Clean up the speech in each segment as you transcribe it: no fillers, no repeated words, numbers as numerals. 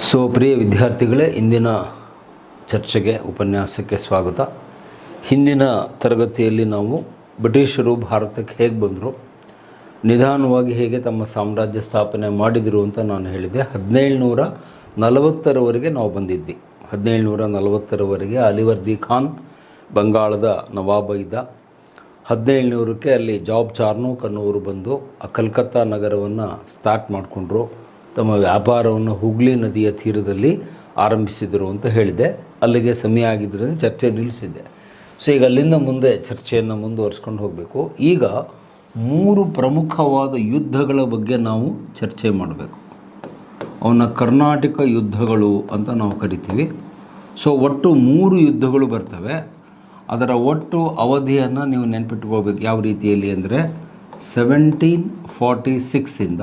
ಪ್ರಿಯ ವಿದ್ಯಾರ್ಥಿಗಳೇ, ಇಂದಿನ ಚರ್ಚೆಗೆ ಉಪನ್ಯಾಸಕ್ಕೆ ಸ್ವಾಗತ. ಹಿಂದಿನ ತರಗತಿಯಲ್ಲಿ ನಾವು ಬ್ರಿಟಿಷರು ಭಾರತಕ್ಕೆ ಹೇಗೆ ಬಂದರು, ನಿಧಾನವಾಗಿ ಹೇಗೆ ತಮ್ಮ ಸಾಮ್ರಾಜ್ಯ ಸ್ಥಾಪನೆ ಮಾಡಿದರು ಅಂತ ನಾನು ಹೇಳಿದೆ. 1740ರವರೆಗೆ ನಾವು ಬಂದಿದ್ವಿ. 1740ರವರೆಗೆ ಅಲಿವರ್ದಿ ಖಾನ್ ಬಂಗಾಳದ ನವಾಬ ಇದ್ದ. 1700ಕ್ಕೆ ಅಲ್ಲಿ ಜಾಬ್ ಚಾರ್ನೋಕ್ ಅನ್ನೋರು ಬಂದು ಆ ಕಲ್ಕತ್ತಾ ನಗರವನ್ನು ಸ್ಟಾರ್ಟ್ ಮಾಡಿಕೊಂಡ್ರು. ತಮ್ಮ ವ್ಯಾಪಾರವನ್ನು ಹುಗ್ಲಿ ನದಿಯ ತೀರದಲ್ಲಿ ಆರಂಭಿಸಿದರು ಅಂತ ಹೇಳಿದೆ. ಅಲ್ಲಿಗೆ ಸಮಯ ಆಗಿದ್ದರಿಂದ ಚರ್ಚೆ ನಿಲ್ಲಿಸಿದ್ದೆ. ಈಗ ಅಲ್ಲಿಂದ ಮುಂದೆ ಚರ್ಚೆಯನ್ನು ಮುಂದುವರಿಸ್ಕೊಂಡು ಹೋಗಬೇಕು. ಈಗ 3 ಪ್ರಮುಖವಾದ ಯುದ್ಧಗಳ ಬಗ್ಗೆ ನಾವು ಚರ್ಚೆ ಮಾಡಬೇಕು. ಅವನ್ನ ಕರ್ನಾಟಕ ಯುದ್ಧಗಳು ಅಂತ ನಾವು ಕರಿತೀವಿ. ಒಟ್ಟು 3 ಯುದ್ಧಗಳು ಬರ್ತವೆ. ಅದರ ಒಟ್ಟು ಅವಧಿಯನ್ನು ನೀವು ನೆನಪಿಟ್ಕೋಬೇಕು. ಯಾವ ರೀತಿಯಲ್ಲಿ ಅಂದರೆ 1746ಇಂದ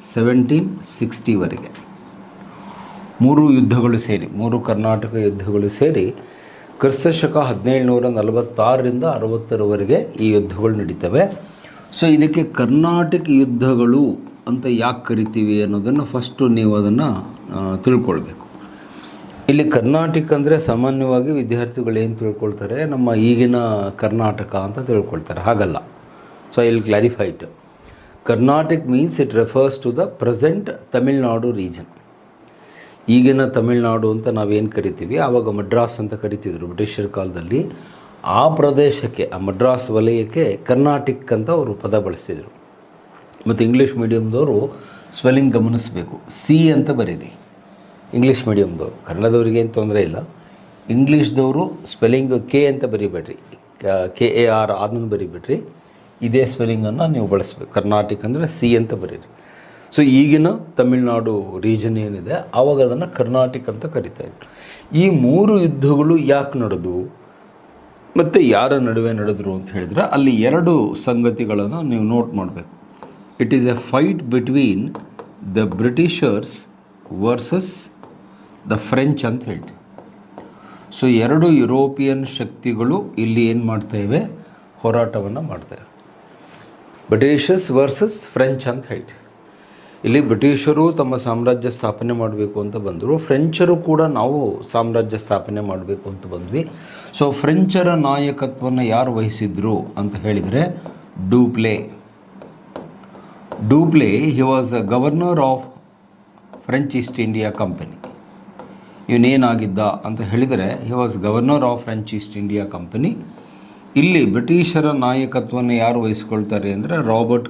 1760ವರೆಗೆ 3 ಯುದ್ಧಗಳು ಸೇರಿ, 3 ಕರ್ನಾಟಕ ಯುದ್ಧಗಳು ಸೇರಿ ಕ್ರಿಸ್ತಶಕ 1746ರಿಂದ 60ರವರೆಗೆ ಈ ಯುದ್ಧಗಳು ನಡೀತವೆ. ಇದಕ್ಕೆ ಕರ್ನಾಟಕ ಯುದ್ಧಗಳು ಅಂತ ಯಾಕೆ ಕರಿತೀವಿ ಅನ್ನೋದನ್ನು ಫಸ್ಟು ನೀವು ಅದನ್ನು ತಿಳ್ಕೊಳ್ಬೇಕು. ಇಲ್ಲಿ ಕರ್ನಾಟಕ ಅಂದರೆ ಸಾಮಾನ್ಯವಾಗಿ ವಿದ್ಯಾರ್ಥಿಗಳು ಏನು ತಿಳ್ಕೊಳ್ತಾರೆ, ನಮ್ಮ ಈಗಿನ ಕರ್ನಾಟಕ ಅಂತ ತಿಳ್ಕೊಳ್ತಾರೆ. ಹಾಗಲ್ಲ. I will clarify it. Karnataka means it refers to the present Tamil Nadu region. ಈಗಿನ ತಮಿಳ್ನಾಡು ಅಂತ ನಾವೇನು ಕರಿತೀವಿ, ಆವಾಗ ಮಡ್ರಾಸ್ ಅಂತ ಕರಿತಿದ್ರು ಬ್ರಿಟಿಷರ ಕಾಲದಲ್ಲಿ. ಆ ಪ್ರದೇಶಕ್ಕೆ, ಆ ಮಡ್ರಾಸ್ ವಲಯಕ್ಕೆ ಕರ್ನಾಟಕ ಅಂತ ಅವರು ಪದ ಬಳಸ್ತಿದ್ರು. ಮತ್ತು ಇಂಗ್ಲೀಷ್ ಮೀಡಿಯಮ್ದವರು ಸ್ಪೆಲ್ಲಿಂಗ್ ಗಮನಿಸಬೇಕು. ಸಿ ಅಂತ ಬರೀರಿ ಇಂಗ್ಲೀಷ್ ಮೀಡಿಯಮ್ದವರು. ಕನ್ನಡದವ್ರಿಗೆ ಏನು ತೊಂದರೆ ಇಲ್ಲ. ಇಂಗ್ಲೀಷ್ದವರು ಸ್ಪೆಲ್ಲಿಂಗ್ ಕೆ ಅಂತ ಬರಿಬೇಡ್ರಿ, KAR ಅದನ್ನು ಬರಿಬೇಡ್ರಿ. ಇದೇ ಸ್ಪೆಲ್ಲಿಂಗನ್ನು ನೀವು ಬಳಸಬೇಕು. ಕರ್ನಾಟಕ ಅಂದರೆ ಸಿ ಅಂತ ಬರೀರಿ. ಈಗಿನ ತಮಿಳ್ನಾಡು ರೀಜನ್ ಏನಿದೆ ಆವಾಗ ಅದನ್ನು ಕರ್ನಾಟಕ ಅಂತ ಕರಿತಾಯಿದ್ರು. ಈ 3 ಯುದ್ಧಗಳು ಯಾಕೆ ನಡೆದವು ಮತ್ತು ಯಾರ ನಡುವೆ ನಡೆದರು ಅಂತ ಹೇಳಿದ್ರೆ ಅಲ್ಲಿ 2 ಸಂಗತಿಗಳನ್ನು ನೀವು ನೋಟ್ ಮಾಡಬೇಕು. It is A fight between the Britishers versus the French ಅಂತ ಹೇಳ್ತೀವಿ. 2 ಯುರೋಪಿಯನ್ ಶಕ್ತಿಗಳು ಇಲ್ಲಿ ಏನು ಮಾಡ್ತಾಯಿವೆ, ಹೋರಾಟವನ್ನು ಮಾಡ್ತಾಯಿವೆ. ಬ್ರಿಟಿಷರ್ಸ್ ವರ್ಸಸ್ ಫ್ರೆಂಚ್ ಅಂತ ಹೇಳ್ತೀವಿ. ಇಲ್ಲಿ ಬ್ರಿಟಿಷರು ತಮ್ಮ ಸಾಮ್ರಾಜ್ಯ ಸ್ಥಾಪನೆ ಮಾಡಬೇಕು ಅಂತ ಬಂದರು. ಫ್ರೆಂಚರು ಕೂಡ ನಾವು ಸಾಮ್ರಾಜ್ಯ ಸ್ಥಾಪನೆ ಮಾಡಬೇಕು ಅಂತ ಬಂದ್ವಿ. ಫ್ರೆಂಚರ ನಾಯಕತ್ವವನ್ನು ಯಾರು ವಹಿಸಿದ್ರು ಅಂತ ಹೇಳಿದರೆ Dupleix. He was a governor of French East India company. ಇವನೇನಾಗಿದ್ದ ಅಂತ ಹೇಳಿದರೆ he was governor of French East India company. ಇಲ್ಲಿ ಬ್ರಿಟಿಷರ ನಾಯಕತ್ವವನ್ನು ಯಾರು ವಹಿಸ್ಕೊಳ್ತಾರೆ ಅಂದರೆ Robert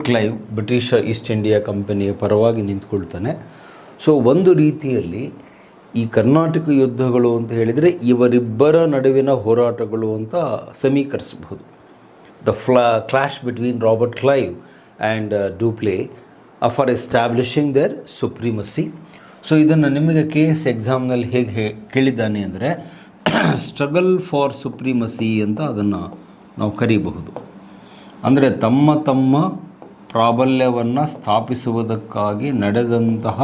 Clive British East India ಕಂಪನಿಯ ಪರವಾಗಿ ನಿಂತ್ಕೊಳ್ತಾನೆ. ಒಂದು ರೀತಿಯಲ್ಲಿ ಈ ಕರ್ನಾಟಕ ಯುದ್ಧಗಳು ಅಂತ ಹೇಳಿದರೆ ಇವರಿಬ್ಬರ ನಡುವಿನ ಹೋರಾಟಗಳು ಅಂತ ಸಮೀಕರಿಸಬಹುದು. The clash between Robert Clive and Dupleix for establishing their supremacy. ಇದನ್ನು ನಿಮಗೆ KS ಎಕ್ಸಾಮ್ನಲ್ಲಿ ಹೇಗೆ ಕೇಳಿದ್ದಾನೆ ಅಂದರೆ ಸ್ಟ್ರಗಲ್ ಫಾರ್ ಸುಪ್ರೀಮಸಿ ಅಂತ ಅದನ್ನು ನಾವು ಕರೀಬಹುದು. ಅಂದರೆ ತಮ್ಮ ಪ್ರಾಬಲ್ಯವನ್ನು ಸ್ಥಾಪಿಸುವುದಕ್ಕಾಗಿ ನಡೆದಂತಹ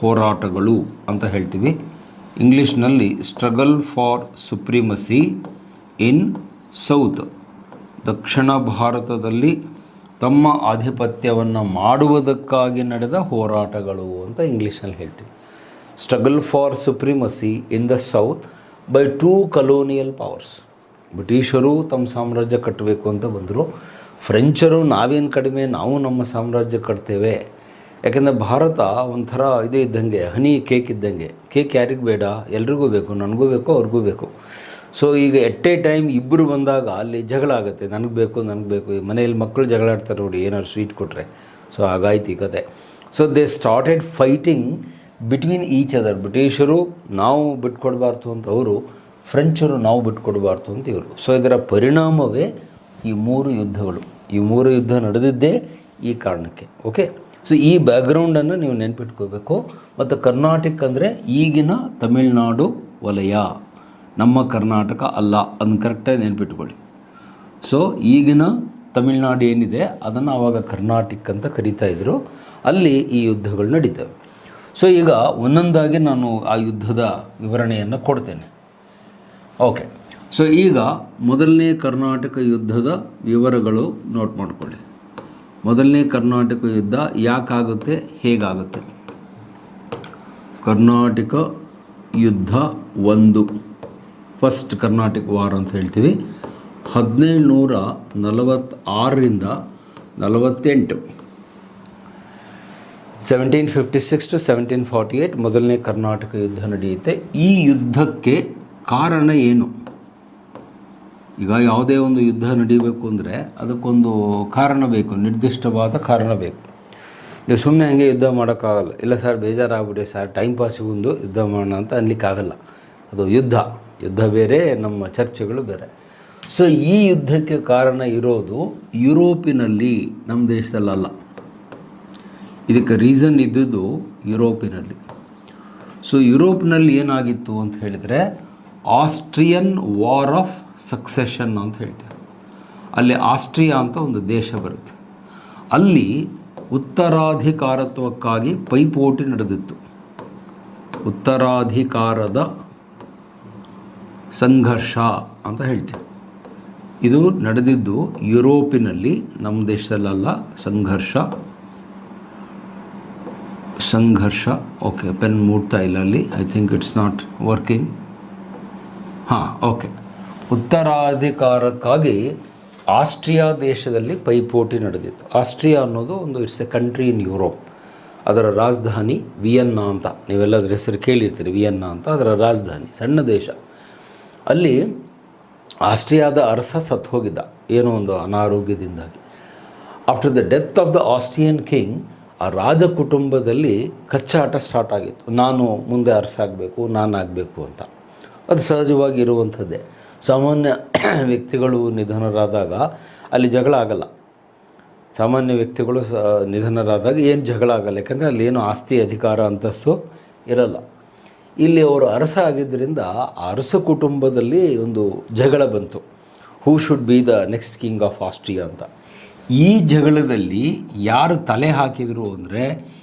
ಹೋರಾಟಗಳು ಅಂತ ಹೇಳ್ತೀವಿ. ಇಂಗ್ಲೀಷ್ನಲ್ಲಿ struggle for supremacy in south, ದಕ್ಷಿಣ ಭಾರತದಲ್ಲಿ ತಮ್ಮ ಆಧಿಪತ್ಯವನ್ನು ಮಾಡುವುದಕ್ಕಾಗಿ ನಡೆದ ಹೋರಾಟಗಳು ಅಂತ ಇಂಗ್ಲೀಷ್ನಲ್ಲಿ ಹೇಳ್ತೀವಿ. Struggle for supremacy in the south by 2 colonial powers. ಬ್ರಿಟಿಷರು ತಮ್ಮ ಸಾಮ್ರಾಜ್ಯ ಕಟ್ಟಬೇಕು ಅಂತ ಬಂದರು. ಫ್ರೆಂಚರು ನಾವೇನು ಕಡಿಮೆ, ನಾವು ನಮ್ಮ ಸಾಮ್ರಾಜ್ಯ ಕಟ್ತೇವೆ. ಯಾಕೆಂದರೆ ಭಾರತ ಒಂಥರ ಇದೇ ಇದ್ದಂಗೆ, ಹನಿ ಕೇಕ್ ಇದ್ದಂಗೆ. ಕೇಕ್ ಯಾರಿಗೆ ಬೇಡ, ಎಲ್ರಿಗೂ ಬೇಕು, ನನಗೂ ಬೇಕು, ಅವ್ರಿಗೂ ಬೇಕು. ಈಗ ಎಟ್ ಎ ಟೈಮ್ ಇಬ್ಬರು ಬಂದಾಗ ಅಲ್ಲಿ ಜಗಳ ಆಗುತ್ತೆ. ನನಗೆ ಬೇಕು. ಮನೆಯಲ್ಲಿ ಮಕ್ಕಳು ಜಗಳ ಆಡ್ತಾರೆ ನೋಡಿ, ಏನಾದ್ರು ಸ್ವೀಟ್ ಕೊಟ್ಟರೆ. ಹಾಗಾಯ್ತು ಈ ಕತೆ. They started fighting between each other. ಬ್ರಿಟಿಷರು ನಾವು ಬಿಟ್ಕೊಡ್ಬಾರ್ದು ಅಂತ ಅವರು, ಫ್ರೆಂಚರು ನಾವು ಬಿಟ್ಕೊಡ್ಬಾರ್ದು ಅಂತ ಇವರು. ಇದರ ಪರಿಣಾಮವೇ ಈ 3 ಯುದ್ಧಗಳು. ಈ 3 ಯುದ್ಧ ನಡೆದಿದ್ದೇ ಈ ಕಾರಣಕ್ಕೆ. ಓಕೆ. ಈ ಬ್ಯಾಕ್ಗ್ರೌಂಡನ್ನು ನೀವು ನೆನ್ಪಿಟ್ಕೋಬೇಕು. ಮತ್ತು ಕರ್ನಾಟಕ ಅಂದರೆ ಈಗಿನ ತಮಿಳುನಾಡು ವಲಯ, ನಮ್ಮ ಕರ್ನಾಟಕ ಅಲ್ಲ. ಅದನ್ನು ಕರೆಕ್ಟಾಗಿ ನೆನ್ಪಿಟ್ಕೊಳ್ಳಿ. ಈಗಿನ ತಮಿಳುನಾಡು ಏನಿದೆ ಅದನ್ನು ಆವಾಗ ಕರ್ನಾಟಕ ಅಂತ ಕರೀತಾಯಿದ್ರು. ಅಲ್ಲಿ ಈ ಯುದ್ಧಗಳು ನಡೀತವೆ. ಈಗ ಒಂದೊಂದಾಗಿ ನಾನು ಆ ಯುದ್ಧದ ವಿವರಣೆಯನ್ನು ಕೊಡ್ತೇನೆ. ಓಕೆ. ಈಗ ಮೊದಲನೇ ಕರ್ನಾಟಕ ಯುದ್ಧದ ವಿವರಗಳು ನೋಟ್ ಮಾಡಿಕೊಳ್ಳಿ. ಮೊದಲನೇ ಕರ್ನಾಟಕ ಯುದ್ಧ ಯಾಕಾಗುತ್ತೆ, ಹೇಗಾಗುತ್ತೆ? ಕರ್ನಾಟಕ ಯುದ್ಧ 1, ಫಸ್ಟ್ ಕರ್ನಾಟಕ ವಾರ್ ಅಂತ ಹೇಳ್ತೀವಿ. 1746ರಿಂದ 48, 1756 to 1748 ಮೊದಲನೇ ಕರ್ನಾಟಕ ಯುದ್ಧ ನಡೆಯುತ್ತೆ. ಈ ಯುದ್ಧಕ್ಕೆ ಕಾರಣ ಏನು? ಈಗ ಯಾವುದೇ ಒಂದು ಯುದ್ಧ ನಡೀಬೇಕು ಅಂದರೆ ಅದಕ್ಕೊಂದು ಕಾರಣ ಬೇಕು, ನಿರ್ದಿಷ್ಟವಾದ ಕಾರಣ ಬೇಕು. ನೀವು ಸುಮ್ಮನೆ ಹಾಗೆ ಯುದ್ಧ ಮಾಡೋಕ್ಕಾಗಲ್ಲ. ಇಲ್ಲ ಸರ್ ಬೇಜಾರಾಗ್ಬಿಡಿ ಸರ್, ಟೈಮ್ ಪಾಸಿಗೆ ಒಂದು ಯುದ್ಧ ಮಾಡೋಣ ಅಂತ ಅನ್ಲಿಕ್ಕಾಗಲ್ಲ. ಅದು ಯುದ್ಧ ಬೇರೆ, ನಮ್ಮ ಚರ್ಚೆಗಳು ಬೇರೆ. ಸೊ ಈ ಯುದ್ಧಕ್ಕೆ ಕಾರಣ ಇರೋದು ಯುರೋಪಿನಲ್ಲಿ, ನಮ್ಮ ದೇಶದಲ್ಲಲ್ಲ. ಇದಕ್ಕೆ ರೀಸನ್ ಇದ್ದುದು ಯುರೋಪಿನಲ್ಲಿ. ಸೊ ಯುರೋಪ್ನಲ್ಲಿ ಏನಾಗಿತ್ತು ಅಂತ ಹೇಳಿದರೆ ಆಸ್ಟ್ರಿಯನ್ ವಾರ್ ಆಫ್ ಸಕ್ಸೆಷನ್ ಅಂತ ಹೇಳ್ತಾರೆ. ಅಲ್ಲಿ ಆಸ್ಟ್ರಿಯಾ ಅಂತ ಒಂದು ದೇಶ ಬರುತ್ತೆ. ಅಲ್ಲಿ ಉತ್ತರಾಧಿಕಾರತ್ವಕ್ಕಾಗಿ ಪೈಪೋಟಿ ನಡೆದಿತ್ತು. ಉತ್ತರಾಧಿಕಾರದ ಸಂಘರ್ಷ ಅಂತ ಹೇಳ್ತೀವಿ. ಇದು ನಡೆದಿದ್ದು ಯುರೋಪಿನಲ್ಲಿ, ನಮ್ಮ ದೇಶದಲ್ಲ. ಸಂಘರ್ಷ ಓಕೆ, ಪೆನ್ ಮೂಡ್ತಾ ಇಲ್ಲ ಅಲ್ಲಿ. I think it's not working. Okay. ಉತ್ತರಾಧಿಕಾರಕ್ಕಾಗಿ ಆಸ್ಟ್ರಿಯಾ ದೇಶದಲ್ಲಿ ಪೈಪೋಟಿ ನಡೆದಿತ್ತು. ಆಸ್ಟ್ರಿಯಾ ಅನ್ನೋದು ಒಂದು it's a country in Europe. ಅದರ ರಾಜಧಾನಿ ವಿಯೆನ್ನಾ ಅಂತ, ನೀವೆಲ್ಲದರ ಹೆಸರು ಕೇಳಿರ್ತೀರಿ, ವಿಯೆನ್ನಾ ಅಂತ ಅದರ ರಾಜಧಾನಿ. ಸಣ್ಣ ದೇಶ. ಅಲ್ಲಿ ಆಸ್ಟ್ರಿಯಾದ ಅರಸ ಸತ್ತು ಹೋಗಿದ್ದ, ಏನೋ ಒಂದು ಅನಾರೋಗ್ಯದಿಂದಾಗಿ. After the death of the Austrian king, ಆ ರಾಜ ಕುಟುಂಬದಲ್ಲಿ ಕಚ್ಚಾಟ ಸ್ಟಾರ್ಟ್ ಆಗಿತ್ತು. ನಾನು ಮುಂದೆ ಅರಸ ಆಗಬೇಕು, ನಾನಾಗಬೇಕು ಅಂತ. ಅದು ಸಹಜವಾಗಿ ಇರುವಂಥದ್ದೇ. ಸಾಮಾನ್ಯ ವ್ಯಕ್ತಿಗಳು ನಿಧನರಾದಾಗ ಅಲ್ಲಿ ಜಗಳ ಆಗಲ್ಲ. ಸಾಮಾನ್ಯ ವ್ಯಕ್ತಿಗಳು ನಿಧನರಾದಾಗ ಏನು ಜಗಳ ಆಗಲ್ಲ, ಯಾಕಂದರೆ ಅಲ್ಲಿ ಏನು ಆಸ್ತಿ ಅಧಿಕಾರ ಅಂತಸ್ತು ಇರಲ್ಲ. ಇಲ್ಲಿ ಅವರು ಅರಸ ಆಗಿದ್ದರಿಂದ ಆ ಅರಸ ಕುಟುಂಬದಲ್ಲಿ ಒಂದು ಜಗಳ ಬಂತು, who should be the next king of Austria ಅಂತ. ಈ ಜಗಳದಲ್ಲಿ ಯಾರು ತಲೆ ಹಾಕಿದರು ಅಂದರೆ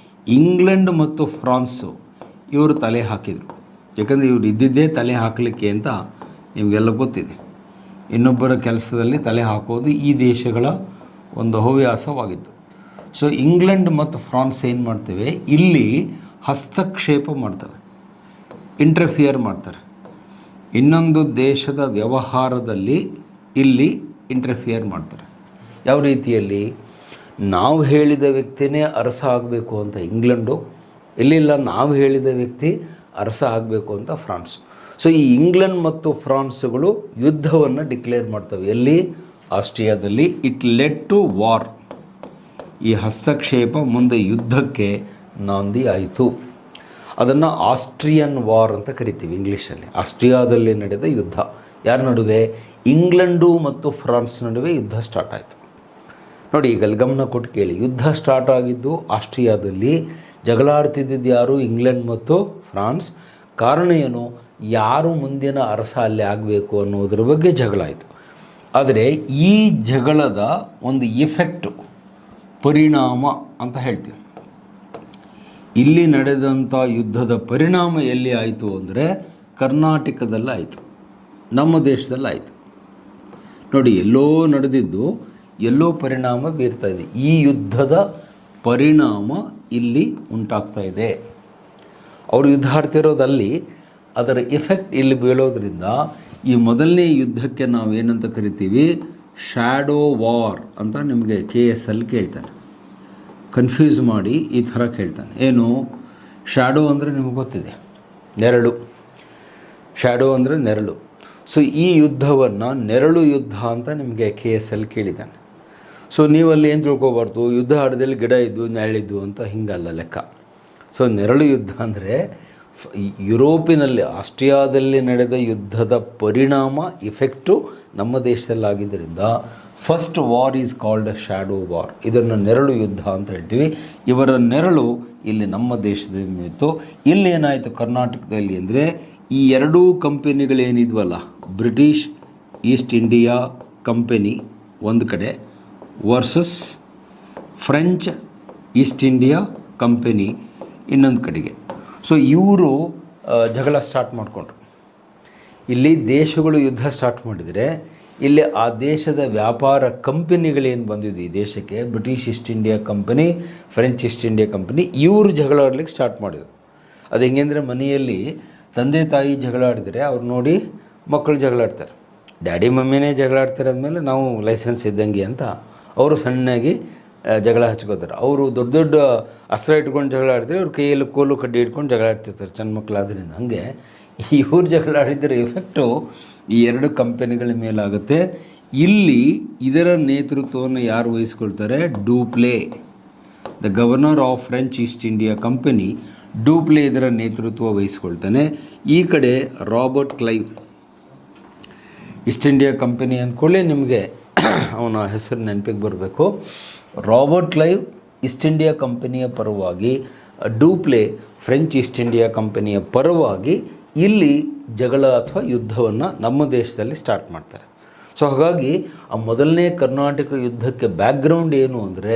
ಇಂಗ್ಲೆಂಡ್ ಮತ್ತು ಫ್ರಾನ್ಸು ಇವರು ತಲೆ ಹಾಕಿದರು. ಯಾಕಂದರೆ ಇವರು ಇದ್ದಿದ್ದೇ ತಲೆ ಹಾಕಲಿಕ್ಕೆ ಅಂತ ನಿಮಗೆಲ್ಲ ಗೊತ್ತಿದೆ. ಇನ್ನೊಬ್ಬರ ಕೆಲಸದಲ್ಲಿ ತಲೆ ಹಾಕೋದು ಈ ದೇಶಗಳ ಒಂದು ಹವ್ಯಾಸವಾಗಿತ್ತು. ಸೊ ಇಂಗ್ಲೆಂಡ್ ಮತ್ತು ಫ್ರಾನ್ಸ್ ಏನು ಮಾಡ್ತೇವೆ, ಇಲ್ಲಿ ಹಸ್ತಕ್ಷೇಪ ಮಾಡ್ತವೆ, ಇಂಟರ್ಫಿಯರ್ ಮಾಡ್ತಾರೆ. ಇನ್ನೊಂದು ದೇಶದ ವ್ಯವಹಾರದಲ್ಲಿ ಇಲ್ಲಿ ಇಂಟರ್ಫಿಯರ್ ಮಾಡ್ತಾರೆ. ಯಾವ ರೀತಿಯಲ್ಲಿ? ನಾವು ಹೇಳಿದ ವ್ಯಕ್ತಿನೇ ಅರಸ ಆಗಬೇಕು ಅಂತ ಇಂಗ್ಲೆಂಡು, ಇಲ್ಲಿಲ್ಲ ನಾವು ಹೇಳಿದ ವ್ಯಕ್ತಿ ಅರಸ ಆಗಬೇಕು ಅಂತ ಫ್ರಾನ್ಸ್. ಸೊ ಈ ಇಂಗ್ಲೆಂಡ್ ಮತ್ತು ಫ್ರಾನ್ಸ್ಗಳು ಯುದ್ಧವನ್ನು ಡಿಕ್ಲೇರ್ ಮಾಡ್ತವೆ. ಎಲ್ಲಿ? ಆಸ್ಟ್ರಿಯಾದಲ್ಲಿ. It led to war. ಈ ಹಸ್ತಕ್ಷೇಪ ಮುಂದೆ ಯುದ್ಧಕ್ಕೆ ನಾಂದಿ ಆಯಿತು. ಅದನ್ನು ಆಸ್ಟ್ರಿಯನ್ ವಾರ್ ಅಂತ ಕರಿತೀವಿ ಇಂಗ್ಲೀಷಲ್ಲಿ. ಆಸ್ಟ್ರಿಯಾದಲ್ಲಿ ನಡೆದ ಯುದ್ಧ. ಯಾರ ನಡುವೆ? ಇಂಗ್ಲೆಂಡು ಮತ್ತು ಫ್ರಾನ್ಸ್ ನಡುವೆ ಯುದ್ಧ ಸ್ಟಾರ್ಟ್ ಆಯಿತು. ನೋಡಿ, ಈಗ ಅಲ್ಲಿ ಗಮನ ಕೊಟ್ಟು ಕೇಳಿ. ಯುದ್ಧ ಸ್ಟಾರ್ಟ್ ಆಗಿದ್ದು ಆಸ್ಟ್ರಿಯಾದಲ್ಲಿ. ಜಗಳಾಡ್ತಿದ್ದಿದ್ದು ಯಾರು? ಇಂಗ್ಲೆಂಡ್ ಮತ್ತು ಫ್ರಾನ್ಸ್. ಕಾರಣ ಏನು? ಯಾರು ಮುಂದಿನ ಅರಸ ಅಲ್ಲಿ ಆಗಬೇಕು ಅನ್ನೋದ್ರ ಬಗ್ಗೆ ಜಗಳ ಆಯಿತು. ಆದರೆ ಈ ಜಗಳದ ಒಂದು ಇಫೆಕ್ಟು, ಪರಿಣಾಮ ಅಂತ ಹೇಳ್ತೀವಿ. ಇಲ್ಲಿ ನಡೆದಂಥ ಯುದ್ಧದ ಪರಿಣಾಮ ಎಲ್ಲಿ ಆಯಿತು ಅಂದರೆ ಕರ್ನಾಟಕದಲ್ಲಿ ಆಯಿತು, ನಮ್ಮ ದೇಶದಲ್ಲಿ ಆಯಿತು. ನೋಡಿ, ಎಲ್ಲೋ ನಡೆದಿದ್ದು ಎಲ್ಲೋ ಪರಿಣಾಮ ಬೀರ್ತಾ ಇದೆ. ಈ ಯುದ್ಧದ ಪರಿಣಾಮ ಇಲ್ಲಿ ಉಂಟಾಗ್ತಾ ಇದೆ. ಅವರು ಯುದ್ಧ ಆಡ್ತಿರೋದಲ್ಲಿ ಅದರ ಎಫೆಕ್ಟ್ ಇಲ್ಲಿ ಬೀಳೋದ್ರಿಂದ ಈ ಮೊದಲನೇ ಯುದ್ಧಕ್ಕೆ ನಾವು ಏನಂತ ಕರಿತೀವಿ? ಶ್ಯಾಡೋ ವಾರ್ ಅಂತ ನಿಮಗೆ KS ಅಲ್ಲಿ ಕೇಳ್ತಾನೆ. ಕನ್ಫ್ಯೂಸ್ ಮಾಡಿ ಈ ಥರ ಕೇಳ್ತಾನೆ. ಏನು? ಶ್ಯಾಡೋ ಅಂದರೆ ನಿಮಗೆ ಗೊತ್ತಿದೆ, ನೆರಳು. ಶ್ಯಾಡೋ ಅಂದರೆ ನೆರಳು. ಸೊ ಈ ಯುದ್ಧವನ್ನು ನೆರಳು ಯುದ್ಧ ಅಂತ ನಿಮಗೆ KS ಅಲ್ಲಿ ಕೇಳಿದ್ದಾನೆ. ಸೊ ನೀವಲ್ಲಿ ಏನು ತಿಳ್ಕೊಬಾರ್ದು, ಯುದ್ಧ ಆಡದಲ್ಲಿ ಗಿಡ ಇದ್ದು ನೆರಳಿದ್ದು ಅಂತ ಹಿಂಗಲ್ಲ ಲೆಕ್ಕ. ಸೊ ನೆರಳು ಯುದ್ಧ ಅಂದರೆ ಯುರೋಪಿನಲ್ಲಿ, ಆಸ್ಟ್ರಿಯಾದಲ್ಲಿ ನಡೆದ ಯುದ್ಧದ ಪರಿಣಾಮ, ಇಫೆಕ್ಟು ನಮ್ಮ ದೇಶದಲ್ಲಿ ಆಗಿದ್ದರಿಂದ first war is called a shadow war. ಇದನ್ನು ನೆರಳು ಯುದ್ಧ ಅಂತ ಹೇಳ್ತೀವಿ. ಇವರ ನೆರಳು ಇಲ್ಲಿ ನಮ್ಮ ದೇಶದಲ್ಲಿ ಇತ್ತು. ಇಲ್ಲೇನಾಯಿತು ಕರ್ನಾಟಕದಲ್ಲಿ ಅಂದರೆ ಈ ಎರಡೂ ಕಂಪೆನಿಗಳೇನಿದ್ವಲ್ಲ, ಬ್ರಿಟಿಷ್ ಈಸ್ಟ್ ಇಂಡಿಯಾ ಕಂಪೆನಿ ಒಂದು ಕಡೆ versus French East India company ಇನ್ನೊಂದು ಕಡೆಗೆ. ಸೊ ಇವರು ಜಗಳ ಸ್ಟಾರ್ಟ್ ಮಾಡಿಕೊಂಡ್ರು. ಇಲ್ಲಿ ದೇಶಗಳು ಯುದ್ಧ ಸ್ಟಾರ್ಟ್ ಮಾಡಿದರೆ ಇಲ್ಲಿ ಆ ದೇಶದ ವ್ಯಾಪಾರ ಕಂಪನಿಗಳೇನು ಬಂದಿದ್ದು ಈ ದೇಶಕ್ಕೆ, British East India company, French East India company, ಇವರು ಜಗಳ ಆಡ್ಲಿಕ್ಕೆ ಸ್ಟಾರ್ಟ್ ಮಾಡಿದರು. ಅದು ಹೆಂಗೆಂದರೆ ಮನೆಯಲ್ಲಿ ತಂದೆ ತಾಯಿ ಜಗಳ ಆಡಿದರೆ ಅವ್ರು ನೋಡಿ ಮಕ್ಕಳು ಜಗಳ ಆಡ್ತಾರೆ. ಡ್ಯಾಡಿ ಮಮ್ಮಿನೇ ಜಗಳ ಆಡ್ತಾರೆ ಅಂದಮೇಲೆ ನಾವು ಲೈಸೆನ್ಸ್ ಇದ್ದಂಗೆ ಅಂತ ಅವರು ಸಣ್ಣಾಗಿ ಜಗಳ ಹಚ್ಕೋತಾರೆ. ಅವರು ದೊಡ್ಡ ದೊಡ್ಡ ಅಸ್ತ್ರ ಇಟ್ಕೊಂಡು ಜಗಳ ಆಡ್ತಾರೆ, ಅವ್ರ ಕೈಯಲ್ಲಿ ಕೋಲು ಕಡ್ಡಿ ಇಟ್ಕೊಂಡು ಜಗಳ ಆಡ್ತಿರ್ತಾರೆ ಸಣ್ಣ ಮಕ್ಕಳಾದ್ರಿಂದ. ಹಂಗೆ ಇವ್ರು ಜಗಳ ಆಡಿದರೆ ಎಫೆಕ್ಟು ಈ ಎರಡು ಕಂಪನಿಗಳ ಮೇಲಾಗುತ್ತೆ. ಇಲ್ಲಿ ಇದರ ನೇತೃತ್ವವನ್ನು ಯಾರು ವಹಿಸ್ಕೊಳ್ತಾರೆ? Dupleix, the governor of French East India company, Dupleix ಇದರ ನೇತೃತ್ವ ವಹಿಸ್ಕೊಳ್ತಾನೆ. ಈ ಕಡೆ Robert Clive, East India company ಅಂದ್ಕೊಳ್ಳಿ ನಿಮಗೆ ಅವನ ಹೆಸರು ನೆನಪಿಗೆ ಬರಬೇಕು. ರಾಬರ್ಟ್ ಕ್ಲೈವ್ ಈಸ್ಟ್ ಇಂಡಿಯಾ ಕಂಪನಿಯ ಪರವಾಗಿ, ಡೂಪ್ಲೆ ಫ್ರೆಂಚ್ ಈಸ್ಟ್ ಇಂಡಿಯಾ ಕಂಪನಿಯ ಪರವಾಗಿ ಇಲ್ಲಿ ಜಗಳ ಅಥವಾ ಯುದ್ಧವನ್ನು ನಮ್ಮ ದೇಶದಲ್ಲಿ ಸ್ಟಾರ್ಟ್ ಮಾಡ್ತಾರೆ. ಸೊ ಹಾಗಾಗಿ ಆ ಮೊದಲನೇ ಕರ್ನಾಟಕ ಯುದ್ಧಕ್ಕೆ ಬ್ಯಾಕ್ಗ್ರೌಂಡ್ ಏನು ಅಂದರೆ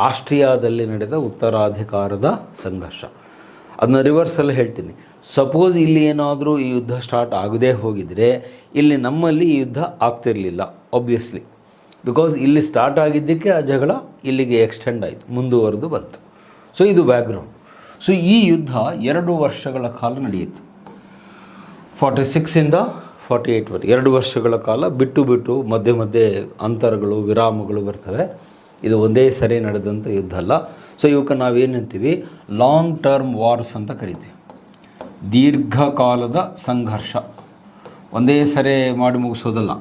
ಆಸ್ಟ್ರಿಯಾದಲ್ಲಿ ನಡೆದ ಉತ್ತರಾಧಿಕಾರದ ಸಂಘರ್ಷ. ಅದನ್ನ ರಿವರ್ಸಲ್ಲಿ ಹೇಳ್ತೀನಿ. ಸಪೋಸ್ ಇಲ್ಲಿ ಏನಾದರೂ ಈ ಯುದ್ಧ ಸ್ಟಾರ್ಟ್ ಆಗದೇ ಹೋಗಿದರೆ ಇಲ್ಲಿ ನಮ್ಮಲ್ಲಿ ಈ ಯುದ್ಧ ಆಗ್ತಿರಲಿಲ್ಲ ಆಬ್ವಿಯಸ್ಲಿ. ಬಿಕಾಸ್ ಇಲ್ಲಿ ಸ್ಟಾರ್ಟ್ ಆಗಿದ್ದಕ್ಕೆ ಆ ಜಗಳ ಇಲ್ಲಿಗೆ ಎಕ್ಸ್ಟೆಂಡ್ ಆಯಿತು, ಮುಂದುವರೆದು ಬಂತು. ಸೊ ಇದು ಬ್ಯಾಕ್ಗ್ರೌಂಡ್. ಸೊ ಈ ಯುದ್ಧ 2 ವರ್ಷಗಳ ಕಾಲ ನಡೆಯಿತು. 46ಇಂದ 48ವರೆಗೆ 2 ವರ್ಷಗಳ ಕಾಲ ಬಿಟ್ಟು ಬಿಟ್ಟು ಮಧ್ಯೆ ಮಧ್ಯೆ ಅಂತರಗಳು, ವಿರಾಮಗಳು ಬರ್ತವೆ. ಇದು ಒಂದೇ ಸರಿ ನಡೆದಂಥ ಯುದ್ಧ ಅಲ್ಲ. ಸೊ ಇವಕ್ಕೆ ನಾವೇನಂತೀವಿ, ಲಾಂಗ್ ಟರ್ಮ್ ವಾರ್ಸ್ ಅಂತ ಕರಿತೀವಿ. ದೀರ್ಘಕಾಲದ ಸಂಘರ್ಷ, ಒಂದೇ ಸರಿ ಮಾಡಿ ಮುಗಿಸೋದಲ್ಲ.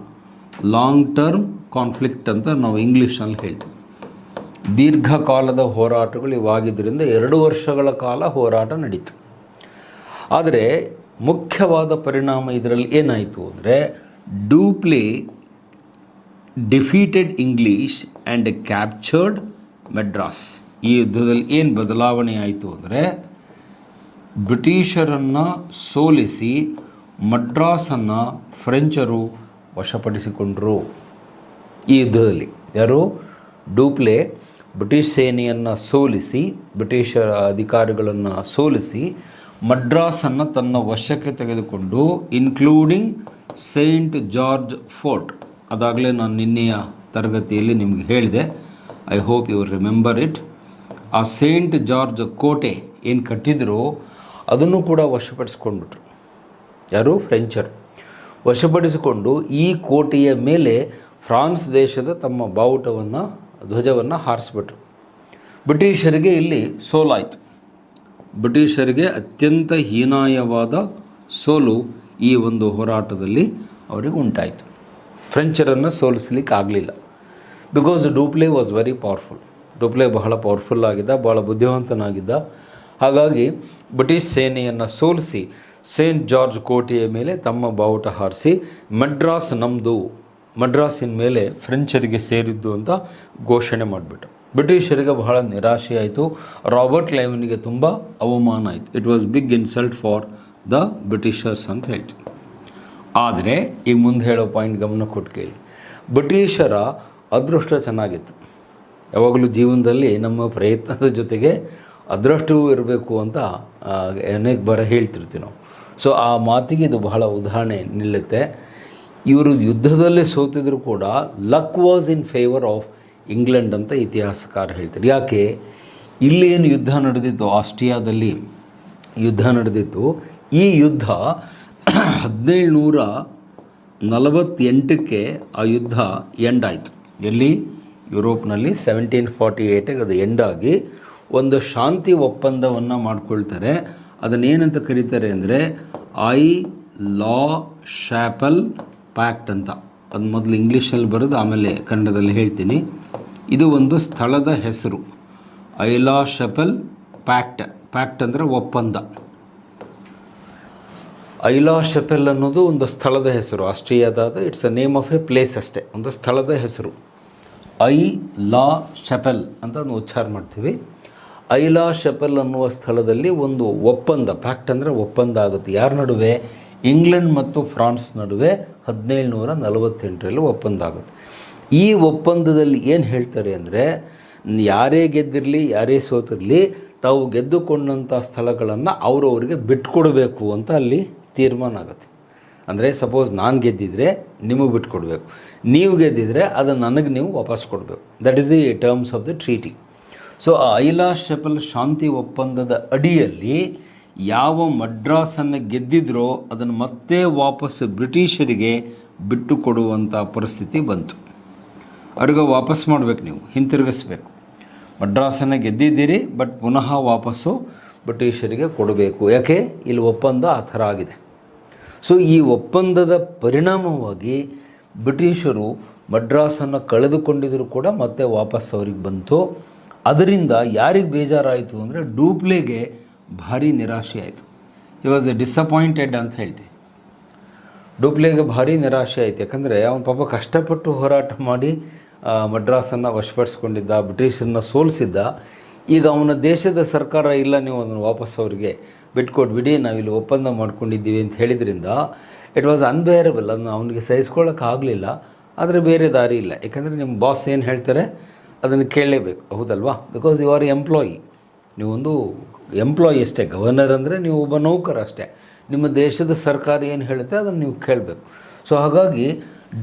ಲಾಂಗ್ ಟರ್ಮ್ ಕಾನ್ಫ್ಲಿಕ್ಟ್ ಅಂತ ನಾವು ಇಂಗ್ಲೀಷ್ನಲ್ಲಿ ಹೇಳ್ತೀವಿ. ದೀರ್ಘಕಾಲದ ಹೋರಾಟಗಳು ಇವಾಗಿದ್ದರಿಂದ 2 ವರ್ಷಗಳ ಕಾಲ ಹೋರಾಟ ನಡೀತು. ಆದರೆ ಮುಖ್ಯವಾದ ಪರಿಣಾಮ ಇದರಲ್ಲಿ ಏನಾಯಿತು ಅಂದರೆ, Dupleix defeated English and captured Madras. ಈ ಯುದ್ಧದಲ್ಲಿ ಏನು ಬದಲಾವಣೆ ಆಯಿತು ಅಂದರೆ, ಬ್ರಿಟಿಷರನ್ನು ಸೋಲಿಸಿ ಮಡ್ರಾಸನ್ನು ಫ್ರೆಂಚರು ವಶಪಡಿಸಿಕೊಂಡರು. ಈ ಯುದ್ಧದಲ್ಲಿ ಯಾರು? ಡೂಪ್ಲೆ ಬ್ರಿಟಿಷ್ ಸೇನೆಯನ್ನು ಸೋಲಿಸಿ, ಬ್ರಿಟಿಷರ ಅಧಿಕಾರಿಗಳನ್ನು ಸೋಲಿಸಿ ಮಡ್ರಾಸನ್ನು ತನ್ನ ವಶಕ್ಕೆ ತೆಗೆದುಕೊಂಡು, ಇನ್ಕ್ಲೂಡಿಂಗ್ ಸೈಂಟ್ ಜಾರ್ಜ್ ಫೋರ್ಟ್. ಅದಾಗಲೇ ನಾನು ನಿನ್ನೆಯ ತರಗತಿಯಲ್ಲಿ ನಿಮಗೆ ಹೇಳಿದೆ, I hope you remember it. ಆ ಸೈಂಟ್ ಜಾರ್ಜ್ ಕೋಟೆ ಏನು ಕಟ್ಟಿದ್ರು ಅದನ್ನು ಕೂಡ ವಶಪಡಿಸ್ಕೊಂಡ್ಬಿಟ್ರು. ಯಾರು? ಫ್ರೆಂಚರು ವಶಪಡಿಸಿಕೊಂಡು ಈ ಕೋಟೆಯ ಮೇಲೆ ಫ್ರಾನ್ಸ್ ದೇಶದ ತಮ್ಮ ಬಾವುಟವನ್ನು, ಧ್ವಜವನ್ನು ಹಾರಿಸ್ಬಿಟ್ರು. ಬ್ರಿಟಿಷರಿಗೆ ಇಲ್ಲಿ ಸೋಲಾಯಿತು. ಬ್ರಿಟಿಷರಿಗೆ ಅತ್ಯಂತ ಹೀನಾಯವಾದ ಸೋಲು ಈ ಒಂದು ಹೋರಾಟದಲ್ಲಿ ಅವರಿಗೆ ಉಂಟಾಯಿತು. ಫ್ರೆಂಚರನ್ನು ಸೋಲಿಸಲಿಕ್ಕೆ ಆಗಲಿಲ್ಲ. Because Dupleix was very powerful. Dupleix ಬಹಳ ಪವರ್ಫುಲ್ ಆಗಿದ್ದ, ಬಹಳ ಬುದ್ಧಿವಂತನಾಗಿದ್ದ. ಹಾಗಾಗಿ ಬ್ರಿಟಿಷ್ ಸೇನೆಯನ್ನು ಸೋಲಿಸಿ ಸೇಂಟ್ ಜಾರ್ಜ್ ಕೋಟೆಯ ಮೇಲೆ ತಮ್ಮ ಬಾವುಟ ಹಾರಿಸಿ, ಮಡ್ರಾಸ್ ನಮ್ಮದು, ಮಡ್ರಾಸಿನ ಮೇಲೆ ಫ್ರೆಂಚರಿಗೆ ಸೇರಿದ್ದು ಅಂತ ಘೋಷಣೆ ಮಾಡಿಬಿಟ್ರು. ಬ್ರಿಟಿಷರಿಗೆ ಬಹಳ ನಿರಾಶೆ ಆಯಿತು. ರಾಬರ್ಟ್ ಕ್ಲೈವ್ನಿಗೆ ತುಂಬ ಅವಮಾನ ಆಯಿತು. It was big insult for the Britishers ಅಂತ ಹೇಳ್ತೀವಿ. ಆದರೆ ಈಗ ಮುಂದೆ ಹೇಳೋ ಪಾಯಿಂಟ್ ಗಮನ ಕೊಟ್ಟು ಕೇಳಿ. ಬ್ರಿಟಿಷರ ಅದೃಷ್ಟ ಚೆನ್ನಾಗಿತ್ತು. ಯಾವಾಗಲೂ ಜೀವನದಲ್ಲಿ ನಮ್ಮ ಪ್ರಯತ್ನದ ಜೊತೆಗೆ ಅದೃಷ್ಟವೂ ಇರಬೇಕು ಅಂತ ಅನೇಕ ಬಾರಿ ಹೇಳ್ತಿರ್ತೀವಿ ನಾವು. ಸೊ ಆ ಮಾತಿಗೆ ಇದು ಬಹಳ ಉದಾಹರಣೆ ನಿಲ್ಲುತ್ತೆ. ಇವರು ಯುದ್ಧದಲ್ಲೇ ಸೋತಿದ್ರು ಕೂಡ luck was in favour of England ಅಂತ ಇತಿಹಾಸಕಾರ ಹೇಳ್ತಾರೆ. ಯಾಕೆ? ಇಲ್ಲಿ ಏನು ಯುದ್ಧ ನಡೆದಿತ್ತು, ಆಸ್ಟ್ರಿಯಾದಲ್ಲಿ ಯುದ್ಧ ನಡೆದಿತ್ತು. ಈ ಯುದ್ಧ 1748ಕ್ಕೆ ಆ ಯುದ್ಧ ಎಂಡ್ ಆಯಿತು. ಎಲ್ಲಿ? ಯುರೋಪ್ನಲ್ಲಿ 1748ಗೆ ಅದು ಎಂಡ್ ಆಗಿ ಒಂದು ಶಾಂತಿ ಒಪ್ಪಂದವನ್ನು ಮಾಡ್ಕೊಳ್ತಾರೆ. ಅದನ್ನೇನಂತ ಕರೀತಾರೆ ಅಂದರೆ ಐ ಲಾ ಶಾಪಲ್ ಪ್ಯಾಕ್ಟ್ ಅಂತ. ಅದು ಮೊದಲು ಇಂಗ್ಲೀಷಲ್ಲಿ ಬರೋದು, ಆಮೇಲೆ ಕನ್ನಡದಲ್ಲಿ ಹೇಳ್ತೀನಿ. ಇದು ಒಂದು ಸ್ಥಳದ ಹೆಸರು, ಐ ಲಾ ಶಾಪಲ್ ಪ್ಯಾಕ್ಟ್. ಪ್ಯಾಕ್ಟ್ ಅಂದರೆ ಒಪ್ಪಂದ. ಐ ಲಾ ಶಾಪೆಲ್ ಅನ್ನೋದು ಒಂದು ಸ್ಥಳದ ಹೆಸರು, ಆಸ್ಟ್ರಿಯಾದಾದ. It's a name of a place ಅಷ್ಟೇ, ಒಂದು ಸ್ಥಳದ ಹೆಸರು. ಐ ಲಾ ಶಾಪೆಲ್ ಅಂತ ಒಂದು ಉಚ್ಚಾರ ಮಾಡ್ತೀವಿ. ಐ ಲಾ ಶಾಪೆಲ್ ಅನ್ನುವ ಸ್ಥಳದಲ್ಲಿ ಒಂದು ಒಪ್ಪಂದ, ಪ್ಯಾಕ್ಟ್ ಅಂದರೆ ಒಪ್ಪಂದ ಆಗುತ್ತೆ. ಯಾರ ನಡುವೆ? ಇಂಗ್ಲೆಂಡ್ ಮತ್ತು ಫ್ರಾನ್ಸ್ ನಡುವೆ 1748ರಲ್ಲಿ ಒಪ್ಪಂದ ಆಗುತ್ತೆ. ಈ ಒಪ್ಪಂದದಲ್ಲಿ ಏನು ಹೇಳ್ತಾರೆ ಅಂದರೆ, ಯಾರೇ ಗೆದ್ದಿರಲಿ ಯಾರೇ ಸೋತಿರಲಿ ತಾವು ಗೆದ್ದುಕೊಂಡಂಥ ಸ್ಥಳಗಳನ್ನು ಅವರವರಿಗೆ ಬಿಟ್ಕೊಡ್ಬೇಕು ಅಂತ ಅಲ್ಲಿ ತೀರ್ಮಾನ ಆಗುತ್ತೆ. ಅಂದರೆ ಸಪೋಸ್ ನಾನು ಗೆದ್ದಿದ್ರೆ ನಿಮಗೆ ಬಿಟ್ಕೊಡ್ಬೇಕು, ನೀವು ಗೆದ್ದಿದ್ರೆ ಅದನ್ನು ನನಗೆ ನೀವು ವಾಪಸ್ ಕೊಡಬೇಕು. That is the terms of the treaty. So ಆ ಐಲಾಸ್ ಚಪಲ್ ಶಾಂತಿ ಒಪ್ಪಂದದ ಅಡಿಯಲ್ಲಿ ಯಾವ ಮಡ್ರಾಸನ್ನು ಗೆದ್ದಿದ್ರೋ ಅದನ್ನು ಮತ್ತೆ ವಾಪಸ್ ಬ್ರಿಟಿಷರಿಗೆ ಬಿಟ್ಟು ಕೊಡುವಂಥ ಪರಿಸ್ಥಿತಿ ಬಂತು. ಅವ್ರಿಗೆ ವಾಪಸ್ ಮಾಡಬೇಕು, ನೀವು ಹಿಂತಿರುಗಿಸ್ಬೇಕು. ಮಡ್ರಾಸನ್ನು ಗೆದ್ದಿದ್ದೀರಿ, ಬಟ್ ಪುನಃ ವಾಪಸ್ಸು ಬ್ರಿಟಿಷರಿಗೆ ಕೊಡಬೇಕು. ಯಾಕೆ? ಇಲ್ಲಿ ಒಪ್ಪಂದ ಆ ಥರ ಆಗಿದೆ. ಸೊ ಈ ಒಪ್ಪಂದದ ಪರಿಣಾಮವಾಗಿ ಬ್ರಿಟಿಷರು ಮಡ್ರಾಸನ್ನು ಕಳೆದುಕೊಂಡಿದ್ದರೂ ಕೂಡ ಮತ್ತೆ ವಾಪಸ್ ಅವ್ರಿಗೆ ಬಂತು. ಅದರಿಂದ ಯಾರಿಗೆ ಬೇಜಾರಾಯಿತು ಅಂದರೆ ಡೂಪ್ಲೆಗೆ ಭಾರಿ ನಿರಾಶೆ ಆಯಿತು. ಹಿ ವಾಸ್ ಡಿಸಪಾಯಿಂಟೆಡ್ ಅಂತ ಹೇಳ್ತೀವಿ. ಡೂಪ್ಲೆಗೆ ಭಾರಿ ನಿರಾಶೆ ಆಯಿತು. ಯಾಕಂದರೆ ಅವನ ಪಾಪ ಕಷ್ಟಪಟ್ಟು ಹೋರಾಟ ಮಾಡಿ ಮಡ್ರಾಸನ್ನು ವಶಪಡಿಸ್ಕೊಂಡಿದ್ದ, ಬ್ರಿಟಿಷರನ್ನ ಸೋಲಿಸಿದ್ದ. ಈಗ ಅವನ ದೇಶದ ಸರ್ಕಾರ ಇಲ್ಲ, ನೀವು ಅದನ್ನು ವಾಪಸ್ ಅವರಿಗೆ ಬಿಟ್ಕೊಟ್ಬಿಡಿ, ನಾವಿಲ್ಲಿ ಒಪ್ಪಂದ ಮಾಡ್ಕೊಂಡಿದ್ದೀವಿ ಅಂತ ಹೇಳಿದ್ರಿಂದ ಇಟ್ ವಾಸ್ ಅನ್ಬೇರಬಲ್. ಅದನ್ನು ಅವನಿಗೆ ಸಹಿಸ್ಕೊಳ್ಳೋಕ್ಕಾಗಲಿಲ್ಲ. ಆದರೆ ಬೇರೆ ದಾರಿ ಇಲ್ಲ. ಯಾಕಂದರೆ ನಿಮ್ಮ ಬಾಸ್ ಏನು ಹೇಳ್ತಾರೆ ಅದನ್ನು ಕೇಳಲೇಬೇಕು, ಹೌದಲ್ವಾ? Because you are employee. ನೀವೊಂದು ಎಂಪ್ಲಾಯಿ ಅಷ್ಟೇ. ಗವರ್ನರ್ ಅಂದರೆ ನೀವು ಒಬ್ಬ ನೌಕರ ಅಷ್ಟೇ. ನಿಮ್ಮ ದೇಶದ ಸರ್ಕಾರ ಏನು ಹೇಳುತ್ತೆ ಅದನ್ನು ನೀವು ಕೇಳಬೇಕು. ಸೊ ಹಾಗಾಗಿ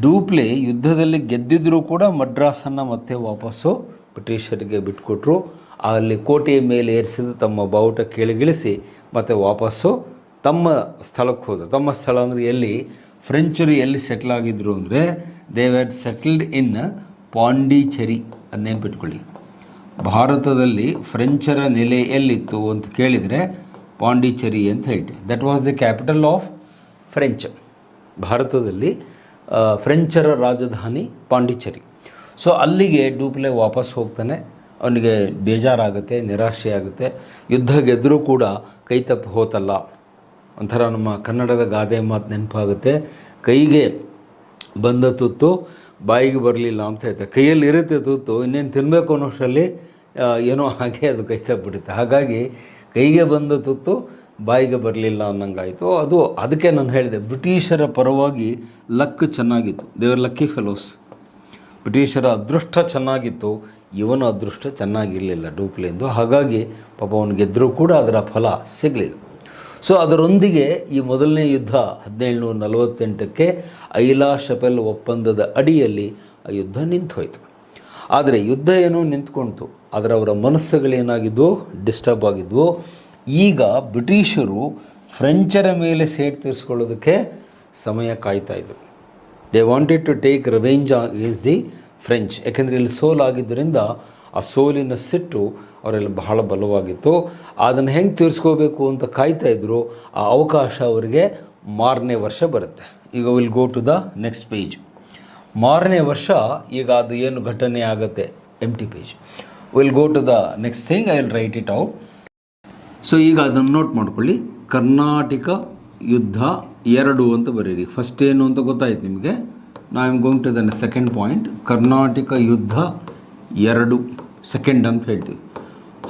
ಡೂಪ್ಲೆ ಯುದ್ಧದಲ್ಲಿ ಗೆದ್ದಿದ್ದರೂ ಕೂಡ ಮಡ್ರಾಸನ್ನು ಮತ್ತೆ ವಾಪಸ್ಸು ಬ್ರಿಟಿಷರಿಗೆ ಬಿಟ್ಕೊಟ್ರು. ಅಲ್ಲಿ ಕೋಟೆಯ ಮೇಲೆ ಏರಿಸಿದ ತಮ್ಮ ಬಾವುಟ ಕೆಳಗಿಳಿಸಿ ಮತ್ತು ವಾಪಸ್ಸು ತಮ್ಮ ಸ್ಥಳಕ್ಕೆ ಹೋದರು. ತಮ್ಮ ಸ್ಥಳ ಅಂದರೆ ಎಲ್ಲಿ? ಫ್ರೆಂಚರು ಎಲ್ಲಿ ಸೆಟ್ಲ್ ಆಗಿದ್ರು ಅಂದರೆ ದೇ ವ್ಯಾಡ್ ಸೆಟಲ್ಡ್ ಇನ್ ಪಾಂಡಿಚೇರಿ. ಅದು ನೆನ್ಪಿಟ್ಕೊಳ್ಳಿ. ಭಾರತದಲ್ಲಿ ಫ್ರೆಂಚರ ನೆಲೆ ಎಲ್ಲಿತ್ತು ಅಂತ ಕೇಳಿದರೆ ಪಾಂಡಿಚೇರಿ ಅಂತ ಹೇಳ್ತೀವಿ. That was the capital of French. ಭಾರತದಲ್ಲಿ ಫ್ರೆಂಚರ ರಾಜಧಾನಿ ಪಾಂಡಿಚೇರಿ. ಸೊ ಅಲ್ಲಿಗೆ ಡೂಪ್ಲೆ ವಾಪಸ್ ಹೋಗ್ತಾನೆ. ಅವನಿಗೆ ಬೇಜಾರಾಗುತ್ತೆ, ನಿರಾಶೆ ಆಗುತ್ತೆ. ಯುದ್ಧ ಗೆದ್ದರೂ ಕೂಡ ಕೈ ತಪ್ಪಿ ಹೋತಲ್ಲ. ಒಂಥರ ನಮ್ಮ ಕನ್ನಡದ ಗಾದೆ ಮಾತು ನೆನಪಾಗುತ್ತೆ, ಕೈಗೆ ಬಂದ ತುತ್ತು ಬಾಯಿಗೆ ಬರಲಿಲ್ಲ ಅಂತ ಹೇಳ್ತಾರೆ. ಕೈಯಲ್ಲಿ ಇರುತ್ತೆ ತುತ್ತು, ಇನ್ನೇನು ತಿನ್ನಬೇಕು ಅನ್ನೋಷ್ಟರಲ್ಲಿ ಏನೋ ಹಾಗೆ ಅದು ಕೈ ತಪ್ಪಿಬಿಡುತ್ತೆ. ಹಾಗಾಗಿ ಕೈಗೆ ಬಂದ ತುತ್ತು ಬಾಯಿಗೆ ಬರಲಿಲ್ಲ ಅನ್ನಂಗಾಯಿತು. ಅದಕ್ಕೆ ನಾನು ಹೇಳಿದೆ, ಬ್ರಿಟಿಷರ ಪರವಾಗಿ ಲಕ್ ಚೆನ್ನಾಗಿತ್ತು. ದೇವರ್ ಲಕ್ಕಿ ಫೆಲೋಸ್. ಬ್ರಿಟಿಷರ ಅದೃಷ್ಟ ಚೆನ್ನಾಗಿತ್ತು, ಇವನ ಅದೃಷ್ಟ ಚೆನ್ನಾಗಿರಲಿಲ್ಲ ಡೂಪ್ಲೆಂದು. ಹಾಗಾಗಿ ಪಾಪ ಅವನು ಗೆದ್ದರೂ ಕೂಡ ಅದರ ಫಲ ಸಿಗಲಿಲ್ಲ. ಸೊ ಅದರೊಂದಿಗೆ ಈ ಮೊದಲನೇ ಯುದ್ಧ 1748ಕ್ಕೆ ಐಲಾಸ್ ಚಪಲ್ ಒಪ್ಪಂದದ ಅಡಿಯಲ್ಲಿ ಆ ಯುದ್ಧ ನಿಂತೋಯ್ತು. ಆದರೆ ಯುದ್ಧ ಏನೋ ನಿಂತ್ಕೊಳ್ತು, ಆದರೆ ಅವರ ಮನಸ್ಸುಗಳೇನಾಗಿದ್ವು? ಡಿಸ್ಟರ್ಬ್ ಆಗಿದ್ವು. ಈಗ ಬ್ರಿಟಿಷರು ಫ್ರೆಂಚರ ಮೇಲೆ ಸೇಡ್ ತೀರಿಸ್ಕೊಳ್ಳೋದಕ್ಕೆ ಸಮಯ ಕಾಯ್ತಾಯಿದ್ರು. They wanted to take revenge against the French. ಯಾಕೆಂದರೆ ಇಲ್ಲಿ ಸೋಲಾಗಿದ್ದರಿಂದ ಆ ಸೋಲಿನ ಸಿಟ್ಟು ಅವರೆಲ್ಲ ಬಹಳ ಬಲವಾಗಿತ್ತು. ಅದನ್ನು ಹೆಂಗೆ ತೀರಿಸ್ಕೋಬೇಕು ಅಂತ ಕಾಯ್ತಾಯಿದ್ರು. ಆ ಅವಕಾಶ ಅವರಿಗೆ ಮಾರನೇ ವರ್ಷ ಬರುತ್ತೆ. ಈಗ will go to the next page. ಮಾರನೇ ವರ್ಷ ಈಗ ಅದು ಏನು ಘಟನೆ ಆಗುತ್ತೆ, empty page. Will go to the next thing, I will write it out. So ಈಗ ಅದನ್ನು ನೋಟ್ ಮಾಡ್ಕೊಳ್ಳಿ. ಕರ್ನಾಟಕ ಯುದ್ಧ 2 ಅಂತ ಬರೀರಿ. ಫಸ್ಟ್ ಏನು ಅಂತ ಗೊತ್ತಾಯ್ತು ನಿಮಗೆ. ನಾ I am going to the second point. Karnataka ಯುದ್ಧ 2 ಸೆಕೆಂಡ್ ಅಂತ ಹೇಳ್ತೀವಿ.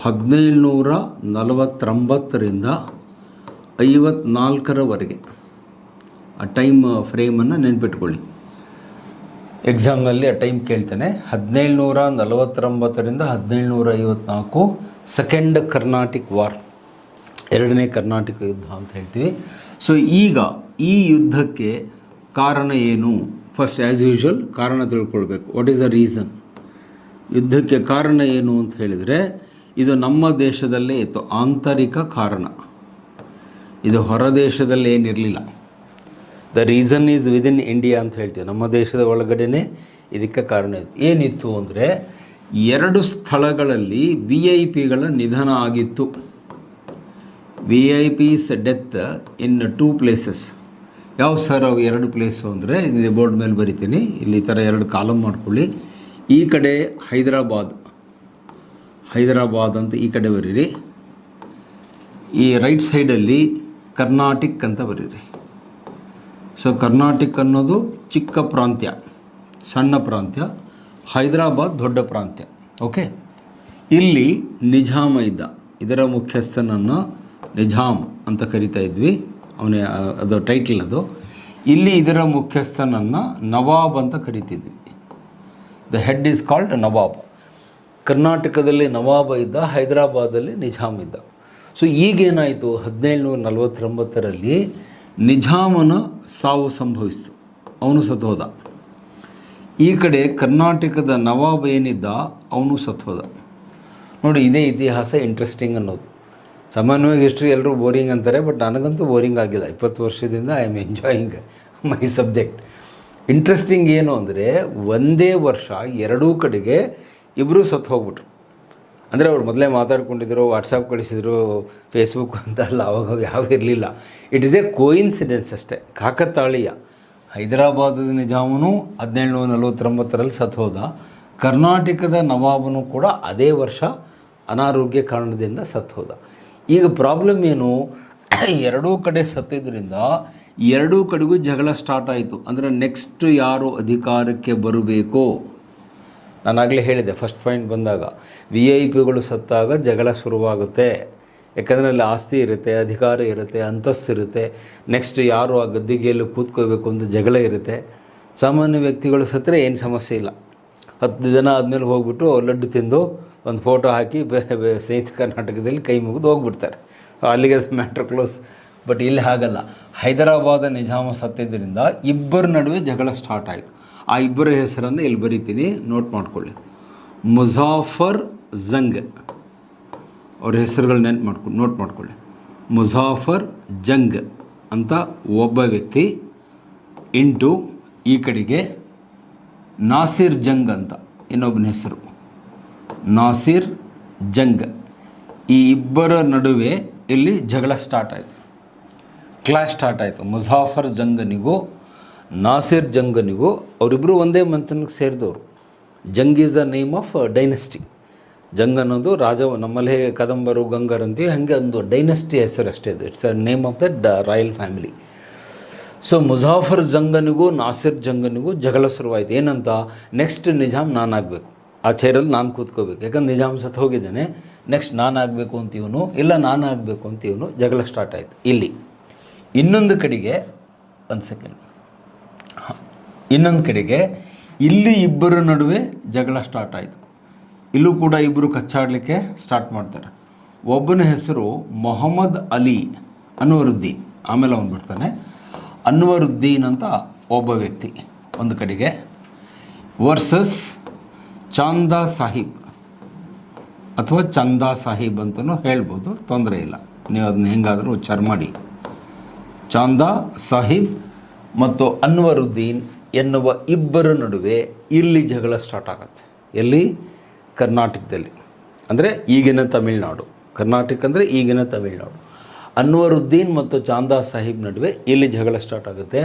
1749ರಿಂದ 54ರವರೆಗೆ ಆ ಟೈಮ್ ಫ್ರೇಮನ್ನು ನೆನ್ಪಿಟ್ಕೊಳ್ಳಿ. ಎಕ್ಸಾಮ್ನಲ್ಲಿ ಆ ಟೈಮ್ ಕೇಳ್ತಾನೆ. 1749ರಿಂದ 1754 ಸೆಕೆಂಡ್ ಕರ್ನಾಟಿಕ್ ವಾರ್, 2ನೇ ಕರ್ನಾಟಕ ಯುದ್ಧ ಅಂತ ಹೇಳ್ತೀವಿ. ಸೊ ಈಗ ಈ ಯುದ್ಧಕ್ಕೆ ಕಾರಣ ಏನು? ಫಸ್ಟ್ ಆ್ಯಸ್ ಯೂಶ್ವಲ್ ಕಾರಣ ತಿಳ್ಕೊಳ್ಬೇಕು. What is the reason? ಯುದ್ಧಕ್ಕೆ ಕಾರಣ ಏನು ಅಂತ ಹೇಳಿದರೆ, ಇದು ನಮ್ಮ ದೇಶದಲ್ಲೇ ಇತ್ತು, ಆಂತರಿಕ ಕಾರಣ. ಇದು ಹೊರ ದೇಶದಲ್ಲಿ ಏನಿರಲಿಲ್ಲ. The reason is within India ಅಂತ ಹೇಳ್ತೀವಿ. ನಮ್ಮ ದೇಶದ ಒಳಗಡೆನೇ ಇದಕ್ಕೆ ಕಾರಣ ಇತ್ತು. ಏನಿತ್ತು ಅಂದರೆ, 2 ಸ್ಥಳಗಳಲ್ಲಿ VIP ಗಳ ನಿಧನ ಆಗಿತ್ತು. VIP's ಡೆತ್ ಇನ್ 2 ಪ್ಲೇಸಸ್. ಯಾವ ಸರ್ ಅವು 2 ಪ್ಲೇಸು ಅಂದರೆ, ಇದು ಬೋರ್ಡ್ ಮೇಲೆ ಬರಿತೀನಿ, ಇಲ್ಲಿ ಈ ಥರ 2 ಕಾಲಮ್ ಮಾಡ್ಕೊಳ್ಳಿ. ಈ ಕಡೆ ಹೈದರಾಬಾದ್ ಅಂತ ಈ ಕಡೆ ಬರೀರಿ. ಈ ರೈಟ್ ಸೈಡಲ್ಲಿ ಕರ್ನಾಟಿಕ್ ಅಂತ ಬರೀರಿ. ಸೊ ಕರ್ನಾಟಿಕ್ ಅನ್ನೋದು ಚಿಕ್ಕ ಪ್ರಾಂತ್ಯ, ಸಣ್ಣ ಪ್ರಾಂತ್ಯ. ಹೈದರಾಬಾದ್ ದೊಡ್ಡ ಪ್ರಾಂತ್ಯ. ಓಕೆ, ಇಲ್ಲಿ ನಿಜಾಮ ಇದ್ದ. ಇದರ ಮುಖ್ಯಸ್ಥನನ್ನು ನಿಜಾಮ್ ಅಂತ ಕರಿತಾ ಇದ್ವಿ. ಅವನೇ ಅದು ಟೈಟಲ್ ಅದು. ಇಲ್ಲಿ ಇದರ ಮುಖ್ಯಸ್ಥನನ್ನು ನವಾಬ್ ಅಂತ ಕರಿತಿದ್ವಿ. ದ ಹೆಡ್ ಈಸ್ ಕಾಲ್ಡ್ ನವಾಬ್. ಕರ್ನಾಟಕದಲ್ಲಿ ನವಾಬ ಇದ್ದ, ಹೈದರಾಬಾದಲ್ಲಿ ನಿಜಾಮ್ ಇದ್ದ. ಸೊ ಈಗೇನಾಯಿತು, 1749ರಲ್ಲಿ ನಿಜಾಮನ ಸಾವು ಸಂಭವಿಸಿತು. ಅವನು ಸತ್ತೋದ. ಈ ಕಡೆ ಕರ್ನಾಟಕದ ನವಾಬ್ ಏನಿದ್ದ ಅವನು ಸತ್ತೋದ. ನೋಡಿ, ಇದೇ ಇತಿಹಾಸ ಇಂಟ್ರೆಸ್ಟಿಂಗ್ ಅನ್ನೋದು. ಸಾಮಾನ್ಯವಾಗಿ ಹಿಸ್ಟ್ರಿ ಎಲ್ಲರೂ ಬೋರಿಂಗ್ ಅಂತಾರೆ, ಬಟ್ ನನಗಂತೂ ಬೋರಿಂಗ್ ಆಗಿಲ್ಲ. 20 ವರ್ಷದಿಂದ I am enjoying my subject. Interesting ಏನು ಅಂದರೆ, ಒಂದೇ ವರ್ಷ ಎರಡೂ ಕಡೆಗೆ ಇಬ್ಬರೂ ಸತ್ತು ಹೋಗ್ಬಿಟ್ರು. ಅಂದರೆ ಅವ್ರು ಮೊದಲೇ ಮಾತಾಡ್ಕೊಂಡಿದ್ರು, ವಾಟ್ಸಪ್ ಕಳಿಸಿದ್ರು, ಫೇಸ್ಬುಕ್ ಅಂತ ಅಲ್ಲ, ಅವಾಗ ಯಾವ ಇರಲಿಲ್ಲ. ಇಟ್ ಈಸ್ ಎ ಕೋಇನ್ಸಿಡೆನ್ಸ್ ಅಷ್ಟೇ, ಕಾಕತಾಳೀಯ. ಹೈದರಾಬಾದದ ನಿಜಾಮನು 1749ರಲ್ಲಿ ಸತ್ತು ಹೋದ. ಕರ್ನಾಟಕದ ನವಾಬನು ಕೂಡ ಅದೇ ವರ್ಷ ಅನಾರೋಗ್ಯ ಕಾರಣದಿಂದ ಸತ್ತು ಹೋದ. ಈಗ ಪ್ರಾಬ್ಲಮ್ ಏನು, ಎರಡೂ ಕಡೆ ಸತ್ತಿದ್ದರಿಂದ ಎರಡೂ ಕಡೆಗೂ ಜಗಳ ಸ್ಟಾರ್ಟ್ ಆಯಿತು. ಅಂದರೆ ನೆಕ್ಸ್ಟ್ ಯಾರು ಅಧಿಕಾರಕ್ಕೆ ಬರಬೇಕೋ, ನಾನಾಗಲೇ ಹೇಳಿದೆ ಫಸ್ಟ್ ಪಾಯಿಂಟ್ ಬಂದಾಗ, VIP ಗಳು ಸತ್ತಾಗ ಜಗಳ ಶುರುವಾಗುತ್ತೆ. ಯಾಕಂದರೆ ಅಲ್ಲಿ ಆಸ್ತಿ ಇರುತ್ತೆ, ಅಧಿಕಾರ ಇರುತ್ತೆ, ಅಂತಸ್ತು ಇರುತ್ತೆ. ನೆಕ್ಸ್ಟ್ ಯಾರು ಆ ಗದ್ದಿಗೆಯಲ್ಲಿ ಕೂತ್ಕೋಬೇಕು ಅಂತ ಜಗಳ ಇರುತ್ತೆ. ಸಾಮಾನ್ಯ ವ್ಯಕ್ತಿಗಳು ಸತ್ತರೆ ಏನು ಸಮಸ್ಯೆ ಇಲ್ಲ. 10 ಜನ ಆದಮೇಲೆ ಹೋಗ್ಬಿಟ್ಟು ಲಡ್ಡು ತಿಂದು ಒಂದು ಫೋಟೋ ಹಾಕಿ ಸಂಯುಕ್ತ ಕರ್ನಾಟಕದಲ್ಲಿ ಕೈ ಮುಗಿದು ಹೋಗ್ಬಿಡ್ತಾರೆ. ಅಲ್ಲಿಗೆ ಮ್ಯಾಟ್ರ್ ಕ್ಲೋಸ್. ಬಟ್ ಇಲ್ಲಿ ಹಾಗಲ್ಲ. ಹೈದರಾಬಾದ ನಿಜಾಮ ಸತ್ತಿದ್ದರಿಂದ ಇಬ್ಬರ ನಡುವೆ ಜಗಳ ಸ್ಟಾರ್ಟ್ ಆಯಿತು. ಆ ಇಬ್ಬರ ಹೆಸರನ್ನು ಇಲ್ಲಿ ಬರೀತೀನಿ, ನೋಟ್ ಮಾಡ್ಕೊಳ್ಳಿ. ಮುಜಾಫರ್ ಜಂಗ್, ಅವ್ರ ಹೆಸರುಗಳು ನೋಟ್ ಮಾಡ್ಕೊಳ್ಳಿ. ಮುಜಾಫರ್ ಜಂಗ್ ಅಂತ ಒಬ್ಬ ವ್ಯಕ್ತಿ, ಇಂಟು ಈ ಕಡೆಗೆ ನಾಸಿರ್ ಜಂಗ್ ಅಂತ ಇನ್ನೊಬ್ಬನ ಹೆಸರು, ನಾಸಿರ್ ಜಂಗ್. ಈ ಇಬ್ಬರ ನಡುವೆ ಇಲ್ಲಿ ಜಗಳ ಸ್ಟಾರ್ಟ್ ಆಯಿತು, ಕ್ಲಾಶ್ ಸ್ಟಾರ್ಟ್ ಆಯಿತು. ಮುಜಾಫರ್ ಜಂಗನಿಗೂ ನಾಸಿರ್ ಜಂಗನಿಗೂ, ಅವರಿಬ್ಬರು ಒಂದೇ ಮಂತನಿಗೆ ಸೇರಿದವರು. Jung is the name of dynasty. Jung ಅನ್ನೋದು ರಾಜ, ನಮ್ಮಲ್ಲಿ ಹೇಗೆ ಕದಂಬರು ಗಂಗರ್ ಅಂತೀವಿ, ಹಾಗೆ ಒಂದು ಡೈನೆಸ್ಟಿ ಹೆಸರು ಅಷ್ಟೇ ಇದು. It's a name of the royal family. So Muzaffar ಜಂಗನಿಗೂ ನಾಸಿರ್ ಜಂಗನಿಗೂ ಜಗಳ ಶುರುವಾಯಿತು. ಏನಂತ, ನೆಕ್ಸ್ಟ್ ನಿಜಾಮ್ ನಾನಾಗಬೇಕು, ಆ ಚೇರಲ್ಲಿ ನಾನು ಕೂತ್ಕೋಬೇಕು. ಯಾಕಂದ್ರೆ ನಿಜಾಮ್ ಸತ್ತು ಹೋಗಿದ್ದಾನೆ, ನೆಕ್ಸ್ಟ್ ನಾನಾಗಬೇಕು ಅಂತ ಇವನು, ಇಲ್ಲ ನಾನಾಗಬೇಕು ಅಂತ ಇವನು. ಜಗಳ ಸ್ಟಾರ್ಟ್ ಆಯಿತು. ಇಲ್ಲಿ ಇನ್ನೊಂದು ಕಡೆಗೆ, ಒಂದು ಸೆಕೆಂಡ್, ಇನ್ನೊಂದು ಕಡೆಗೆ ಇಲ್ಲಿ ಇಬ್ಬರ ನಡುವೆ ಜಗಳ ಸ್ಟಾರ್ಟ್ ಆಯಿತು. ಇಲ್ಲೂ ಕೂಡ ಇಬ್ಬರು ಕಚ್ಚಾಡಲಿಕ್ಕೆ ಸ್ಟಾರ್ಟ್ ಮಾಡ್ತಾರೆ. ಒಬ್ಬನ ಹೆಸರು ಮೊಹಮ್ಮದ್ ಅಲಿ ಅನ್ವರುದ್ದೀನ್, ಆಮೇಲೆ ಅವನು ಬರ್ತಾನೆ. ಅನ್ವರುದ್ದೀನ್ ಅಂತ ಒಬ್ಬ ವ್ಯಕ್ತಿ ಒಂದು ಕಡೆಗೆ, ವರ್ಸಸ್ ಚಾಂದಾ ಸಾಹಿಬ್ ಅಥವಾ ಚಂದಾ ಸಾಹಿಬ್ ಅಂತಲೂ ಹೇಳ್ಬೋದು, ತೊಂದರೆ ಇಲ್ಲ, ನೀವು ಅದನ್ನ ಹೆಂಗಾದರೂ ಉಚ್ಚಾರ ಮಾಡಿ. ಚಾಂದಾ ಸಾಹಿಬ್ ಮತ್ತು ಅನ್ವರುದ್ದೀನ್ ಎನ್ನುವ ಇಬ್ಬರ ನಡುವೆ ಇಲ್ಲಿ ಜಗಳ ಸ್ಟಾರ್ಟ್ ಆಗುತ್ತೆ. ಎಲ್ಲಿ? ಕರ್ನಾಟಕದಲ್ಲಿ, ಅಂದರೆ ಈಗಿನ ತಮಿಳುನಾಡು. ಕರ್ನಾಟಕ ಅಂದರೆ ಈಗಿನ ತಮಿಳುನಾಡು. ಅನ್ವರುದ್ದೀನ್ ಮತ್ತು ಚಾಂದಾ ಸಾಹಿಬ್ ನಡುವೆ ಇಲ್ಲಿ ಜಗಳ ಸ್ಟಾರ್ಟ್ ಆಗುತ್ತೆ.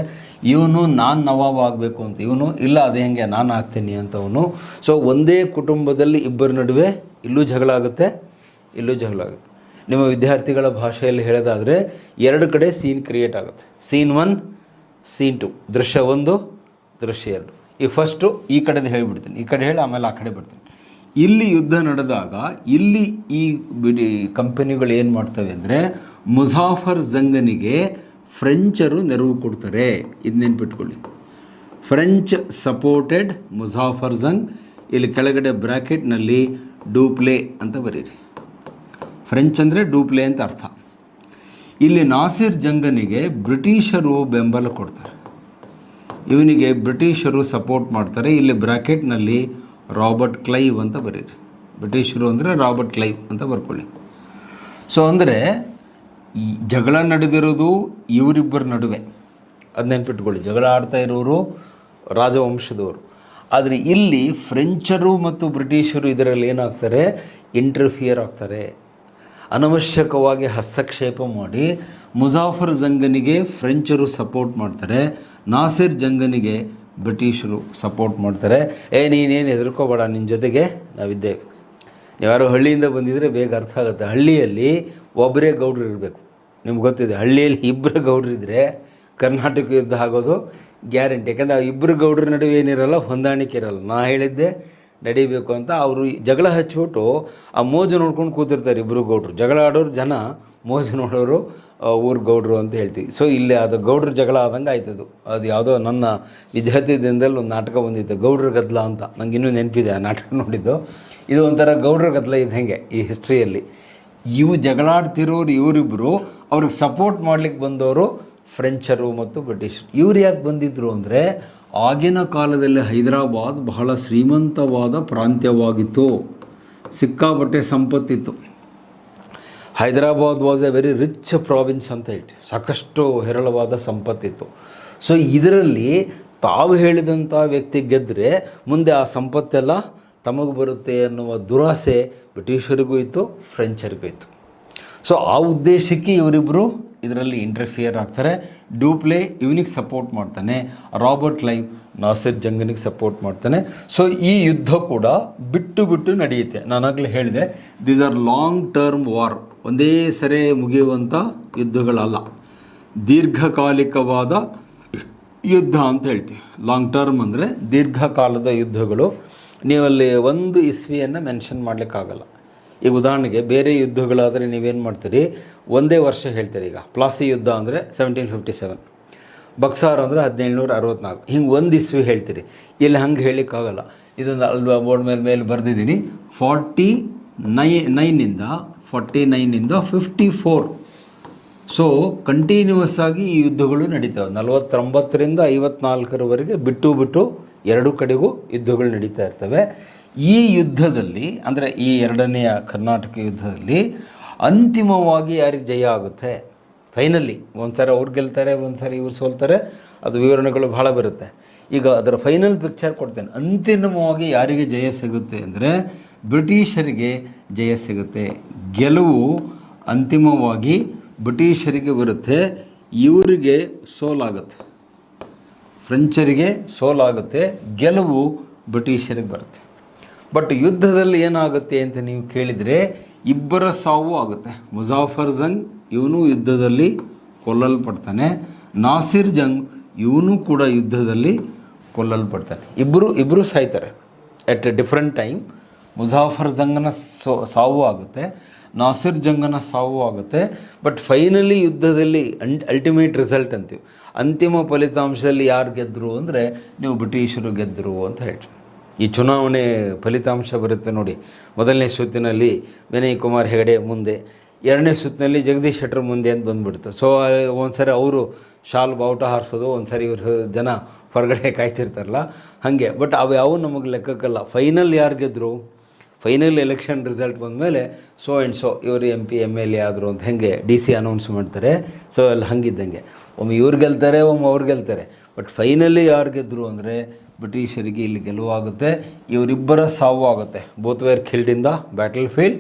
ಇವನು ನಾನು ನವಾಬ್ ಆಗಬೇಕು ಅಂತ, ಇವನು ಇಲ್ಲ ಅದೇ ಹೆಂಗೆ ನಾನು ಆಗ್ತೀನಿ ಅಂತವನು. ಸೊ ಒಂದೇ ಕುಟುಂಬದಲ್ಲಿ ಇಬ್ಬರ ನಡುವೆ ಇಲ್ಲೂ ಜಗಳ ಆಗುತ್ತೆ, ಇಲ್ಲೂ ಜಗಳ ಆಗುತ್ತೆ. ನಿಮ್ಮ ವಿದ್ಯಾರ್ಥಿಗಳ ಭಾಷೆಯಲ್ಲಿ ಹೇಳೋದಾದರೆ ಎರಡು ಕಡೆ ಸೀನ್ ಕ್ರಿಯೇಟ್ ಆಗುತ್ತೆ. ಸೀನ್ 1, ಸೀನ್ 2, ದೃಶ್ಯ 1, ದೃಶ್ಯ 2. ಈ ಫಸ್ಟು ಈ ಕಡೆದು ಹೇಳಿಬಿಡ್ತೀನಿ, ಈ ಕಡೆ ಹೇಳಿ ಆಮೇಲೆ ಆ ಕಡೆ ಬರ್ತೀನಿ. ಇಲ್ಲಿ ಯುದ್ಧ ನಡೆದಾಗ ಇಲ್ಲಿ ಈ ಕಂಪನಿಗಳು ಏನು ಮಾಡ್ತವೆ ಅಂದರೆ, ಮುಜಾಫರ್ ಜಂಗನಿಗೆ ಫ್ರೆಂಚರು ನೆರವು ಕೊಡ್ತಾರೆ. ಇದು ನೆನ್ಪಿಟ್ಕೊಳ್ಳಿ, ಫ್ರೆಂಚ್ ಸಪೋರ್ಟೆಡ್ ಮುಜಾಫರ್ ಜಂಗ್. ಇಲ್ಲಿ ಕೆಳಗಡೆ ಬ್ರ್ಯಾಕೆಟ್ನಲ್ಲಿ ಡೂಪ್ಲೆ ಅಂತ ಬರೀರಿ. ಫ್ರೆಂಚ್ ಅಂದರೆ ಡೂಪ್ಲೆ ಅಂತ ಅರ್ಥ. ಇಲ್ಲಿ ನಾಸಿರ್ ಜಂಗನಿಗೆ ಬ್ರಿಟಿಷರು ಬೆಂಬಲ ಕೊಡ್ತಾರೆ, ಇವನಿಗೆ ಬ್ರಿಟಿಷರು ಸಪೋರ್ಟ್ ಮಾಡ್ತಾರೆ. ಇಲ್ಲಿ ಬ್ರ್ಯಾಕೆಟ್ನಲ್ಲಿ ರಾಬರ್ಟ್ ಕ್ಲೈವ್ ಅಂತ ಬರೀರಿ. ಬ್ರಿಟಿಷರು ಅಂದರೆ ರಾಬರ್ಟ್ ಕ್ಲೈವ್ ಅಂತ ಬರ್ಕೊಳ್ಳಿ. ಸೊ ಅಂದರೆ ಈ ಜಗಳ ನಡೆದಿರೋದು ಇವರಿಬ್ಬರ ನಡುವೆ, ಅದು ನೆನ್ಪಿಟ್ಕೊಳ್ಳಿ. ಜಗಳ ಆಡ್ತಾ ಇರೋರು ರಾಜವಂಶದವರು. ಆದರೆ ಇಲ್ಲಿ ಫ್ರೆಂಚರು ಮತ್ತು ಬ್ರಿಟಿಷರು ಇದರಲ್ಲಿ ಏನಾಗ್ತಾರೆ, ಇಂಟರ್ಫಿಯರ್ ಆಗ್ತಾರೆ. ಅನವಶ್ಯಕವಾಗಿ ಹಸ್ತಕ್ಷೇಪ ಮಾಡಿ ಮುಜಾಫರ್ ಜಂಗನಿಗೆ ಫ್ರೆಂಚರು ಸಪೋರ್ಟ್ ಮಾಡ್ತಾರೆ, ನಾಸಿರ್ ಜಂಗನಿಗೆ ಬ್ರಿಟಿಷರು ಸಪೋರ್ಟ್ ಮಾಡ್ತಾರೆ. ನೀನೇನು ಹೆದರ್ಕೋಬೇಡ, ನಿನ್ನ ಜೊತೆಗೆ ನಾವಿದ್ದೇವೆ. ನೀವ್ಯಾರೋ ಹಳ್ಳಿಯಿಂದ ಬಂದಿದ್ದರೆ ಬೇಗ ಅರ್ಥ ಆಗುತ್ತೆ. ಹಳ್ಳಿಯಲ್ಲಿ ಒಬ್ಬರೇ ಗೌಡ್ರು ಇರಬೇಕು, ನಿಮ್ಗೆ ಗೊತ್ತಿದೆ. ಹಳ್ಳಿಯಲ್ಲಿ ಇಬ್ಬರು ಗೌಡ್ರಿದ್ದರೆ ಕರ್ನಾಟಕ ಯುದ್ಧ ಆಗೋದು ಗ್ಯಾರಂಟಿ. ಯಾಕಂದರೆ ಆ ಇಬ್ಬರು ಗೌಡ್ರ ನಡುವೆ ಏನಿರಲ್ಲ, ಹೊಂದಾಣಿಕೆ ಇರಲ್ಲ. ನಾ ಹೇಳಿದ್ದೆ ನಡೀಬೇಕು ಅಂತ ಅವರು ಜಗಳ ಹಚ್ಚಿಬಿಟ್ಟು ಆ ಮೋಜು ನೋಡ್ಕೊಂಡು ಕೂತಿರ್ತಾರೆ ಇಬ್ಬರು ಗೌಡ್ರು. ಜಗಳ ಆಡೋರು ಜನ, ಮೋಜು ನೋಡೋರು ಊರು ಗೌಡ್ರು ಅಂತ ಹೇಳ್ತೀವಿ. ಸೊ ಇಲ್ಲಿ ಅದು ಗೌಡ್ರ ಜಗಳ ಆದಂಗೆ ಆಯ್ತದು. ಅದು ಯಾವುದೋ ನನ್ನ ವಿದ್ಯಾರ್ಥಿ ದಿನದಲ್ಲಿ ಒಂದು ನಾಟಕ ಬಂದಿತ್ತು, ಗೌಡ್ರ ಗದ್ದಲ ಅಂತ. ನಂಗೆ ಇನ್ನೂ ನೆನಪಿದೆ ಆ ನಾಟಕ ನೋಡಿದ್ದು. ಇದು ಒಂಥರ ಗೌಡ್ರ ಗದ್ದಲ ಇದ್ದಂಗೆ ಈ ಹಿಸ್ಟ್ರಿಯಲ್ಲಿ. ಇವು ಜಗಳಾಡ್ತಿರೋರು ಇವರಿಬ್ಬರು, ಅವ್ರಿಗೆ ಸಪೋರ್ಟ್ ಮಾಡ್ಲಿಕ್ಕೆ ಬಂದವರು ಫ್ರೆಂಚರು ಮತ್ತು ಬ್ರಿಟಿಷರು. ಇವ್ರು ಯಾಕೆ ಬಂದಿದ್ದರು ಅಂದರೆ, ಆಗಿನ ಕಾಲದಲ್ಲಿ ಹೈದರಾಬಾದ್ ಬಹಳ ಶ್ರೀಮಂತವಾದ ಪ್ರಾಂತ್ಯವಾಗಿತ್ತು, ಸಿಕ್ಕಾಪಟ್ಟೆ ಸಂಪತ್ತಿತ್ತು. Hyderabad was a very rich province ಅಂತ ಹೇಳ್ತೀವಿ, ಸಾಕಷ್ಟು ಹೇರಳವಾದ ಸಂಪತ್ತಿತ್ತು. ಸೊ ಇದರಲ್ಲಿ ತಾವು ಹೇಳಿದಂಥ ವ್ಯಕ್ತಿ ಗೆದ್ದರೆ ಮುಂದೆ ಆ ಸಂಪತ್ತೆಲ್ಲ ತಮಗೆ ಬರುತ್ತೆ ಅನ್ನುವ ದುರಾಸೆ ಬ್ರಿಟಿಷರಿಗೂ ಇತ್ತು, ಫ್ರೆಂಚರಿಗೂ ಇತ್ತು. ಸೊ ಆ ಉದ್ದೇಶಕ್ಕೆ ಇವರಿಬ್ಬರು ಇದರಲ್ಲಿ ಇಂಟರ್ಫಿಯರ್ ಆಗ್ತಾರೆ. ಡ್ಯೂಪ್ಲೆ ಇವನಿಗೆ ಸಪೋರ್ಟ್ ಮಾಡ್ತಾನೆ, ರಾಬರ್ಟ್ ಕ್ಲೈವ್ ನಾಸಿರ್ ಜಂಗನಿಗೆ ಸಪೋರ್ಟ್ ಮಾಡ್ತಾನೆ. ಸೊ ಈ ಯುದ್ಧ ಕೂಡ ಬಿಟ್ಟು ನಡೆಯುತ್ತೆ. ನಾನಾಗಲೇ ಹೇಳಿದೆ, these are long term war, ಒಂದೇ ಸರಿ ಮುಗಿಯುವಂಥ ಯುದ್ಧಗಳಲ್ಲ, ದೀರ್ಘಕಾಲಿಕವಾದ ಯುದ್ಧ ಅಂತ ಹೇಳ್ತೀವಿ. ಲಾಂಗ್ ಟರ್ಮ್ ಅಂದರೆ ದೀರ್ಘಕಾಲದ ಯುದ್ಧಗಳು. ನೀವಲ್ಲಿ ಒಂದು ಇಸ್ವಿಯನ್ನು ಮೆನ್ಷನ್ ಮಾಡಲಿಕ್ಕಾಗಲ್ಲ. ಈಗ ಉದಾಹರಣೆಗೆ ಬೇರೆ ಯುದ್ಧಗಳಾದರೆ ನೀವೇನು ಮಾಡ್ತೀರಿ, ಒಂದೇ ವರ್ಷ ಹೇಳ್ತೀರಿ. ಈಗ ಪ್ಲಾಸಿ ಯುದ್ಧ ಅಂದರೆ 1757, ಬಕ್ಸಾರ್ ಅಂದರೆ 1764, ಹಿಂಗೆ ಒಂದು ಇಸ್ವಿ ಹೇಳ್ತೀರಿ. ಇಲ್ಲಿ ಹಂಗೆ ಹೇಳಲಿಕ್ಕಾಗಲ್ಲ. ಇದೊಂದು ಅಲ್ವಾ ಬೋರ್ಡ್ ಮೇಲೆ ಬರೆದಿದ್ದೀನಿ, 49ನಿಂದ 54. ಸೊ ಕಂಟಿನ್ಯೂಸ್ ಆಗಿ ಈ ಯುದ್ಧಗಳು ನಡೀತವೆ. 49ರಿಂದ 54ರವರೆಗೆ ಬಿಟ್ಟು ಎರಡೂ ಕಡೆಗೂ ಯುದ್ಧಗಳು ನಡೀತಾ ಇರ್ತವೆ. ಈ ಯುದ್ಧದಲ್ಲಿ ಅಂದರೆ ಈ ಎರಡನೆಯ ಕರ್ನಾಟಕ ಯುದ್ಧದಲ್ಲಿ ಅಂತಿಮವಾಗಿ ಯಾರಿಗೆ ಜಯ ಆಗುತ್ತೆ, ಫೈನಲಿ ಒಂದು ಸಾರಿ ಅವ್ರು ಗೆಲ್ತಾರೆ, ಒಂದು ಸಾರಿ ಇವ್ರು ಸೋಲ್ತಾರೆ, ಅದು ವಿವರಣೆಗಳು ಭಾಳ ಬರುತ್ತೆ. ಈಗ ಅದರ ಫೈನಲ್ ಪಿಕ್ಚರ್ ಕೊಡ್ತೇನೆ. ಅಂತಿಮವಾಗಿ ಯಾರಿಗೆ ಜಯ ಸಿಗುತ್ತೆ ಅಂದರೆ ಬ್ರಿಟಿಷರಿಗೆ ಜಯ ಸಿಗುತ್ತೆ. ಗೆಲುವು ಅಂತಿಮವಾಗಿ ಬ್ರಿಟಿಷರಿಗೆ ಬರುತ್ತೆ, ಇವರಿಗೆ ಸೋಲಾಗುತ್ತೆ, ಫ್ರೆಂಚರಿಗೆ ಸೋಲಾಗುತ್ತೆ, ಗೆಲುವು ಬ್ರಿಟಿಷರಿಗೆ ಬರುತ್ತೆ. ಬಟ್ ಯುದ್ಧದಲ್ಲಿ ಏನಾಗುತ್ತೆ ಅಂತ ನೀವು ಕೇಳಿದರೆ, ಇಬ್ಬರ ಸಾವು ಆಗುತ್ತೆ. ಮುಜಾಫರ್ ಜಂಗ್ ಇವನು ಯುದ್ಧದಲ್ಲಿ ಕೊಲ್ಲಲ್ಪಡ್ತಾನೆ, ನಾಸಿರ್ ಜಂಗ್ ಇವನು ಕೂಡ ಯುದ್ಧದಲ್ಲಿ ಕೊಲ್ಲಲ್ಪಡ್ತಾನೆ. ಇಬ್ಬರು ಸಾಯ್ತಾರೆ ಎಟ್ ಎ ಡಿಫ್ರೆಂಟ್ ಟೈಮ್. ಮುಜಾಫರ್ ಜಂಗನ ಸಾವು ಆಗುತ್ತೆ, ನಾಸಿರ್ ಜಂಗನ ಸಾವು ಆಗುತ್ತೆ. ಬಟ್ ಫೈನಲಿ ಯುದ್ಧದಲ್ಲಿ ಅಲ್ಟಿಮೇಟ್ ರಿಸಲ್ಟ್ ಅಂತೀವಿ, ಅಂತಿಮ ಫಲಿತಾಂಶದಲ್ಲಿ ಯಾರು ಗೆದ್ದರು ಅಂದರೆ ನೀವು ಬ್ರಿಟಿಷರು ಗೆದ್ದರು ಅಂತ ಹೇಳ್ತೀವಿ. ಈ ಚುನಾವಣೆ ಫಲಿತಾಂಶ ಬರುತ್ತೆ ನೋಡಿ, ಮೊದಲನೇ ಸುತ್ತಿನಲ್ಲಿ ವಿನಯ್ ಕುಮಾರ್ ಹೆಗಡೆ ಮುಂದೆ, ಎರಡನೇ ಸುತ್ತಿನಲ್ಲಿ ಜಗದೀಶ್ ಶೆಟ್ಟರ್ ಮುಂದೆ ಅಂತ ಬಂದುಬಿಡ್ತು. ಸೊ ಒಂದು ಸರಿ ಅವರು ಶಾಲ್ ಬಾವುಟ ಹಾರಿಸೋದು, ಒಂದು ಸರಿ ಇವ್ರ ಜನ ಹೊರಗಡೆ ಕಾಯ್ತಿರ್ತಾರಲ್ಲ ಹಾಗೆ. ಬಟ್ ಅವು ಯಾವ ನಮಗೆ ಲೆಕ್ಕಕ್ಕಲ್ಲ. ಫೈನಲ್ ಯಾರು ಗೆದ್ದರು, ಫೈನಲ್ ಎಲೆಕ್ಷನ್ ರಿಸಲ್ಟ್ ಬಂದಮೇಲೆ ಸೊ ಆ್ಯಂಡ್ ಸೊ ಇವರು MP MLA ಆದರು ಅಂತ ಹೆಂಗೆ DC ಅನೌನ್ಸ್ ಮಾಡ್ತಾರೆ. ಸೊ ಅಲ್ಲಿ ಹಂಗಿದ್ದಂಗೆ ಒಮ್ಮೆ ಇವ್ರು ಗೆಲ್ತಾರೆ, ಒಮ್ಮೆ ಅವ್ರು ಗೆಲ್ತಾರೆ. ಬಟ್ ಫೈನಲಿ ಯಾರು ಗೆದ್ದರು ಅಂದರೆ ಬ್ರಿಟಿಷರಿಗೆ ಇಲ್ಲಿ ಗೆಲುವಾಗುತ್ತೆ, ಇವರಿಬ್ಬರ ಸಾವು ಆಗುತ್ತೆ. Both wear killed in the battle field.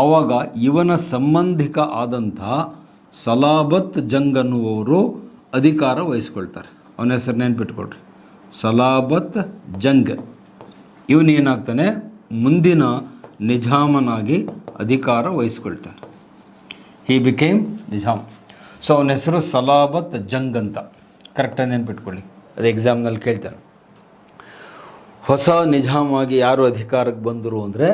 ಆವಾಗ ಇವನ ಸಂಬಂಧಿಕ ಆದಂಥ ಸಲಾಬತ್ ಜಂಗ್ ಅನ್ನುವವರು ಅಧಿಕಾರ ವಹಿಸ್ಕೊಳ್ತಾರೆ. ಅವನ ಹೆಸರು ನೆನ್ಪಿಟ್ಕೊಳ್ರಿ, ಸಲಾಬತ್ ಜಂಗ್. ಇವನೇನಾಗ್ತಾನೆ, ಮುಂದಿನ ನಿಜಾಮನಾಗಿ ಅಧಿಕಾರ ವಹಿಸ್ಕೊಳ್ತಾನೆ. He became Nizam. ಸೊ ಅವನ ಹೆಸರು ಸಲಾಬತ್ ಜಂಗ್ ಅಂತ ಕರೆಕ್ಟಾಗಿ ನೆನ್ಪಿಟ್ಕೊಳ್ಳಿ, ಅದು ಎಕ್ಸಾಮ್ನಲ್ಲಿ ಕೇಳ್ತಾನೆ. ಹೊಸ ನಿಜಾಮಾಗಿ ಯಾರು ಅಧಿಕಾರಕ್ಕೆ ಬಂದರು ಅಂದರೆ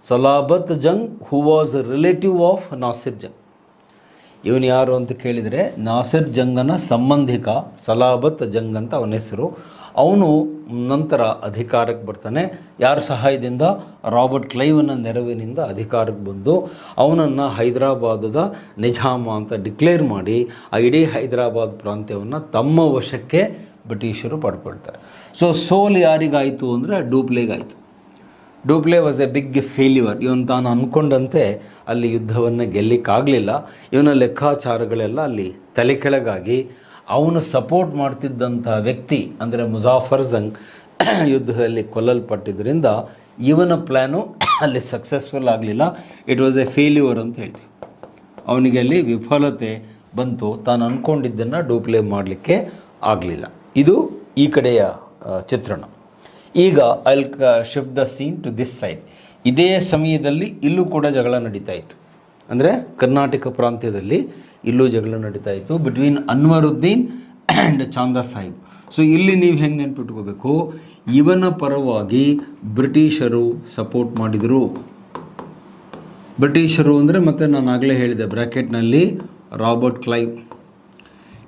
Salabat Jung, who was relative of Nasir Jung. ಇವನು ಯಾರು ಅಂತ ಕೇಳಿದರೆ ನಾಸಿರ್ ಜಂಗನ ಸಂಬಂಧಿಕ ಸಲಾಬತ್ ಜಂಗ್ ಅಂತ ಅವನ ಹೆಸರು. ಅವನು ನಂತರ ಅಧಿಕಾರಕ್ಕೆ ಬರ್ತಾನೆ. ಯಾರ ಸಹಾಯದಿಂದ? ರಾಬರ್ಟ್ ಕ್ಲೈವನ ನೆರವಿನಿಂದ ಅಧಿಕಾರಕ್ಕೆ ಬಂದು ಅವನನ್ನು ಹೈದರಾಬಾದದ ನಿಜಾಮ ಅಂತ ಡಿಕ್ಲೇರ್ ಮಾಡಿ ಆ ಇಡೀ ಹೈದರಾಬಾದ್ ಪ್ರಾಂತ್ಯವನ್ನು ತಮ್ಮ ವಶಕ್ಕೆ ಬ್ರಿಟಿಷರು ಪಡ್ಕೊಳ್ತಾರೆ. ಸೊ ಸೋಲ್ ಯಾರಿಗಾಯಿತು ಅಂದರೆ ಡೂಪ್ಲೆಗಾಯಿತು. Dupleix was a big failure. ಇವನು ತಾನು ಅಂದ್ಕೊಂಡಂತೆ ಅಲ್ಲಿ ಯುದ್ಧವನ್ನು ಗೆಲ್ಲಿಕ್ಕಾಗಲಿಲ್ಲ. ಇವನ ಲೆಕ್ಕಾಚಾರಗಳೆಲ್ಲ ಅಲ್ಲಿ ತಲೆ ಕೆಳಗಾಗಿ ಅವನು ಸಪೋರ್ಟ್ ಮಾಡ್ತಿದ್ದಂಥ ವ್ಯಕ್ತಿ ಅಂದರೆ ಮುಜಾಫರ್ ಜಂಗ್ ಯುದ್ಧದಲ್ಲಿ ಕೊಲ್ಲಲ್ಪಟ್ಟಿದ್ದರಿಂದ ಇವನ ಪ್ಲ್ಯಾನು ಅಲ್ಲಿ ಸಕ್ಸಸ್ಫುಲ್ ಆಗಲಿಲ್ಲ. ಇಟ್ ವಾಸ್ ಎ ಫೇಲ್ಯೂರ್ ಅಂತ ಹೇಳ್ತೀವಿ. ಅವನಿಗೆ ಅಲ್ಲಿ ವಿಫಲತೆ ಬಂತು, ತಾನು ಅಂದ್ಕೊಂಡಿದ್ದನ್ನು ಡೂಪ್ಲೆ ಮಾಡಲಿಕ್ಕೆ ಆಗಲಿಲ್ಲ. ಇದು ಈ ಕಡೆಯ ಚಿತ್ರಣ. ಈಗ I'll shift the scene to this side. ಇದೇ ಸಮಯದಲ್ಲಿ ಇಲ್ಲೂ ಕೂಡ ಜಗಳ ನಡೀತಾ ಇತ್ತು. ಅಂದರೆ ಕರ್ನಾಟಕ ಪ್ರಾಂತ್ಯದಲ್ಲಿ ಇಲ್ಲೂ ಜಗಳ ನಡೀತಾ ಇತ್ತು between Anwaruddin and Chanda Sahib. So ಇಲ್ಲಿ ನೀವು ಹೆಂಗೆ ನೆನ್ಪಿಟ್ಕೋಬೇಕು, ಇವನ ಪರವಾಗಿ ಬ್ರಿಟಿಷರು ಸಪೋರ್ಟ್ ಮಾಡಿದರು. ಬ್ರಿಟಿಷರು ಅಂದರೆ ಮತ್ತೆ ನಾನು ಆಗಲೇ ಹೇಳಿದೆ ಬ್ರ್ಯಾಕೆಟ್ನಲ್ಲಿ ರಾಬರ್ಟ್ ಕ್ಲೈವ್.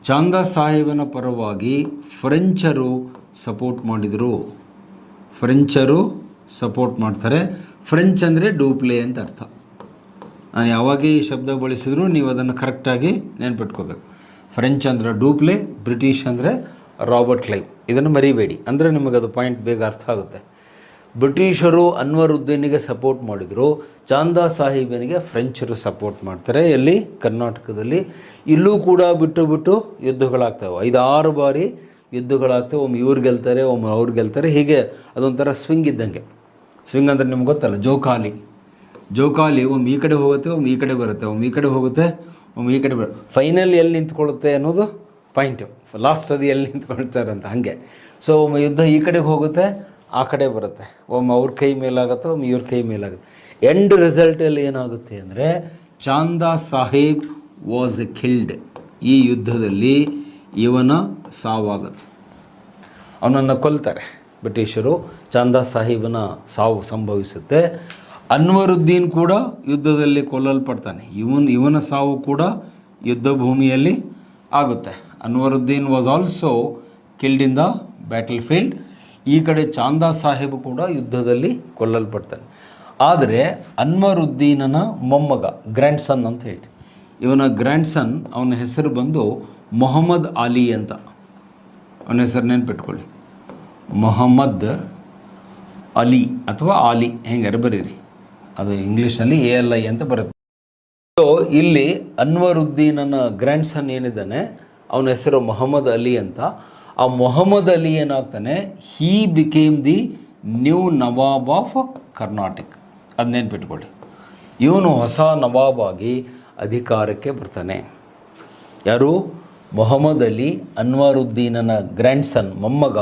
ಚಾಂದಾ ಸಾಹೇಬನ ಪರವಾಗಿ ಫ್ರೆಂಚರು ಸಪೋರ್ಟ್ ಮಾಡಿದರು. ಫ್ರೆಂಚರು ಸಪೋರ್ಟ್ ಮಾಡ್ತಾರೆ. ಫ್ರೆಂಚ್ ಅಂದರೆ ಡೂಪ್ಲೆ ಅಂತ ಅರ್ಥ. ನಾನು ಯಾವಾಗ ಈ ಶಬ್ದ ಬಳಸಿದ್ರು ನೀವು ಅದನ್ನು ಕರೆಕ್ಟಾಗಿ ನೆನ್ಪಿಟ್ಕೋಬೇಕು. ಫ್ರೆಂಚ್ ಅಂದರೆ ಡೂಪ್ಲೆ, ಬ್ರಿಟಿಷ್ ಅಂದರೆ ರಾಬರ್ಟ್ ಕ್ಲೈವ್. ಇದನ್ನು ಮರಿಬೇಡಿ, ಅಂದರೆ ನಿಮಗದು ಪಾಯಿಂಟ್ ಬೇಗ ಅರ್ಥ ಆಗುತ್ತೆ. ಬ್ರಿಟಿಷರು ಅನ್ವರುದ್ದೀನಿಗೆ ಸಪೋರ್ಟ್ ಮಾಡಿದರು, ಚಾಂದಾ ಸಾಹೀಬನಿಗೆ ಫ್ರೆಂಚರು ಸಪೋರ್ಟ್ ಮಾಡ್ತಾರೆ. ಎಲ್ಲಿ? ಕರ್ನಾಟಕದಲ್ಲಿ. ಇಲ್ಲೂ ಕೂಡ ಬಿಟ್ಟು ಯುದ್ಧಗಳಾಗ್ತವೆ. 5-6 ಬಾರಿ ಯುದ್ಧಗಳಾಗ್ತವೆ. ಒಮ್ಮೆ ಇವ್ರು ಗೆಲ್ತಾರೆ, ಒಮ್ಮೆ ಅವ್ರು ಗೆಲ್ತಾರೆ. ಹೀಗೆ ಅದೊಂಥರ ಸ್ವಿಂಗ್ ಇದ್ದಂಗೆ. ಸ್ವಿಂಗ್ ಅಂದರೆ ನಿಮ್ಗೆ ಗೊತ್ತಲ್ಲ, ಜೋಕಾಲಿ ಒಮ್ಮೆ ಈ ಕಡೆ ಹೋಗುತ್ತೆ, ಒಮ್ಮೆ ಈ ಕಡೆ ಬರುತ್ತೆ, ಒಮ್ಮೆ ಈ ಕಡೆ ಹೋಗುತ್ತೆ, ಒಮ್ಮೆ ಈ ಕಡೆ ಬರುತ್ತೆ. ಫೈನಲ್ ಎಲ್ಲಿ ನಿಂತ್ಕೊಳ್ಳುತ್ತೆ ಅನ್ನೋದು ಪಾಯಿಂಟು. ಲಾಸ್ಟ್ ಅದು ಎಲ್ಲಿ ನಿಂತ್ಕೊಳ್ತಾರೆ ಅಂತ. ಹಾಗೆ ಸೊ ಒಮ್ಮೆ ಯುದ್ಧ ಈ ಕಡೆಗೆ ಹೋಗುತ್ತೆ, ಆ ಕಡೆ ಬರುತ್ತೆ. ಒಮ್ಮೆ ಅವ್ರ ಕೈ ಮೇಲಾಗುತ್ತೆ, ಒಮ್ಮೆ ಇವ್ರ ಕೈ ಮೇಲಾಗುತ್ತೆ. ಎಂಡ್ ರಿಸಲ್ಟಲ್ಲಿ ಏನಾಗುತ್ತೆ ಅಂದರೆ ಚಾಂದಾ ಸಾಹೇಬ್ ವಾಸ್ ಕಿಲ್ಡ್. ಈ ಯುದ್ಧದಲ್ಲಿ ಇವನ ಸಾವಾಗುತ್ತೆ. ಅವನನ್ನು ಕೊಲ್ತಾರೆ ಬ್ರಿಟಿಷರು. ಚಾಂದಾ ಸಾಹೇಬನ ಸಾವು ಸಂಭವಿಸುತ್ತೆ. ಅನ್ವರುದ್ದೀನ್ ಕೂಡ ಯುದ್ಧದಲ್ಲಿ ಕೊಲ್ಲಲ್ಪಡ್ತಾನೆ. ಇವನ ಸಾವು ಕೂಡ ಯುದ್ಧ ಭೂಮಿಯಲ್ಲಿ ಆಗುತ್ತೆ. Anwaruddin was also killed in the battle field. ಈ ಕಡೆ ಚಾಂದಾ ಸಾಹೇಬ್ ಕೂಡ ಯುದ್ಧದಲ್ಲಿ ಕೊಲ್ಲಲ್ಪಡ್ತಾನೆ. ಆದರೆ ಅನ್ವರುದ್ದೀನನ ಮೊಮ್ಮಗ, ಗ್ರ್ಯಾಂಡ್ ಸನ್ ಅಂತ ಹೇಳ್ತೀವಿ. ಇವನ ಗ್ರ್ಯಾಂಡ್ ಸನ್, ಅವನ ಹೆಸರು ಬಂದು ಮೊಹಮ್ಮದ್ ಅಲಿ ಅಂತ. ಅವನ ಹೆಸರು ನೆನ್ಪಿಟ್ಕೊಳ್ಳಿ, ಮೊಹಮ್ಮದ್ ಅಲಿ ಅಥವಾ ಆಲಿ, ಹೆಂಗಾರೆ ಬರೀರಿ. ಅದು ಇಂಗ್ಲೀಷ್ನಲ್ಲಿ ALI ಅಂತ ಬರುತ್ತೆ. ಸೊ ಇಲ್ಲಿ ಅನ್ವರುದ್ದೀನನ ಗ್ರ್ಯಾಂಡ್ ಸನ್ ಏನಿದ್ದಾನೆ, ಅವನ ಹೆಸರು ಮೊಹಮ್ಮದ್ ಅಲಿ ಅಂತ. ಆ ಮೊಹಮ್ಮದ್ ಅಲಿ ಏನಾಗ್ತಾನೆ, he became the new Nawab of Karnataka. ಅದು ನೆನ್ಪಿಟ್ಕೊಳ್ಳಿ. ಇವನು ಹೊಸ ನವಾಬ್ ಆಗಿ ಅಧಿಕಾರಕ್ಕೆ ಬರ್ತಾನೆ. ಯಾರು? ಮೊಹಮ್ಮದ್ ಅಲಿ, ಅನ್ವರುದ್ದೀನನ ಗ್ರ್ಯಾಂಡ್ ಸನ್, ಮೊಮ್ಮಗ.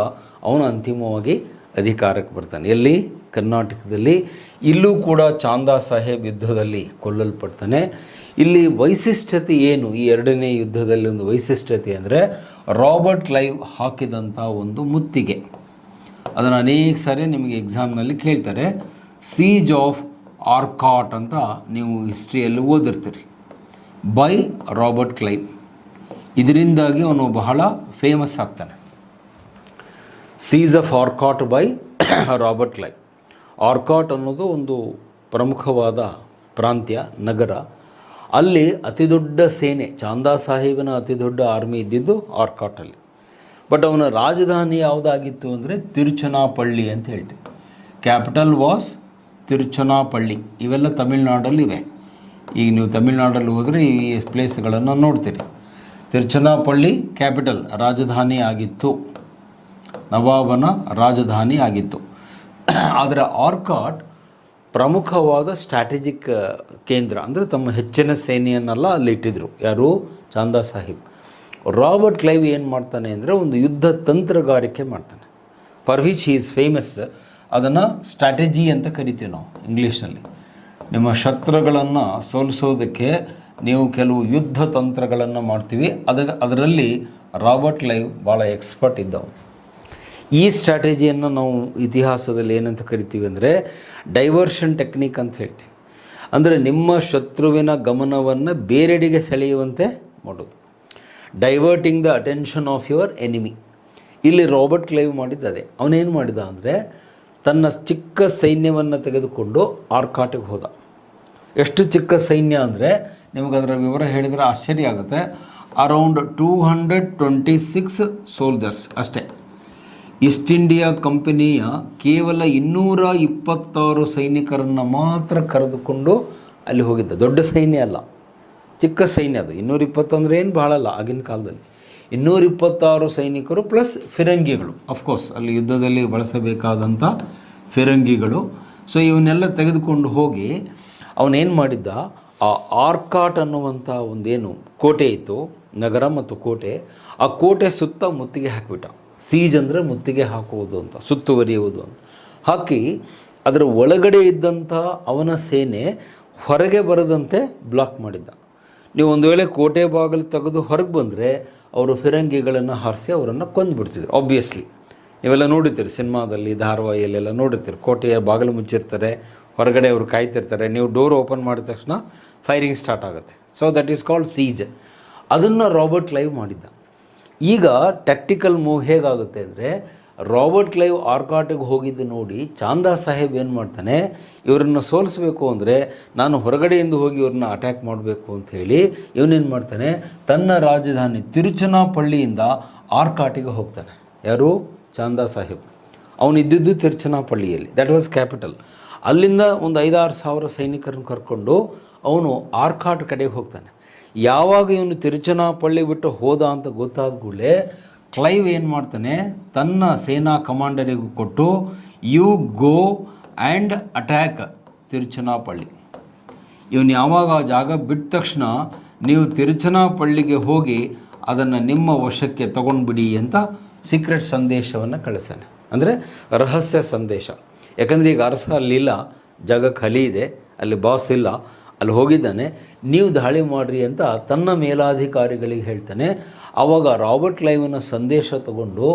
ಅವನು ಅಂತಿಮವಾಗಿ ಅಧಿಕಾರಕ್ಕೆ ಬರ್ತಾನೆ. ಎಲ್ಲಿ? ಕರ್ನಾಟಕದಲ್ಲಿ. ಇಲ್ಲೂ ಕೂಡ ಚಾಂದಾ ಸಾಹೇಬ್ ಯುದ್ಧದಲ್ಲಿ ಕೊಲ್ಲಲ್ಪಡ್ತಾನೆ. ಇಲ್ಲಿ ವೈಶಿಷ್ಟ್ಯತೆ ಏನು? ಈ ಎರಡನೇ ಯುದ್ಧದಲ್ಲಿ ಒಂದು ವೈಶಿಷ್ಟ್ಯತೆ ಅಂದರೆ ರಾಬರ್ಟ್ ಕ್ಲೈವ್ ಹಾಕಿದಂಥ ಒಂದು ಮುತ್ತಿಗೆ. ಅದನ್ನು ಅನೇಕ ಸಾರಿ ನಿಮಗೆ ಎಕ್ಸಾಮ್ನಲ್ಲಿ ಕೇಳ್ತಾರೆ. ಸೀಜ್ ಆಫ್ ಆರ್ಕಾಟ್ ಅಂತ ನೀವು ಹಿಸ್ಟ್ರಿಯಲ್ಲಿ ಓದಿರ್ತೀರಿ, ಬೈ ರಾಬರ್ಟ್ ಕ್ಲೈವ್. ಇದರಿಂದಾಗಿ ಅವನು ಬಹಳ ಫೇಮಸ್ ಆಗ್ತಾನೆ. Seize of Arcot by Robert Clive. Arcot ಅನ್ನೋದು ಒಂದು ಪ್ರಮುಖವಾದ ಪ್ರಾಂತ್ಯ, ನಗರ. ಅಲ್ಲಿ ಅತಿ ದೊಡ್ಡ ಸೇನೆ, ಚಾಂದಾ ಸಾಹೇಬನ ಅತಿ ದೊಡ್ಡ ಆರ್ಮಿ ಇದ್ದಿದ್ದು ಆರ್ಕಾಟಲ್ಲಿ. ಬಟ್ ಅವನ ರಾಜಧಾನಿ ಯಾವುದಾಗಿತ್ತು ಅಂದರೆ ತಿರುಚನಾಪಳ್ಳಿ ಅಂತ ಹೇಳ್ತೀವಿ. Capital was Tiruchanapalli. ಇವೆಲ್ಲ ತಮಿಳ್ನಾಡಲ್ಲಿವೆ. ಈಗ ನೀವು ತಮಿಳ್ನಾಡಲ್ಲಿ ಹೋದರೆ ಈ ಪ್ಲೇಸ್ಗಳನ್ನು ನೋಡ್ತೀರಿ. ತಿರುಚನಾಪಳ್ಳಿ ಕ್ಯಾಪಿಟಲ್, ರಾಜಧಾನಿ ಆಗಿತ್ತು, ನವಾಬನ ರಾಜಧಾನಿ ಆಗಿತ್ತು. ಆದರೆ ಆರ್ಕಾಟ್ ಪ್ರಮುಖವಾದ ಸ್ಟ್ರಾಟಜಿಕ್ ಕೇಂದ್ರ, ಅಂದರೆ ತಮ್ಮ ಹೆಚ್ಚಿನ ಸೇನೆಯನ್ನೆಲ್ಲ ಅಲ್ಲಿ ಇಟ್ಟಿದ್ರು. ಯಾರು? ಚಾಂದಾ ಸಾಹಿಬ್. ರಾಬರ್ಟ್ ಕ್ಲೈವ್ ಏನು ಮಾಡ್ತಾನೆ ಅಂದರೆ ಒಂದು ಯುದ್ಧ ತಂತ್ರಗಾರಿಕೆ ಮಾಡ್ತಾನೆ, for which he is famous. ಅದನ್ನು ಸ್ಟ್ರಾಟಜಿ ಅಂತ ಕರಿತೀವಿ ನಾವು ಇಂಗ್ಲೀಷ್ನಲ್ಲಿ. ನಿಮ್ಮ ಶತ್ರುಗಳನ್ನು ಸೋಲಿಸೋದಕ್ಕೆ ನೀವು ಕೆಲವು ಯುದ್ಧ ತಂತ್ರಗಳನ್ನು ಮಾಡ್ತೀವಿ. ಅದರಲ್ಲಿ ರಾಬರ್ಟ್ ಕ್ಲೈವ್ ಭಾಳ ಎಕ್ಸ್ಪರ್ಟ್ ಇದ್ದವು. ಈ ಸ್ಟ್ರಾಟಜಿಯನ್ನು ನಾವು ಇತಿಹಾಸದಲ್ಲಿ ಏನಂತ ಕರಿತೀವಿ ಅಂದರೆ ಡೈವರ್ಷನ್ ಟೆಕ್ನಿಕ್ ಅಂತ ಹೇಳ್ತೀವಿ. ಅಂದರೆ ನಿಮ್ಮ ಶತ್ರುವಿನ ಗಮನವನ್ನು ಬೇರೆಡೆಗೆ ಸೆಳೆಯುವಂತೆ ಮಾಡೋದು, diverting the attention of your enemy. ಇಲ್ಲಿ ರಾಬರ್ಟ್ ಕ್ಲೈವ್ ಮಾಡಿದ್ದದೆ. ಅವನೇನು ಮಾಡಿದ ಅಂದರೆ ತನ್ನ ಚಿಕ್ಕ ಸೈನ್ಯವನ್ನು ತೆಗೆದುಕೊಂಡು ಆರ್ಕಾಟಿಗೆ ಹೋದ. ಎಷ್ಟು ಚಿಕ್ಕ ಸೈನ್ಯ ಅಂದರೆ ನಿಮಗೆ ಅದರ ವಿವರ ಹೇಳಿದರೆ ಆಶ್ಚರ್ಯ ಆಗುತ್ತೆ. ಅರೌಂಡ್ 226 ಸೋಲ್ಜರ್ಸ್ ಅಷ್ಟೇ. ಈಸ್ಟ್ ಇಂಡಿಯಾ ಕಂಪನಿಯ ಕೇವಲ 226 ಸೈನಿಕರನ್ನು ಮಾತ್ರ ಕರೆದುಕೊಂಡು ಅಲ್ಲಿ ಹೋಗಿದ್ದ. ದೊಡ್ಡ ಸೈನ್ಯ ಅಲ್ಲ, ಚಿಕ್ಕ ಸೈನ್ಯ ಅದು. 220 ಅಂದರೆ ಏನು ಭಾಳ ಅಲ್ಲ ಆಗಿನ ಕಾಲದಲ್ಲಿ. 226 ಸೈನಿಕರು ಪ್ಲಸ್ ಫಿರಂಗಿಗಳು, ಅಫ್ಕೋರ್ಸ್ ಅಲ್ಲಿ ಯುದ್ಧದಲ್ಲಿ ಬಳಸಬೇಕಾದಂಥ ಫಿರಂಗಿಗಳು. ಸೊ ಇವನ್ನೆಲ್ಲ ತೆಗೆದುಕೊಂಡು ಹೋಗಿ ಅವನೇನು ಮಾಡಿದ್ದ, ಆ ಆರ್ಕಾಟ್ ಅನ್ನುವಂಥ ಒಂದೇನು ಕೋಟೆ ಇತ್ತು, ನಗರ ಮತ್ತು ಕೋಟೆ, ಆ ಕೋಟೆ ಸುತ್ತ ಮುತ್ತಿಗೆ ಹಾಕಿಬಿಟ್ಟ. ಸೀಜ್ ಅಂದರೆ ಮುತ್ತಿಗೆ ಹಾಕುವುದು ಅಂತ, ಸುತ್ತುವರಿಯುವುದು ಅಂತ ಹಾಕಿ ಅದರ ಒಳಗಡೆ ಇದ್ದಂಥ ಅವನ ಸೇನೆ ಹೊರಗೆ ಬರದಂತೆ ಬ್ಲಾಕ್ ಮಾಡಿದ್ದ. ನೀವು ಒಂದು ವೇಳೆ ಕೋಟೆ ಬಾಗಿಲು ತೆಗೆದು ಹೊರಗೆ ಬಂದರೆ ಅವರು ಫಿರಂಗಿಗಳನ್ನು ಹಾರಿಸಿ ಅವರನ್ನು ಕೊಂದುಬಿಡ್ತಿದ್ರು. ಆಬ್ವಿಯಸ್ಲಿ ನೀವೆಲ್ಲ ನೋಡಿರ್ತೀರಿ, ಸಿನಿಮಾದಲ್ಲಿ ಧಾರಾವಾಹಿಯಲ್ಲೆಲ್ಲ ನೋಡಿರ್ತೀರಿ. ಕೋಟೆಯ ಬಾಗಿಲು ಮುಚ್ಚಿರ್ತಾರೆ, ಹೊರಗಡೆ ಅವರು ಕಾಯ್ತಿರ್ತಾರೆ. ನೀವು ಡೋರ್ ಓಪನ್ ಮಾಡಿದ ತಕ್ಷಣ ಫೈರಿಂಗ್ ಸ್ಟಾರ್ಟ್ ಆಗುತ್ತೆ. So that is called seize. ಅದನ್ನು ರಾಬರ್ಟ್ ಕ್ಲೈವ್ ಮಾಡಿದ್ದ. ಈಗ ಟ್ಯಾಕ್ಟಿಕಲ್ ಮೂವ್ ಹೇಗಾಗುತ್ತೆ ಅಂದರೆ ರಾಬರ್ಟ್ ಕ್ಲೈವ್ ಆರ್ಕಾಟಿಗೆ ಹೋಗಿದ್ದು ನೋಡಿ ಚಾಂದಾ ಸಾಹೇಬ್ ಏನು ಮಾಡ್ತಾನೆ, ಇವರನ್ನು ಸೋಲಿಸಬೇಕು ಅಂದರೆ ನಾನು ಹೊರಗಡೆಯಿಂದ ಹೋಗಿ ಇವ್ರನ್ನ ಅಟ್ಯಾಕ್ ಮಾಡಬೇಕು ಅಂತ ಹೇಳಿ ಇವನೇನು ಮಾಡ್ತಾನೆ, ತನ್ನ ರಾಜಧಾನಿ ತಿರುಚನಾಪಳ್ಳಿಯಿಂದ ಆರ್ಕಾಟಿಗೆ ಹೋಗ್ತಾನೆ. ಯಾರು? ಚಾಂದಾ ಸಾಹೇಬ್. ಅವನು ಇದ್ದಿದ್ದು ತಿರುಚನಾಪಳ್ಳಿಯಲ್ಲಿ, ದ್ಯಾಟ್ ವಾಸ್ ಕ್ಯಾಪಿಟಲ್. ಅಲ್ಲಿಂದ ಒಂದು 5-6 ಸಾವಿರ ಸೈನಿಕರನ್ನು ಕರ್ಕೊಂಡು ಅವನು ಆರ್ಕಾಟ್ ಕಡೆಗೆ ಹೋಗ್ತಾನೆ. ಯಾವಾಗ ಇವನು ತಿರುಚನಾಪಳ್ಳಿ ಬಿಟ್ಟು ಹೋದ ಅಂತ ಗೊತ್ತಾದ ಕೂಡಲೇ ಕ್ಲೈವ್ ಏನು ಮಾಡ್ತಾನೆ, ತನ್ನ ಸೇನಾ ಕಮಾಂಡರಿಗೂ ಕೊಟ್ಟು you go and attack Tiruchirappalli. ಇವನು ಯಾವಾಗ ಆ ಜಾಗ ಬಿಟ್ಟ ತಕ್ಷಣ ನೀವು ತಿರುಚನಾಪಳ್ಳಿಗೆ ಹೋಗಿ ಅದನ್ನು ನಿಮ್ಮ ವಶಕ್ಕೆ ತಗೊಂಡ್ಬಿಡಿ ಅಂತ ಸೀಕ್ರೆಟ್ ಸಂದೇಶವನ್ನು ಕಳಿಸ್ತಾನೆ. ಅಂದರೆ ರಹಸ್ಯ ಸಂದೇಶ. ಯಾಕಂದರೆ ಈಗ ಅರಸ ಅಲ್ಲಿಲ್ಲ, ಜಾಗ ಖಾಲಿ ಇದೆ, ಅಲ್ಲಿ ಬಾಸ್ ಇಲ್ಲ, ಅಲ್ಲಿ ಹೋಗಿದ್ದಾನೆ, ನೀವು ದಾಳಿ ಮಾಡಿರಿ ಅಂತ ತನ್ನ ಮೇಲಾಧಿಕಾರಿಗಳಿಗೆ ಹೇಳ್ತಾನೆ. ಆವಾಗ ರಾಬರ್ಟ್ ಕ್ಲೈವನ ಸಂದೇಶ ತಗೊಂಡು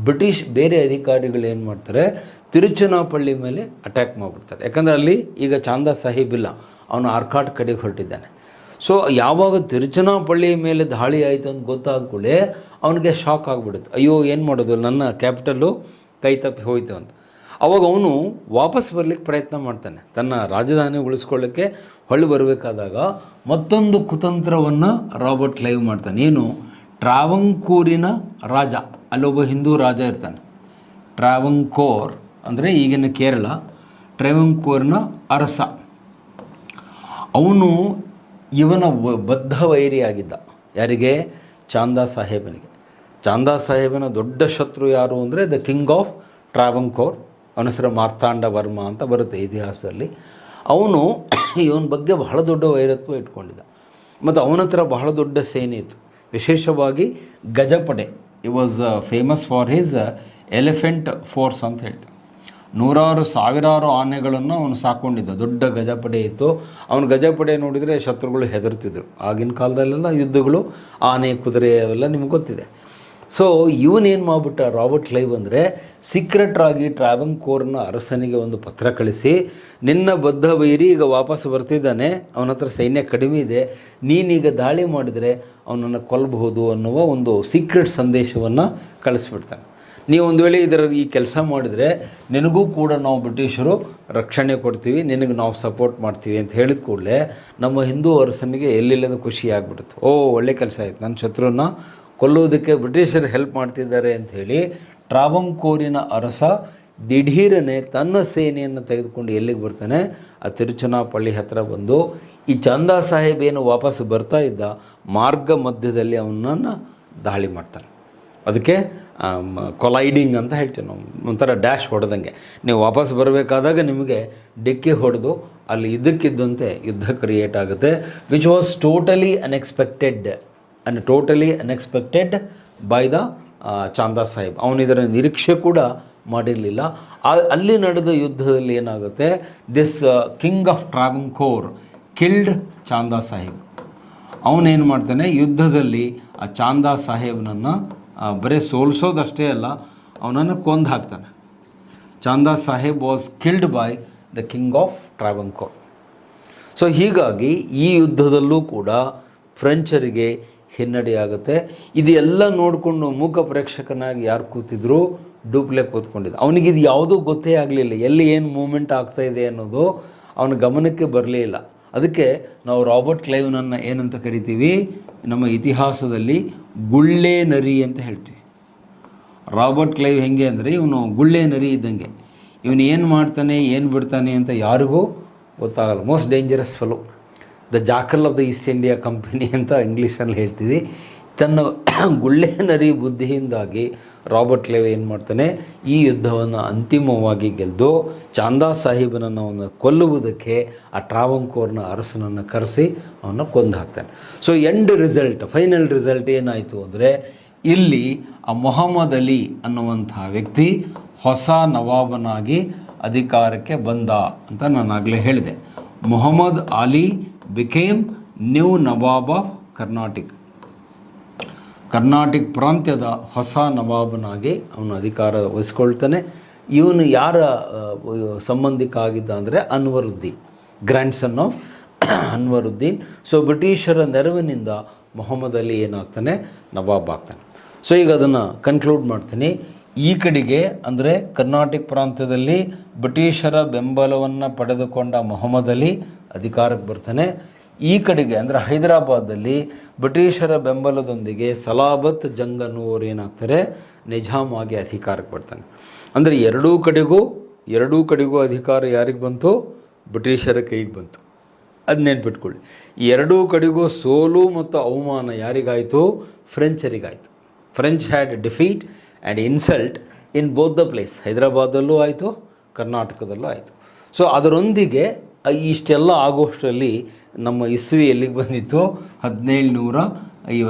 ಬ್ರಿಟಿಷ್ ಬೇರೆ ಅಧಿಕಾರಿಗಳು ಏನು ಮಾಡ್ತಾರೆ, ತಿರುಚನಾಪಳ್ಳಿ ಮೇಲೆ ಅಟ್ಯಾಕ್ ಮಾಡಿಬಿಡ್ತಾರೆ. ಯಾಕಂದರೆ ಅಲ್ಲಿ ಈಗ ಚಾಂದಾ ಸಾಹೇಬ್ ಇಲ್ಲ, ಅವನು ಆರ್ಕಾಟ್ ಕಡೆಗೆ ಹೊರಟಿದ್ದಾನೆ. ಸೊ ಯಾವಾಗ ತಿರುಚನಾಪಳ್ಳಿ ಮೇಲೆ ದಾಳಿ ಆಯಿತು ಅಂತ ಗೊತ್ತಾದ ಕೂಡಲೇ ಅವನಿಗೆ ಶಾಕ್ ಆಗಿಬಿಡುತ್ತೆ. ಅಯ್ಯೋ ಏನು ಮಾಡೋದು, ನನ್ನ ಕ್ಯಾಪಿಟಲ್ಲು ಕೈ ತಪ್ಪಿ ಹೋಯಿತು ಅಂತ. ಅವಾಗ ಅವನು ವಾಪಸ್ ಬರಲಿಕ್ಕೆ ಪ್ರಯತ್ನ ಮಾಡ್ತಾನೆ. ತನ್ನ ರಾಜಧಾನಿ ಉಳಿಸ್ಕೊಳ್ಳೋಕ್ಕೆ ಹೊಳ್ಳಿ ಬರಬೇಕಾದಾಗ ಮತ್ತೊಂದು ಕುತಂತ್ರವನ್ನು ರಾಬರ್ಟ್ ಕ್ಲೈವ್ ಮಾಡ್ತಾನೆ. ಏನು? ಟ್ರಾವಂಕೂರಿನ ರಾಜ, ಅಲ್ಲೊಬ್ಬ ಹಿಂದೂ ರಾಜ ಇರ್ತಾನೆ. ಟ್ರಾವಂಕೋರ್ ಅಂದರೆ ಈಗಿನ ಕೇರಳ, ಟ್ರಾವಂಕೋರ್ನ ಅರಸ. ಅವನು ಇವನ ಬದ್ಧ ವೈರಿಯಾಗಿದ್ದ. ಯಾರಿಗೆ? ಚಾಂದಾ ಸಾಹೇಬನಿಗೆ. ಚಾಂದಾ ಸಾಹೇಬನ ದೊಡ್ಡ ಶತ್ರು ಯಾರು ಅಂದರೆ ದ ಕಿಂಗ್ ಆಫ್ ಟ್ರಾವಂಕೋರ್. ಅವನ ಹೆಸರು ಮಾರ್ತಾಂಡ ವರ್ಮ ಅಂತ ಬರುತ್ತೆ ಇತಿಹಾಸದಲ್ಲಿ. ಅವನು ಇವನ ಬಗ್ಗೆ ಬಹಳ ದೊಡ್ಡ ವೈರತ್ವ ಇಟ್ಕೊಂಡಿದ್ದ ಮತ್ತು ಅವನ ಹತ್ರ ಬಹಳ ದೊಡ್ಡ ಸೇನೆ ಇತ್ತು, ವಿಶೇಷವಾಗಿ ಗಜಪಡೆ. He was famous for his elephant force ಅಂತ ಹೇಳ್ತಾರೆ. ಸಾವಿರಾರು ಆನೆಗಳನ್ನು ಅವನು ಸಾಕೊಂಡಿದ್ದ, ದೊಡ್ಡ ಗಜಪಡೆ ಇತ್ತು. ಅವನ ಗಜಪಡೆ ನೋಡಿದರೆ ಶತ್ರುಗಳು ಹೆದರ್ತಿದ್ರು. ಆಗಿನ ಕಾಲದಲ್ಲೆಲ್ಲ ಯುದ್ಧಗಳು ಆನೆ ಕುದುರೆ ಅವೆಲ್ಲ ನಿಮ್ಗೆ ಗೊತ್ತಿದೆ. ಸೊ ಇವನೇನು ಮಾಡಿಬಿಟ್ಟ ರಾಬರ್ಟ್ ಕ್ಲೈವ್ ಅಂದರೆ, ಸೀಕ್ರೆಟ್ರಾಗಿ ಟ್ರಾವಂಕೋರ್ನ ಅರಸನಿಗೆ ಒಂದು ಪತ್ರ ಕಳಿಸಿ, ನಿನ್ನ ಬದ್ಧ ವೈರಿ ಈಗ ವಾಪಸ್ ಬರ್ತಿದ್ದಾನೆ, ಅವನ ಹತ್ರ ಸೈನ್ಯ ಕಡಿಮೆ ಇದೆ, ನೀನೀಗ ದಾಳಿ ಮಾಡಿದರೆ ಅವನನ್ನು ಕೊಲ್ಲಬಹುದು ಅನ್ನುವ ಒಂದು ಸೀಕ್ರೆಟ್ ಸಂದೇಶವನ್ನು ಕಳಿಸ್ಬಿಡ್ತಾನೆ. ನೀವು ಒಂದು ವೇಳೆ ಈ ಕೆಲಸ ಮಾಡಿದರೆ ನಿನಗೂ ಕೂಡ ನಾವು ಬ್ರಿಟಿಷರು ರಕ್ಷಣೆ ಕೊಡ್ತೀವಿ, ನಿನಗೆ ನಾವು ಸಪೋರ್ಟ್ ಮಾಡ್ತೀವಿ ಅಂತ ಹೇಳಿದ ಕೂಡಲೇ ನಮ್ಮ ಹಿಂದೂ ಅರಸನಿಗೆ ಎಲ್ಲಿಲ್ಲದ ಖುಷಿ ಆಗಿಬಿಡುತ್ತೆ. ಒಳ್ಳೆ ಕೆಲಸ ಆಯಿತು, ನನ್ನ ಶತ್ರುನ ಕೊಲ್ಲುವುದಕ್ಕೆ ಬ್ರಿಟಿಷರು ಹೆಲ್ಪ್ ಮಾಡ್ತಿದ್ದಾರೆ ಅಂಥೇಳಿ ಟ್ರಾವಂಕೋರಿನ ಅರಸ ದಿಢೀರನೆ ತನ್ನ ಸೇನೆಯನ್ನು ತೆಗೆದುಕೊಂಡು ಎಲ್ಲಿಗೆ ಬರ್ತಾನೆ, ಆ ತಿರುಚನಾಪಳ್ಳಿ ಹತ್ತಿರ ಬಂದು ಈ ಚಾಂದಾ ಸಾಹೇಬ್ ಏನು ವಾಪಸ್ ಬರ್ತಾ ಇದ್ದ ಮಾರ್ಗ ಮಧ್ಯದಲ್ಲಿ ಅವನನ್ನು ದಾಳಿ ಮಾಡ್ತಾನೆ. ಅದಕ್ಕೆ ಕೊಲೈಡಿಂಗ್ ಅಂತ ಹೇಳ್ತೀವಿ ನಾವು, ಒಂಥರ ಡ್ಯಾಶ್ ಹೊಡೆದಂಗೆ. ನೀವು ವಾಪಸ್ ಬರಬೇಕಾದಾಗ ನಿಮಗೆ ಡಿಕ್ಕಿ ಹೊಡೆದು ಅಲ್ಲಿ ಇದ್ದಕ್ಕಿದ್ದಂತೆ ಯುದ್ಧ ಕ್ರಿಯೇಟ್ ಆಗುತ್ತೆ, which was totally unexpected by the Chanda Saheb. ಅವನು ಇದರ ನಿರೀಕ್ಷೆ ಕೂಡ ಮಾಡಿರಲಿಲ್ಲ. ಅಲ್ಲಿ ನಡೆದ ಯುದ್ಧದಲ್ಲಿ ಏನಾಗುತ್ತೆ, this king of Travancore killed Chanda Saheb. ಅವನೇನು ಮಾಡ್ತಾನೆ, ಯುದ್ಧದಲ್ಲಿ ಆ ಚಾಂದಾ ಸಾಹೇಬ್ನನ್ನು ಬರೀ ಸೋಲಿಸೋದಷ್ಟೇ ಅಲ್ಲ, ಅವನನ್ನು ಕೊಂದು ಹಾಕ್ತಾನೆ. Chanda Saheb was killed by the king of Travancore. So ಹೀಗಾಗಿ ಈ ಯುದ್ಧದಲ್ಲೂ ಕೂಡ ಫ್ರೆಂಚರಿಗೆ ಹಿನ್ನಡೆಯಾಗುತ್ತೆ. ಇದೆಲ್ಲ ನೋಡಿಕೊಂಡು ಮೂಕ ಪ್ರೇಕ್ಷಕನಾಗಿ ಯಾರು ಕೂತಿದ್ರು, ಡೂಪ್ಲೆ ಕೂತ್ಕೊಂಡಿದ್ದ. ಅವನಿಗಿದು ಯಾವುದೂ ಗೊತ್ತೇ ಆಗಲಿಲ್ಲ, ಎಲ್ಲಿ ಏನು ಮೂಮೆಂಟ್ ಆಗ್ತಾಯಿದೆ ಅನ್ನೋದು ಅವನ ಗಮನಕ್ಕೆ ಬರಲೇ ಇಲ್ಲ. ಅದಕ್ಕೆ ನಾವು ರಾಬರ್ಟ್ ಕ್ಲೈವ್ನನ್ನು ಏನಂತ ಕರಿತೀವಿ, ನಮ್ಮ ಇತಿಹಾಸದಲ್ಲಿ ಗುಳ್ಳೆ ನರಿ ಅಂತ ಹೇಳ್ತೀವಿ. ರಾಬರ್ಟ್ ಕ್ಲೈವ್ ಹೆಂಗೆ ಅಂದರೆ, ಇವನು ಗುಳ್ಳೆ ನರಿ ಇದ್ದಂಗೆ. ಇವನು ಏನು ಮಾಡ್ತಾನೆ ಏನು ಬಿಡ್ತಾನೆ ಅಂತ ಯಾರಿಗೂ ಗೊತ್ತಾಗಲ್ಲ. Most dangerous fellow, the jackal of the East India company ಅಂತ ಇಂಗ್ಲೀಷಲ್ಲಿ ಹೇಳ್ತೀವಿ. ತನ್ನ ಗುಳ್ಳೆ ನರಿ ಬುದ್ಧಿಯಿಂದಾಗಿ ರಾಬರ್ಟ್ ಕ್ಲೈವ್ ಏನು ಮಾಡ್ತಾನೆ, ಈ ಯುದ್ಧವನ್ನು ಅಂತಿಮವಾಗಿ ಗೆದ್ದು ಚಾಂದಾ ಸಾಹೇಬನನ್ನು ಅವನ್ನ ಕೊಲ್ಲುವುದಕ್ಕೆ ಆ ಟ್ರಾವಂಕೋರ್ನ ಅರಸನನ್ನು ಕರೆಸಿ ಅವನ್ನ ಕೊಂದು ಹಾಕ್ತಾನೆ. ಸೊ ಫೈನಲ್ ರಿಸಲ್ಟ್ ಏನಾಯಿತು ಅಂದರೆ, ಇಲ್ಲಿ ಆ ಮೊಹಮ್ಮದ್ ಅಲಿ ಅನ್ನುವಂಥ ವ್ಯಕ್ತಿ ಹೊಸ ನವಾಬನಾಗಿ ಅಧಿಕಾರಕ್ಕೆ ಬಂದ ಅಂತ ನಾನು ಆಗಲೇ ಹೇಳಿದೆ. Mohammed Ali became new Nawab of Carnatic ಪ್ರಾಂತ್ಯದ ಹೊಸ ನವಾಬನಾಗಿ ಅವನು ಅಧಿಕಾರ ವಹಿಸ್ಕೊಳ್ತಾನೆ. ಇವನು ಯಾರ ಸಂಬಂಧಿಕ ಆಗಿದ್ದ ಅಂದರೆ Anwaruddin, grand son of Anwaruddin. So ಬ್ರಿಟಿಷರ ನೆರವಿನಿಂದ ಮೊಹಮ್ಮದ್ ಅಲಿ ಏನಾಗ್ತಾನೆ, ನವಾಬ್ ಆಗ್ತಾನೆ. ಸೊ ಈಗ ಅದನ್ನು ಕನ್ಕ್ಲೂಡ್ ಮಾಡ್ತೀನಿ. ಈ ಕಡೆಗೆ ಅಂದರೆ ಕರ್ನಾಟಕ ಪ್ರಾಂತ್ಯದಲ್ಲಿ ಬ್ರಿಟಿಷರ ಬೆಂಬಲವನ್ನು ಪಡೆದುಕೊಂಡ ಮೊಹಮ್ಮದ್ ಅಲಿ ಅಧಿಕಾರಕ್ಕೆ ಬರ್ತಾನೆ. ಈ ಕಡೆಗೆ ಅಂದರೆ ಹೈದರಾಬಾದಲ್ಲಿ ಬ್ರಿಟಿಷರ ಬೆಂಬಲದೊಂದಿಗೆ ಸಲಾಬತ್ ಜಂಗ್ ಅನ್ನುವರು ಏನಾಗ್ತಾರೆ, ನಿಜಾಮ್ ಆಗಿ ಅಧಿಕಾರಕ್ಕೆ ಬರ್ತಾನೆ. ಅಂದರೆ ಎರಡೂ ಕಡೆಗೂ ಅಧಿಕಾರ ಯಾರಿಗೆ ಬಂತು, ಬ್ರಿಟಿಷರ ಕೈಗೆ ಬಂತು. ಅದು ನೆನ್ಪಿಟ್ಕೊಳ್ಳಿ. ಎರಡೂ ಕಡೆಗೂ ಸೋಲು ಮತ್ತು ಅವಮಾನ ಯಾರಿಗಾಯಿತು, ಫ್ರೆಂಚರಿಗಾಯಿತು. French had defeat and insult in both the place. ಹೈದರಾಬಾದಲ್ಲೂ ಆಯಿತು, ಕರ್ನಾಟಕದಲ್ಲೂ ಆಯಿತು. ಸೊ ಅದರೊಂದಿಗೆ ಇಷ್ಟೆಲ್ಲ ಆಗೋಷ್ಟರಲ್ಲಿ ನಮ್ಮ ಇಸ್ವಿ ಎಲ್ಲಿಗೆ ಬಂದಿತ್ತು, 1754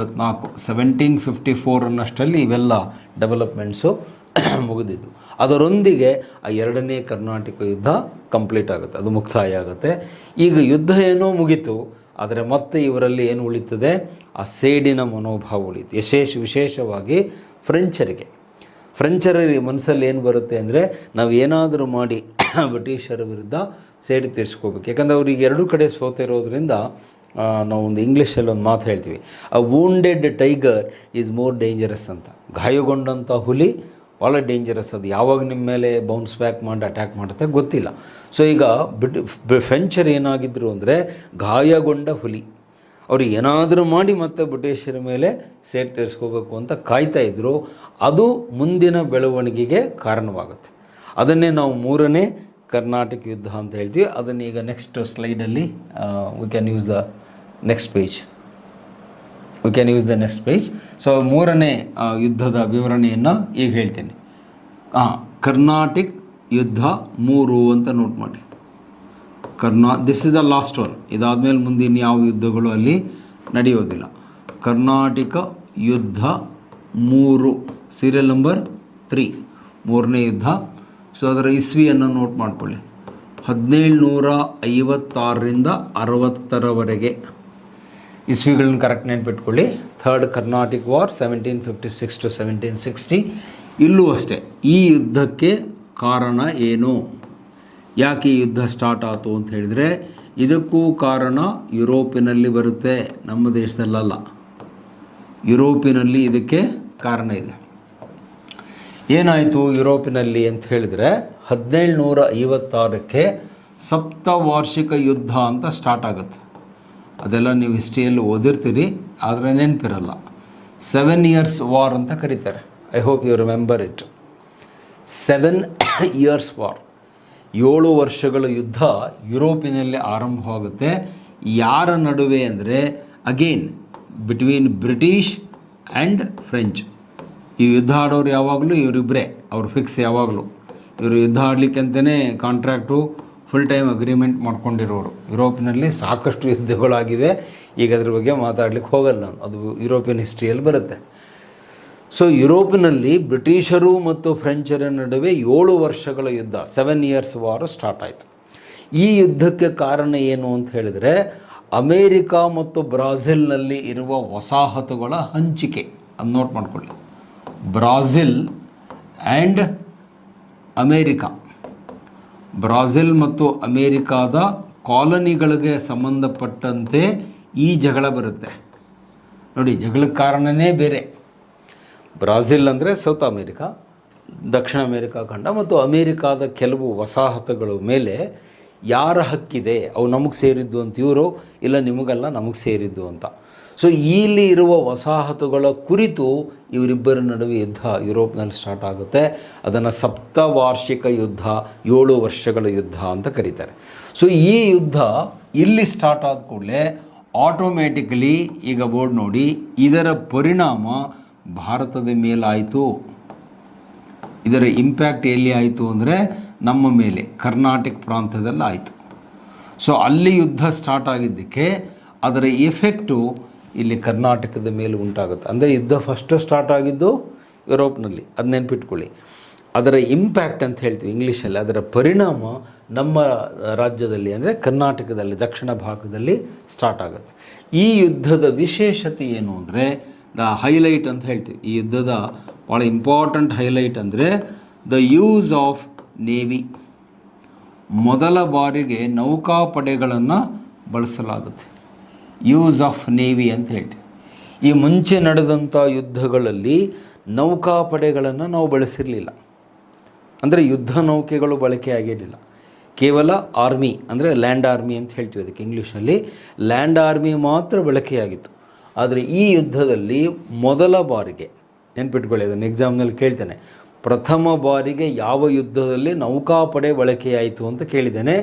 1754 ಅನ್ನಷ್ಟರಲ್ಲಿ ಇವೆಲ್ಲ ಡೆವಲಪ್ಮೆಂಟ್ಸು ಮುಗಿದಿದ್ದು. ಅದರೊಂದಿಗೆ ಆ ಎರಡನೇ ಕರ್ನಾಟಕ ಯುದ್ಧ ಕಂಪ್ಲೀಟ್ ಆಗುತ್ತೆ, ಅದು ಮುಕ್ತಾಯ ಆಗುತ್ತೆ. ಈಗ ಯುದ್ಧ ಏನೋ ಮುಗೀತು, ಆದರೆ ಮತ್ತೆ ಇವರಲ್ಲಿ ಏನು ಉಳಿತದೆ, ಆ ಸೇಡಿನ ಮನೋಭಾವ ಉಳಿತು. ವಿಶೇಷವಾಗಿ ಫ್ರೆಂಚರ ಮನಸ್ಸಲ್ಲಿ ಏನು ಬರುತ್ತೆ ಅಂದರೆ, ನಾವು ಏನಾದರೂ ಮಾಡಿ ಬ್ರಿಟಿಷರ ವಿರುದ್ಧ ಸೇಡಿ ತೀರಿಸ್ಕೋಬೇಕು. ಯಾಕಂದರೆ ಅವ್ರಿಗೆ ಎರಡೂ ಕಡೆ ಸೋತಿರೋದ್ರಿಂದ ನಾವು ಒಂದು ಇಂಗ್ಲೀಷಲ್ಲಿ ಒಂದು ಮಾತು ಹೇಳ್ತೀವಿ, a wounded tiger is more dangerous ಅಂತ. ಗಾಯಗೊಂಡಂಥ ಹುಲಿ ಭಾಳ ಡೇಂಜರಸ್. ಅದು ಯಾವಾಗ ನಿಮ್ಮ ಮೇಲೆ ಬೌನ್ಸ್ ಬ್ಯಾಕ್ ಮಾಡಿ ಅಟ್ಯಾಕ್ ಮಾಡುತ್ತೆ ಗೊತ್ತಿಲ್ಲ. ಸೊ ಈಗ ಫ್ರೆಂಚರ್ ಏನಾಗಿದ್ದರು ಅಂದರೆ ಗಾಯಗೊಂಡ ಹುಲಿ. ಅವರು ಏನಾದರೂ ಮಾಡಿ ಮತ್ತೆ ಬ್ರಿಟಿಷರ ಮೇಲೆ ಸೇರಿ ತೀರಿಸ್ಕೋಬೇಕು ಅಂತ ಕಾಯ್ತಾ ಇದ್ದರು. ಅದು ಮುಂದಿನ ಬೆಳವಣಿಗೆಗೆ ಕಾರಣವಾಗುತ್ತೆ. ಅದನ್ನೇ ನಾವು ಮೂರನೇ ಕರ್ನಾಟಕ ಯುದ್ಧ ಅಂತ ಹೇಳ್ತೀವಿ. ಅದನ್ನು ಈಗ ನೆಕ್ಸ್ಟ್ ಸ್ಲೈಡಲ್ಲಿ we can use the next page. So ಮೂರನೇ ಯುದ್ಧದ ವಿವರಣೆಯನ್ನು ಈಗ ಹೇಳ್ತೀನಿ. ಕರ್ನಾಟಕ ಯುದ್ಧ 3 ಅಂತ ನೋಟ್ ಮಾಡಿ. This is the last one. ಇದಾದಮೇಲೆ ಮುಂದಿನ ಯಾವ ಯುದ್ಧಗಳು ಅಲ್ಲಿ ನಡೆಯೋದಿಲ್ಲ. ಕರ್ನಾಟಕ ಯುದ್ಧ 3, ಸೀರಿಯಲ್ ನಂಬರ್ 3, ಮೂರನೇ ಯುದ್ಧ. ಸೊ ಅದರ ಇಸ್ವಿಯನ್ನು ನೋಟ್ ಮಾಡಿಕೊಳ್ಳಿ. 1756ರಿಂದ 60ರವರೆಗೆ ಇಸ್ವಿಗಳನ್ನ ಕರೆಕ್ಟ್ ನೆನ್ಪಿಟ್ಕೊಳ್ಳಿ. Third Carnatic war 1756 to 1760. ಇಲ್ಲೂ ಅಷ್ಟೇ, ಈ ಯುದ್ಧಕ್ಕೆ ಕಾರಣ ಏನು, ಯಾಕೆ ಈ ಯುದ್ಧ ಸ್ಟಾರ್ಟ್ ಆಯಿತು ಅಂತ ಹೇಳಿದರೆ, ಇದಕ್ಕೂ ಕಾರಣ ಯುರೋಪಿನಲ್ಲಿ ಬರುತ್ತೆ, ನಮ್ಮ ದೇಶದಲ್ಲಲ್ಲ. ಯುರೋಪಿನಲ್ಲಿ ಇದಕ್ಕೆ ಕಾರಣ ಇದೆ. ಏನಾಯಿತು ಯುರೋಪಿನಲ್ಲಿ ಅಂತ ಹೇಳಿದರೆ, 1756ಕ್ಕೆ ಸಪ್ತವಾರ್ಷಿಕ ಯುದ್ಧ ಅಂತ ಸ್ಟಾರ್ಟ್ ಆಗುತ್ತೆ. ಅದೆಲ್ಲ ನೀವು ಹಿಸ್ಟ್ರಿಯಲ್ಲಿ ಓದಿರ್ತೀರಿ, ಆದರೆ ನೆನಪಿರಲ್ಲ. 7 years ವಾರ್ ಅಂತ ಕರೀತಾರೆ. I hope you remember it. 7 years war, 7 ವರ್ಷಗಳ ಯುದ್ಧ ಯುರೋಪಿನಲ್ಲಿ ಆರಂಭವಾಗುತ್ತೆ. ಯಾರ ನಡುವೆ ಅಂದರೆ, again between British and French. ಈ ಯುದ್ಧ ಆಡೋರು ಯಾವಾಗಲೂ ಇವರಿಬ್ಬರೇ, ಅವ್ರು ಫಿಕ್ಸ್ ಯಾವಾಗಲೂ. ಇವರು ಯುದ್ಧ ಆಡಲಿಕ್ಕೆ ಅಂತಲೇ ಕಾಂಟ್ರಾಕ್ಟು, ಫುಲ್ ಟೈಮ್ ಅಗ್ರಿಮೆಂಟ್ ಮಾಡ್ಕೊಂಡಿರೋರು. ಯುರೋಪಿನಲ್ಲಿ ಸಾಕಷ್ಟು ಯುದ್ಧಗಳಾಗಿವೆ. ಈಗ ಅದ್ರ ಬಗ್ಗೆ ಮಾತಾಡ್ಲಿಕ್ಕೆ ಹೋಗಲ್ಲ ನಾನು, ಅದು ಯುರೋಪಿಯನ್ ಹಿಸ್ಟ್ರಿಯಲ್ಲಿ ಬರುತ್ತೆ. ಸೊ ಯುರೋಪಿನಲ್ಲಿ ಬ್ರಿಟಿಷರು ಮತ್ತು ಫ್ರೆಂಚರ ನಡುವೆ 7 ವರ್ಷಗಳ ಯುದ್ಧ, 7 years ವಾರ್ ಸ್ಟಾರ್ಟ್ ಆಯಿತು. ಈ ಯುದ್ಧಕ್ಕೆ ಕಾರಣ ಏನು ಅಂತ ಹೇಳಿದರೆ, ಅಮೇರಿಕಾ ಮತ್ತು ಬ್ರಾಝಿಲ್ನಲ್ಲಿ ಇರುವ ವಸಾಹತುಗಳ ಹಂಚಿಕೆ. ಅದು ನೋಟ್ ಮಾಡ್ಕೊಳ್ಳಿ. ಬ್ರಾಝಿಲ್ ಆ್ಯಂಡ್ ಅಮೇರಿಕಾ, ಬ್ರಾಝಿಲ್ ಮತ್ತು ಅಮೇರಿಕಾದ ಕಾಲನಿಗಳಿಗೆ ಸಂಬಂಧಪಟ್ಟಂತೆ ಈ ಜಗಳ ಬರುತ್ತೆ ನೋಡಿ. ಜಗಳಕ್ಕೆ ಕಾರಣನೇ ಬೇರೆ. ಬ್ರಾಝಿಲ್ ಅಂದರೆ ಸೌತ್ ಅಮೇರಿಕಾ, ದಕ್ಷಿಣ ಅಮೇರಿಕಾ ಖಂಡ, ಮತ್ತು ಅಮೇರಿಕಾದ ಕೆಲವು ವಸಾಹತುಗಳ ಮೇಲೆ ಯಾರ ಹಕ್ಕಿದೆ, ಅವು ನಮಗೆ ಸೇರಿದ್ದು ಅಂತ ಇವರು, ಇಲ್ಲ ನಿಮಗಲ್ಲ ನಮಗೆ ಸೇರಿದ್ದು ಅಂತ. ಸೊ ಇಲ್ಲಿ ಇರುವ ವಸಾಹತುಗಳ ಕುರಿತು ಇವರಿಬ್ಬರ ನಡುವೆ ಯುದ್ಧ ಯುರೋಪ್ನಲ್ಲಿ ಸ್ಟಾರ್ಟ್ ಆಗುತ್ತೆ. ಅದನ್ನು ಸಪ್ತವಾರ್ಷಿಕ ಯುದ್ಧ, 7 ವರ್ಷಗಳ ಯುದ್ಧ ಅಂತ ಕರೀತಾರೆ. ಸೊ ಈ ಯುದ್ಧ ಇಲ್ಲಿ ಸ್ಟಾರ್ಟ್ ಆದ ಕೂಡಲೇ ಆಟೋಮ್ಯಾಟಿಕಲಿ, ಈಗ ಬೋರ್ಡ್ ನೋಡಿ, ಇದರ ಪರಿಣಾಮ ಭಾರತದ ಮೇಲಾಯಿತು. ಇದರ ಇಂಪ್ಯಾಕ್ಟ್ ಎಲ್ಲಿ ಆಯಿತು ಅಂದರೆ ನಮ್ಮ ಮೇಲೆ, ಕರ್ನಾಟಕ ಪ್ರಾಂತ್ಯದಲ್ಲಿ ಆಯಿತು. ಸೊ ಅಲ್ಲಿ ಯುದ್ಧ ಸ್ಟಾರ್ಟ್ ಆಗಿದ್ದಕ್ಕೆ ಅದರ ಎಫೆಕ್ಟು ಇಲ್ಲಿ ಕರ್ನಾಟಕದ ಮೇಲೆ ಉಂಟಾಗುತ್ತೆ. ಅಂದರೆ ಯುದ್ಧ ಫಸ್ಟು ಸ್ಟಾರ್ಟ್ ಆಗಿದ್ದು ಯುರೋಪ್ನಲ್ಲಿ, ಅದು ನೆನ್ಪಿಟ್ಕೊಳ್ಳಿ. ಅದರ ಇಂಪ್ಯಾಕ್ಟ್ ಅಂತ ಹೇಳ್ತೀವಿ ಇಂಗ್ಲೀಷಲ್ಲಿ, ಅದರ ಪರಿಣಾಮ ನಮ್ಮ ರಾಜ್ಯದಲ್ಲಿ ಅಂದರೆ ಕರ್ನಾಟಕದಲ್ಲಿ, ದಕ್ಷಿಣ ಭಾಗದಲ್ಲಿ ಸ್ಟಾರ್ಟ್ ಆಗುತ್ತೆ. ಈ ಯುದ್ಧದ ವಿಶೇಷತೆ ಏನು ಅಂದರೆ, ದ ಹೈಲೈಟ್ ಅಂತ ಹೇಳ್ತೀವಿ. ಈ ಯುದ್ಧದ ಭಾಳ ಇಂಪಾರ್ಟೆಂಟ್ ಹೈಲೈಟ್ ಅಂದರೆ ದ ಯೂಸ್ ಆಫ್ ನೇವಿ. ಮೊದಲ ಬಾರಿಗೆ ನೌಕಾಪಡೆಗಳನ್ನು ಬಳಸಲಾಗುತ್ತೆ. ಯೂಸ್ ಆಫ್ ನೇವಿ ಅಂತ ಹೇಳ್ತೀವಿ. ಈ ಮುಂಚೆ ನಡೆದಂಥ ಯುದ್ಧಗಳಲ್ಲಿ ನೌಕಾಪಡೆಗಳನ್ನು ನಾವು ಬಳಸಿರಲಿಲ್ಲ. ಅಂದರೆ ಯುದ್ಧ ನೌಕೆಗಳು ಬಳಕೆ ಆಗಿರಲಿಲ್ಲ. ಕೇವಲ ಆರ್ಮಿ ಅಂದರೆ ಲ್ಯಾಂಡ್ ಆರ್ಮಿ ಅಂತ ಹೇಳ್ತೀವಿ ಅದಕ್ಕೆ ಇಂಗ್ಲೀಷಲ್ಲಿ. ಲ್ಯಾಂಡ್ ಆರ್ಮಿ ಮಾತ್ರ ಬಳಕೆಯಾಗಿತ್ತು. ಆದರೆ ಈ ಯುದ್ಧದಲ್ಲಿ ಮೊದಲ ಬಾರಿಗೆ, ನೆನ್ಪಿಟ್ಕೊಳ್ಳಿ, ಅದನ್ನು ಎಕ್ಸಾಮ್ನಲ್ಲಿ ಕೇಳ್ತೇನೆ, ಪ್ರಥಮ ಬಾರಿಗೆ ಯಾವ ಯುದ್ಧದಲ್ಲಿ ನೌಕಾಪಡೆ ಬಳಕೆಯಾಯಿತು ಅಂತ ಕೇಳಿದ್ದೇನೆ.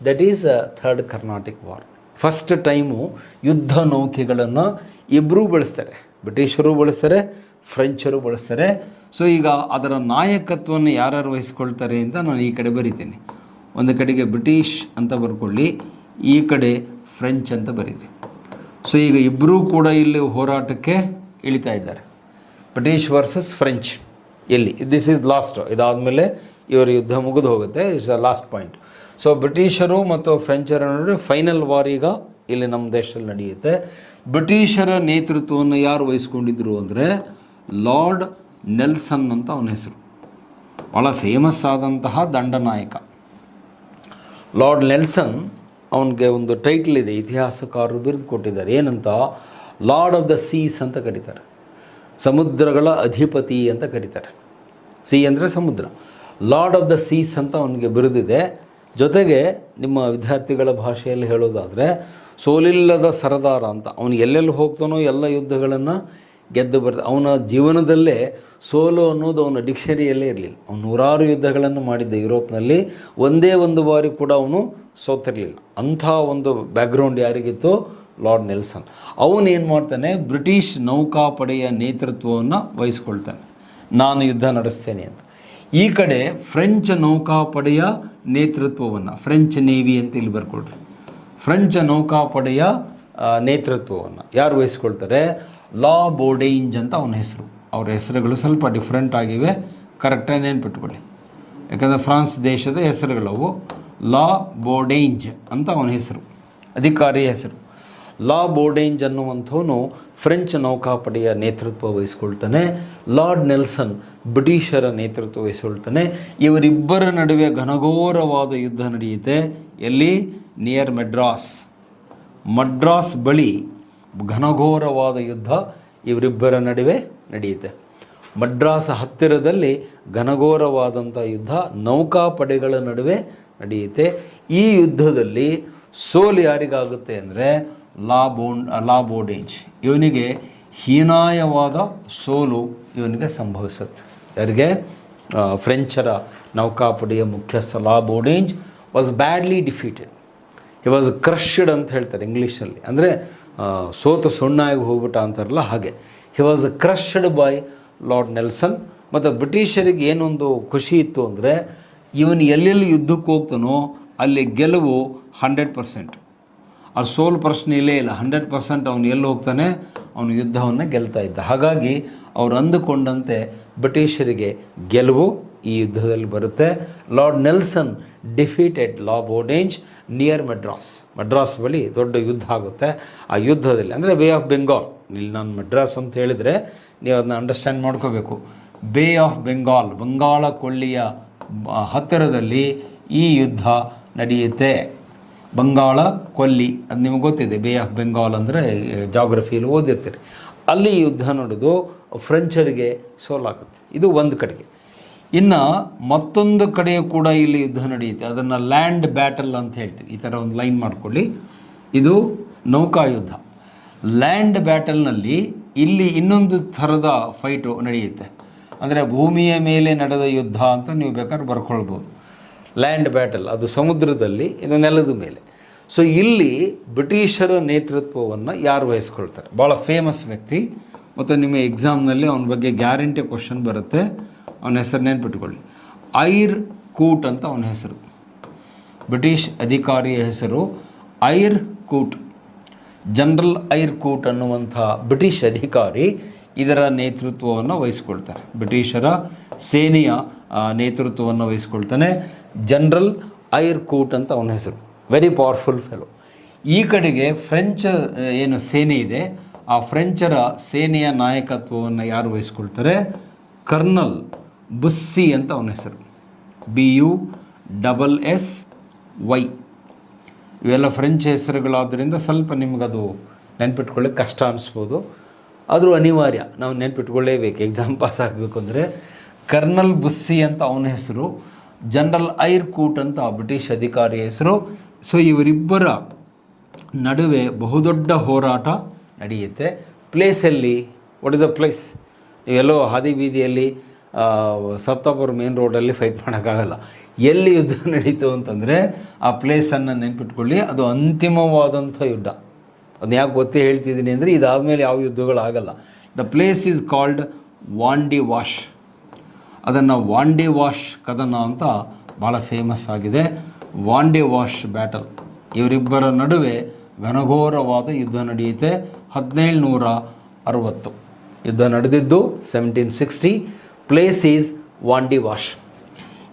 That is third Carnatic war. First time ಯುದ್ಧ ನೌಕೆಗಳನ್ನು ಇಬ್ಬರೂ ಬಳಸ್ತಾರೆ, ಬ್ರಿಟಿಷರು ಬಳಸ್ತಾರೆ, ಫ್ರೆಂಚರು ಬಳಸ್ತಾರೆ. ಸೊ ಈಗ ಅದರ ನಾಯಕತ್ವವನ್ನು ಯಾರು ವಹಿಸ್ಕೊಳ್ತಾರೆ ಅಂತ ನಾನು ಈ ಕಡೆ ಬರಿತೀನಿ. ಒಂದು ಕಡೆಗೆ ಬ್ರಿಟಿಷ್ ಅಂತ ಬರ್ಕೊಳ್ಳಿ, ಈ ಕಡೆ ಫ್ರೆಂಚ್ ಅಂತ ಬರೀರಿ. ಸೊ ಈಗ ಇಬ್ಬರೂ ಕೂಡ ಇಲ್ಲಿ ಹೋರಾಟಕ್ಕೆ ಇಳಿತಾ ಇದ್ದಾರೆ, ಬ್ರಿಟಿಷ್ ವರ್ಸಸ್ ಫ್ರೆಂಚ್. ಎಲ್ಲಿ ದಿಸ್ ಈಸ್ ಲಾಸ್ಟ್, ಇದಾದಮೇಲೆ ಇವರ ಯುದ್ಧ ಮುಗಿದು ಹೋಗುತ್ತೆ. It's the last point. So ಬ್ರಿಟಿಷರು ಮತ್ತು ಫ್ರೆಂಚರ ನಡುವೆ ಫೈನಲ್ ವಾರ್ ಈಗ ಇಲ್ಲಿ ನಮ್ಮ ದೇಶದಲ್ಲಿ ನಡೆಯುತ್ತೆ. ಬ್ರಿಟಿಷರ ನೇತೃತ್ವವನ್ನು ಯಾರು ವಹಿಸ್ಕೊಂಡಿದ್ರು ಅಂದರೆ ಲಾರ್ಡ್ ನೆಲ್ಸನ್ ಅಂತ ಅವನ ಹೆಸರು. ಭಾಳ ಫೇಮಸ್ ಆದಂತಹ ದಂಡನಾಯಕ ಲಾರ್ಡ್ ನೆಲ್ಸನ್. ಅವನಿಗೆ ಒಂದು ಟೈಟಲ್ ಇದೆ, ಇತಿಹಾಸಕಾರರು ಬಿರುದು ಕೊಟ್ಟಿದ್ದಾರೆ. ಏನಂತ? ಲಾರ್ಡ್ ಆಫ್ ದ ಸೀಸ್ ಅಂತ ಕರೀತಾರೆ, ಸಮುದ್ರಗಳ ಅಧಿಪತಿ ಅಂತ ಕರೀತಾರೆ. ಸಿ ಅಂದರೆ ಸಮುದ್ರ. ಲಾರ್ಡ್ ಆಫ್ ದ ಸೀಸ್ ಅಂತ ಅವನಿಗೆ ಬಿರುದಿದೆ. ಜೊತೆಗೆ ನಿಮ್ಮ ವಿದ್ಯಾರ್ಥಿಗಳ ಭಾಷೆಯಲ್ಲಿ ಹೇಳೋದಾದರೆ ಸೋಲಿಲ್ಲದ ಸರದಾರ ಅಂತ. ಅವನು ಎಲ್ಲೆಲ್ಲಿ ಹೋಗ್ತಾನೋ ಎಲ್ಲ ಯುದ್ಧಗಳನ್ನು ಗೆದ್ದು ಬರ್ತ. ಅವನ ಜೀವನದಲ್ಲೇ ಸೋಲು ಅನ್ನೋದು ಅವನ ಡಿಕ್ಷನರಿಯಲ್ಲೇ ಇರಲಿಲ್ಲ. ಅವನು ನೂರಾರು ಯುದ್ಧಗಳನ್ನು ಮಾಡಿದ್ದ ಯುರೋಪ್ನಲ್ಲಿ, ಒಂದೇ ಒಂದು ಬಾರಿ ಕೂಡ ಅವನು ಸೋತಿರಲಿಲ್ಲ. ಅಂಥ ಒಂದು ಬ್ಯಾಕ್ಗ್ರೌಂಡ್ ಯಾರಿಗಿತ್ತು? Lord Nelson. ಅವನೇನು ಮಾಡ್ತಾನೆ, ಬ್ರಿಟಿಷ್ ನೌಕಾಪಡೆಯ ನೇತೃತ್ವವನ್ನು ವಹಿಸ್ಕೊಳ್ತಾನೆ, ನಾನು ಯುದ್ಧ ನಡೆಸ್ತೇನೆ ಅಂತ. ಈ ಕಡೆ ಫ್ರೆಂಚ್ ನೌಕಾಪಡೆಯ ನೇತೃತ್ವವನ್ನು, ಫ್ರೆಂಚ್ ನೇವಿ ಅಂತ ಇಲ್ಲಿ ಬರ್ಕೊಳ್ರಿ, ಫ್ರೆಂಚ್ ನೌಕಾಪಡೆಯ ನೇತೃತ್ವವನ್ನು ಯಾರು ವಹಿಸ್ಕೊಳ್ತಾರೆ? ಲಾ ಬೋಡೇಂಜ್ ಅಂತ ಅವನ ಹೆಸರು. ಅವರ ಹೆಸರುಗಳು ಸ್ವಲ್ಪ ಡಿಫ್ರೆಂಟ್ ಆಗಿವೆ, ಕರೆಕ್ಟಾಗಿ ನೆನ್ಪಿಟ್ಕೊಳ್ಳಿ, ಯಾಕಂದರೆ ಫ್ರಾನ್ಸ್ ದೇಶದ ಹೆಸರುಗಳವು. ಲಾ ಬೋಡೇಂಜ್ ಅಂತ ಅವನ ಹೆಸರು, ಅಧಿಕಾರಿಯ ಹೆಸರು. ಲಾ ಬೋಡೇಂಜ್ ಅನ್ನುವಂಥವನು ಫ್ರೆಂಚ್ ನೌಕಾಪಡೆಯ ನೇತೃತ್ವ ವಹಿಸ್ಕೊಳ್ತಾನೆ. ಲಾರ್ಡ್ ನೆಲ್ಸನ್ ಬ್ರಿಟಿಷರ ನೇತೃತ್ವ ವಹಿಸ್ಕೊಳ್ತಾನೆ. ಇವರಿಬ್ಬರ ನಡುವೆ ಘನಘೋರವಾದ ಯುದ್ಧ ನಡೆಯುತ್ತೆ. ಎಲ್ಲಿ? ನಿಯರ್ ಮೆಡ್ರಾಸ್. ಮಡ್ರಾಸ್ ಬಳಿ ಘನಘೋರವಾದ ಯುದ್ಧ ಇವರಿಬ್ಬರ ನಡುವೆ ನಡೆಯುತ್ತೆ. ಮಡ್ರಾಸ್ ಹತ್ತಿರದಲ್ಲಿ ಘನಘೋರವಾದಂಥ ಯುದ್ಧ ನೌಕಾಪಡೆಗಳ ನಡುವೆ ನಡೆಯುತ್ತೆ. ಈ ಯುದ್ಧದಲ್ಲಿ ಸೋಲು ಯಾರಿಗಾಗುತ್ತೆ ಅಂದರೆ ಲಾ ಬೋಡೇಂಜ್. ಇವನಿಗೆ ಹೀನಾಯವಾದ ಸೋಲು ಇವನಿಗೆ ಸಂಭವಿಸುತ್ತೆ. ಯಾರಿಗೆ? ಫ್ರೆಂಚರ ನೌಕಾಪಡೆಯ ಮುಖ್ಯಸ್ಥ La Bourdonnais was badly defeated. He was crushed ಅಂತ ಹೇಳ್ತಾರೆ ಇಂಗ್ಲೀಷಲ್ಲಿ, ಅಂದರೆ ಸೋತು ಸುಣ್ಣಾಗಿ ಹೋಗ್ಬಿಟ್ಟ ಅಂತಾರಲ್ಲ ಹಾಗೆ. He was crushed by Lord Nelson. ಮತ್ತು ಬ್ರಿಟಿಷರಿಗೆ ಏನೊಂದು ಖುಷಿ ಇತ್ತು ಅಂದರೆ, ಇವನು ಎಲ್ಲೆಲ್ಲಿ ಯುದ್ಧಕ್ಕೆ ಹೋಗ್ತಾನೋ ಅಲ್ಲಿ ಗೆಲುವು 100%. ಅದು ಸೋಲು ಪ್ರಶ್ನೆ ಇಲ್ಲೇ ಇಲ್ಲ, 100% ಅವನು ಎಲ್ಲಿ ಹೋಗ್ತಾನೆ ಅವನು ಯುದ್ಧವನ್ನು ಗೆಲ್ತಾ ಇದ್ದ. ಹಾಗಾಗಿ ಅವರು ಅಂದುಕೊಂಡಂತೆ ಬ್ರಿಟಿಷರಿಗೆ ಗೆಲುವು ಈ ಯುದ್ಧದಲ್ಲಿ ಬರುತ್ತೆ. ಲಾರ್ಡ್ ನೆಲ್ಸನ್ ಡಿಫೀಟೆಡ್ ಲಾ ಬೋಡೇಂಜ್ ನಿಯರ್ ಮಡ್ರಾಸ್. ಮಡ್ರಾಸ್ ಬಳಿ ದೊಡ್ಡ ಯುದ್ಧ ಆಗುತ್ತೆ. ಆ ಯುದ್ಧದಲ್ಲಿ ಅಂದರೆ ಬೇ ಆಫ್ ಬೆಂಗಾಲ್, ಇಲ್ಲಿ ನಾನು ಮಡ್ರಾಸ್ ಅಂತ ಹೇಳಿದರೆ ನೀವು ಅದನ್ನ ಅಂಡರ್ಸ್ಟ್ಯಾಂಡ್ ಮಾಡ್ಕೋಬೇಕು. ಬೇ ಆಫ್ ಬೆಂಗಾಲ್, ಬಂಗಾಳ ಕೊಳ್ಳಿಯ ಹತ್ತಿರದಲ್ಲಿ ಈ ಯುದ್ಧ ನಡೆಯುತ್ತೆ. ಬಂಗಾಳ ಕೊಲ್ಲಿ ಅದು ನಿಮಗೆ ಗೊತ್ತಿದೆ. ಬೇ ಆಫ್ ಬೆಂಗಾಲ್ ಅಂದರೆ ಜಾಗ್ರಫಿಯಲ್ಲಿ ಓದಿರ್ತೀರಿ. ಅಲ್ಲಿ ಯುದ್ಧ ನಡೆದು ಫ್ರೆಂಚರಿಗೆ ಸೋಲಾಗುತ್ತೆ. ಇದು ಒಂದು ಕಡೆಗೆ. ಇನ್ನು ಮತ್ತೊಂದು ಕಡೆ ಕೂಡ ಇಲ್ಲಿ ಯುದ್ಧ ನಡೆಯುತ್ತೆ. ಅದನ್ನು ಲ್ಯಾಂಡ್ ಬ್ಯಾಟಲ್ ಅಂತ ಹೇಳ್ತೀವಿ. ಈ ಥರ ಒಂದು ಲೈನ್ ಮಾಡ್ಕೊಳ್ಳಿ. ಇದು ನೌಕಾಯುದ್ಧ. ಲ್ಯಾಂಡ್ ಬ್ಯಾಟಲ್ನಲ್ಲಿ ಇಲ್ಲಿ ಇನ್ನೊಂದು ಥರದ ಫೈಟು ನಡೆಯುತ್ತೆ. ಅಂದರೆ ಭೂಮಿಯ ಮೇಲೆ ನಡೆದ ಯುದ್ಧ ಅಂತ ನೀವು ಬೇಕಾದ್ರೆ ಬರ್ಕೊಳ್ಬೋದು. ಲ್ಯಾಂಡ್ ಬ್ಯಾಟಲ್ ಅದು ಸಮುದ್ರದಲ್ಲಿ, ಇದು ನೆಲದ ಮೇಲೆ. ಸೊ ಇಲ್ಲಿ ಬ್ರಿಟಿಷರ ನೇತೃತ್ವವನ್ನು ಯಾರು ವಹಿಸ್ಕೊಳ್ತಾರೆ? ಭಾಳ ಫೇಮಸ್ ವ್ಯಕ್ತಿ, ಮತ್ತು ನಿಮ್ಮ ಎಕ್ಸಾಮ್ನಲ್ಲಿ ಅವನ ಬಗ್ಗೆ ಗ್ಯಾರಂಟಿ ಕ್ವಶನ್ ಬರುತ್ತೆ. ಅವನ ಹೆಸರು ನೆನ್ಪಿಟ್ಕೊಳ್ಳಿ, ಐರ್ ಕೂಟ್ ಅಂತ ಅವನ ಹೆಸರು. ಬ್ರಿಟಿಷ್ ಅಧಿಕಾರಿಯ ಹೆಸರು ಐರ್ ಕೂಟ್. ಜನರಲ್ ಐರ್ ಕೂಟ್ ಅನ್ನುವಂಥ ಬ್ರಿಟಿಷ್ ಅಧಿಕಾರಿ ಇದರ ನೇತೃತ್ವವನ್ನು ವಹಿಸ್ಕೊಳ್ತಾರೆ. ಬ್ರಿಟಿಷರ ಸೇನೆಯ ನೇತೃತ್ವವನ್ನು ವಹಿಸ್ಕೊಳ್ತಾನೆ. ಜನರಲ್ ಐರ್ ಕೂಟ್ ಅಂತ ಅವನ ಹೆಸರು. Very powerful fellow. ಈ ಕಡೆಗೆ ಫ್ರೆಂಚ್ ಏನು ಸೇನೆ ಇದೆ, ಆ ಫ್ರೆಂಚರ ಸೇನೆಯ ನಾಯಕತ್ವವನ್ನು ಯಾರು ವಹಿಸ್ಕೊಳ್ತಾರೆ? ಕರ್ನಲ್ ಬುಸ್ಸಿ ಅಂತ ಅವನ ಹೆಸರು. BUSSY. ಇವೆಲ್ಲ ಫ್ರೆಂಚ್ ಹೆಸರುಗಳಾದ್ದರಿಂದ ಸ್ವಲ್ಪ ನಿಮಗದು ನೆನ್ಪಿಟ್ಕೊಳ್ಳಿ ಕಷ್ಟ ಅನಿಸ್ಬೋದು. ಆದರೂ ಅನಿವಾರ್ಯ, ನಾವು ನೆನ್ಪಿಟ್ಕೊಳ್ಳೇಬೇಕು ಎಕ್ಸಾಮ್ ಪಾಸ್ ಆಗಬೇಕು ಅಂದರೆ. ಕರ್ನಲ್ ಬುಸ್ಸಿ ಅಂತ ಅವನ ಹೆಸರು, ಜನರಲ್ ಐರ್ಕೂಟ್ ಅಂತ ಬ್ರಿಟಿಷ್ ಅಧಿಕಾರಿ ಹೆಸರು. ಸೊ ಇವರಿಬ್ಬರ ನಡುವೆ ಬಹುದೊಡ್ಡ ಹೋರಾಟ ನಡೆಯುತ್ತೆ. ಪ್ಲೇಸಲ್ಲಿ, ವಾಟ್ ಇಸ್ ದ ಪ್ಲೇಸ್? ನೀವೆಲ್ಲೋ ಹಾದಿ ಬೀದಿಯಲ್ಲಿ ಸಪ್ತಾಪುರ ಮೇನ್ ರೋಡಲ್ಲಿ ಫೈಟ್ ಮಾಡೋಕ್ಕಾಗಲ್ಲ. ಎಲ್ಲಿ ಯುದ್ಧ ನಡೀತು ಅಂತಂದರೆ ಆ ಪ್ಲೇಸನ್ನು ನೆನ್ಪಿಟ್ಕೊಳ್ಳಿ, ಅದು ಅಂತಿಮವಾದಂಥ ಯುದ್ಧ. ಅದನ್ನ ಯಾಕೆ ಗೊತ್ತೇ ಹೇಳ್ತಿದ್ದೀನಿ ಅಂದರೆ ಇದಾದಮೇಲೆ ಯಾವ ಯುದ್ಧಗಳಾಗಲ್ಲ. The place is called Wandiwash. ಅದನ್ನು ವಾಂಡಿ ವಾಶ್ ಕದನ ಅಂತ ಭಾಳ ಫೇಮಸ್ ಆಗಿದೆ. ವಾಂಡಿ ವಾಶ್ ಬ್ಯಾಟಲ್, ಇವರಿಬ್ಬರ ನಡುವೆ ಘನಘೋರವಾದ ಯುದ್ಧ ನಡೆಯುತ್ತೆ. 1760 ಯುದ್ಧ ನಡೆದಿದ್ದು 1760. Place is Wandiwash.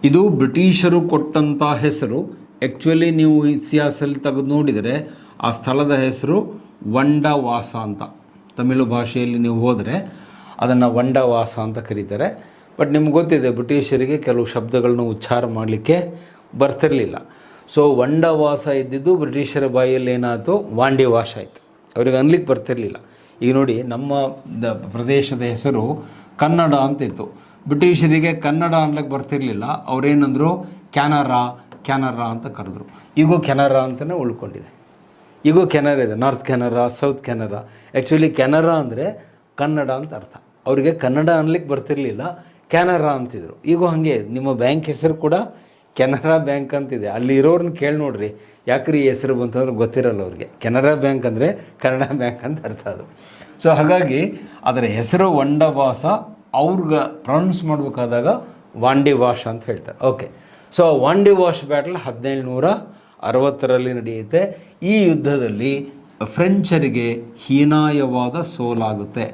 ಇದು ಬ್ರಿಟಿಷರು ಕೊಟ್ಟಂಥ ಹೆಸರು. ಆ್ಯಕ್ಚುಲಿ ನೀವು ಇತಿಹಾಸದಲ್ಲಿ ತೆಗೆದು ನೋಡಿದರೆ ಆ ಸ್ಥಳದ ಹೆಸರು ವಂಡವಾಸ ಅಂತ. ತಮಿಳು ಭಾಷೆಯಲ್ಲಿ ನೀವು ಹೋದರೆ ಅದನ್ನು ವಂಡವಾಸ ಅಂತ ಕರೀತಾರೆ. ಬಟ್ ನಿಮ್ಗೆ ಗೊತ್ತಿದೆ, ಬ್ರಿಟಿಷರಿಗೆ ಕೆಲವು ಶಬ್ದಗಳನ್ನ ಉಚ್ಚಾರ ಮಾಡಲಿಕ್ಕೆ ಬರ್ತಿರಲಿಲ್ಲ. ಸೊ ವಂಡವಾಸ ಇದ್ದಿದ್ದು ಬ್ರಿಟಿಷರ ಬಾಯಲ್ಲಿ ಏನಾಯಿತು, ವಾಂಡಿವಾಶ ಆಯಿತು. ಅವ್ರಿಗೆ ಅನ್ಲಿಕ್ಕೆ ಬರ್ತಿರಲಿಲ್ಲ. ಈಗ ನೋಡಿ, ನಮ್ಮ ಪ್ರದೇಶದ ಹೆಸರು ಕನ್ನಡ ಅಂತಿತ್ತು. ಬ್ರಿಟಿಷರಿಗೆ ಕನ್ನಡ ಅನ್ಲಿಕ್ಕೆ ಬರ್ತಿರಲಿಲ್ಲ. ಅವರೇನಂದರು, ಕ್ಯಾನರಾ ಅಂತ ಕರೆದ್ರು. ಈಗೂ ಕೆನರಾ ಅಂತಲೇ ಉಳ್ಕೊಂಡಿದೆ. ಈಗೂ ಕೆನರಾ ಇದೆ, north Canara, south Canara. Actually Canara ಅಂದರೆ ಕನ್ನಡ ಅಂತ ಅರ್ಥ. ಅವರಿಗೆ ಕನ್ನಡ ಅನ್ಲಿಕ್ಕೆ ಬರ್ತಿರಲಿಲ್ಲ, ಕ್ಯಾನರಾ ಅಂತಿದ್ರು. ಈಗೂ ಹಾಗೆ ನಿಮ್ಮ ಬ್ಯಾಂಕ್ ಹೆಸರು ಕೂಡ ಕೆನರಾ ಬ್ಯಾಂಕ್ ಅಂತಿದೆ. ಅಲ್ಲಿ ಇರೋರನ್ನ ಕೇಳಿ ನೋಡ್ರಿ, ಯಾಕ್ರಿ ಈ ಹೆಸರು ಬಂತಂದ್ರೆ ಗೊತ್ತಿರಲ್ಲ ಅವ್ರಿಗೆ. ಕೆನರಾ ಬ್ಯಾಂಕ್ ಅಂದರೆ ಕನ್ನಡ ಬ್ಯಾಂಕ್ ಅಂತ ಅರ್ಥ ಅದು. ಸೊ ಹಾಗಾಗಿ ಅದರ ಹೆಸರು ವಂಡವಾಸ. ಅವ್ರಿಗೆ ಪ್ರೊನೌನ್ಸ್ ಮಾಡಬೇಕಾದಾಗ ವಾಂಡಿವಾಶ್ ಅಂತ ಹೇಳ್ತಾರೆ. ಓಕೆ, ಸೊ ವಾಂಡಿವಾಶ್ ಬ್ಯಾಟಲ್ 1760ರಲ್ಲಿ ನಡೆಯುತ್ತೆ. ಈ ಯುದ್ಧದಲ್ಲಿ ಫ್ರೆಂಚರಿಗೆ ಹೀನಾಯವಾದ ಸೋಲಾಗುತ್ತೆ.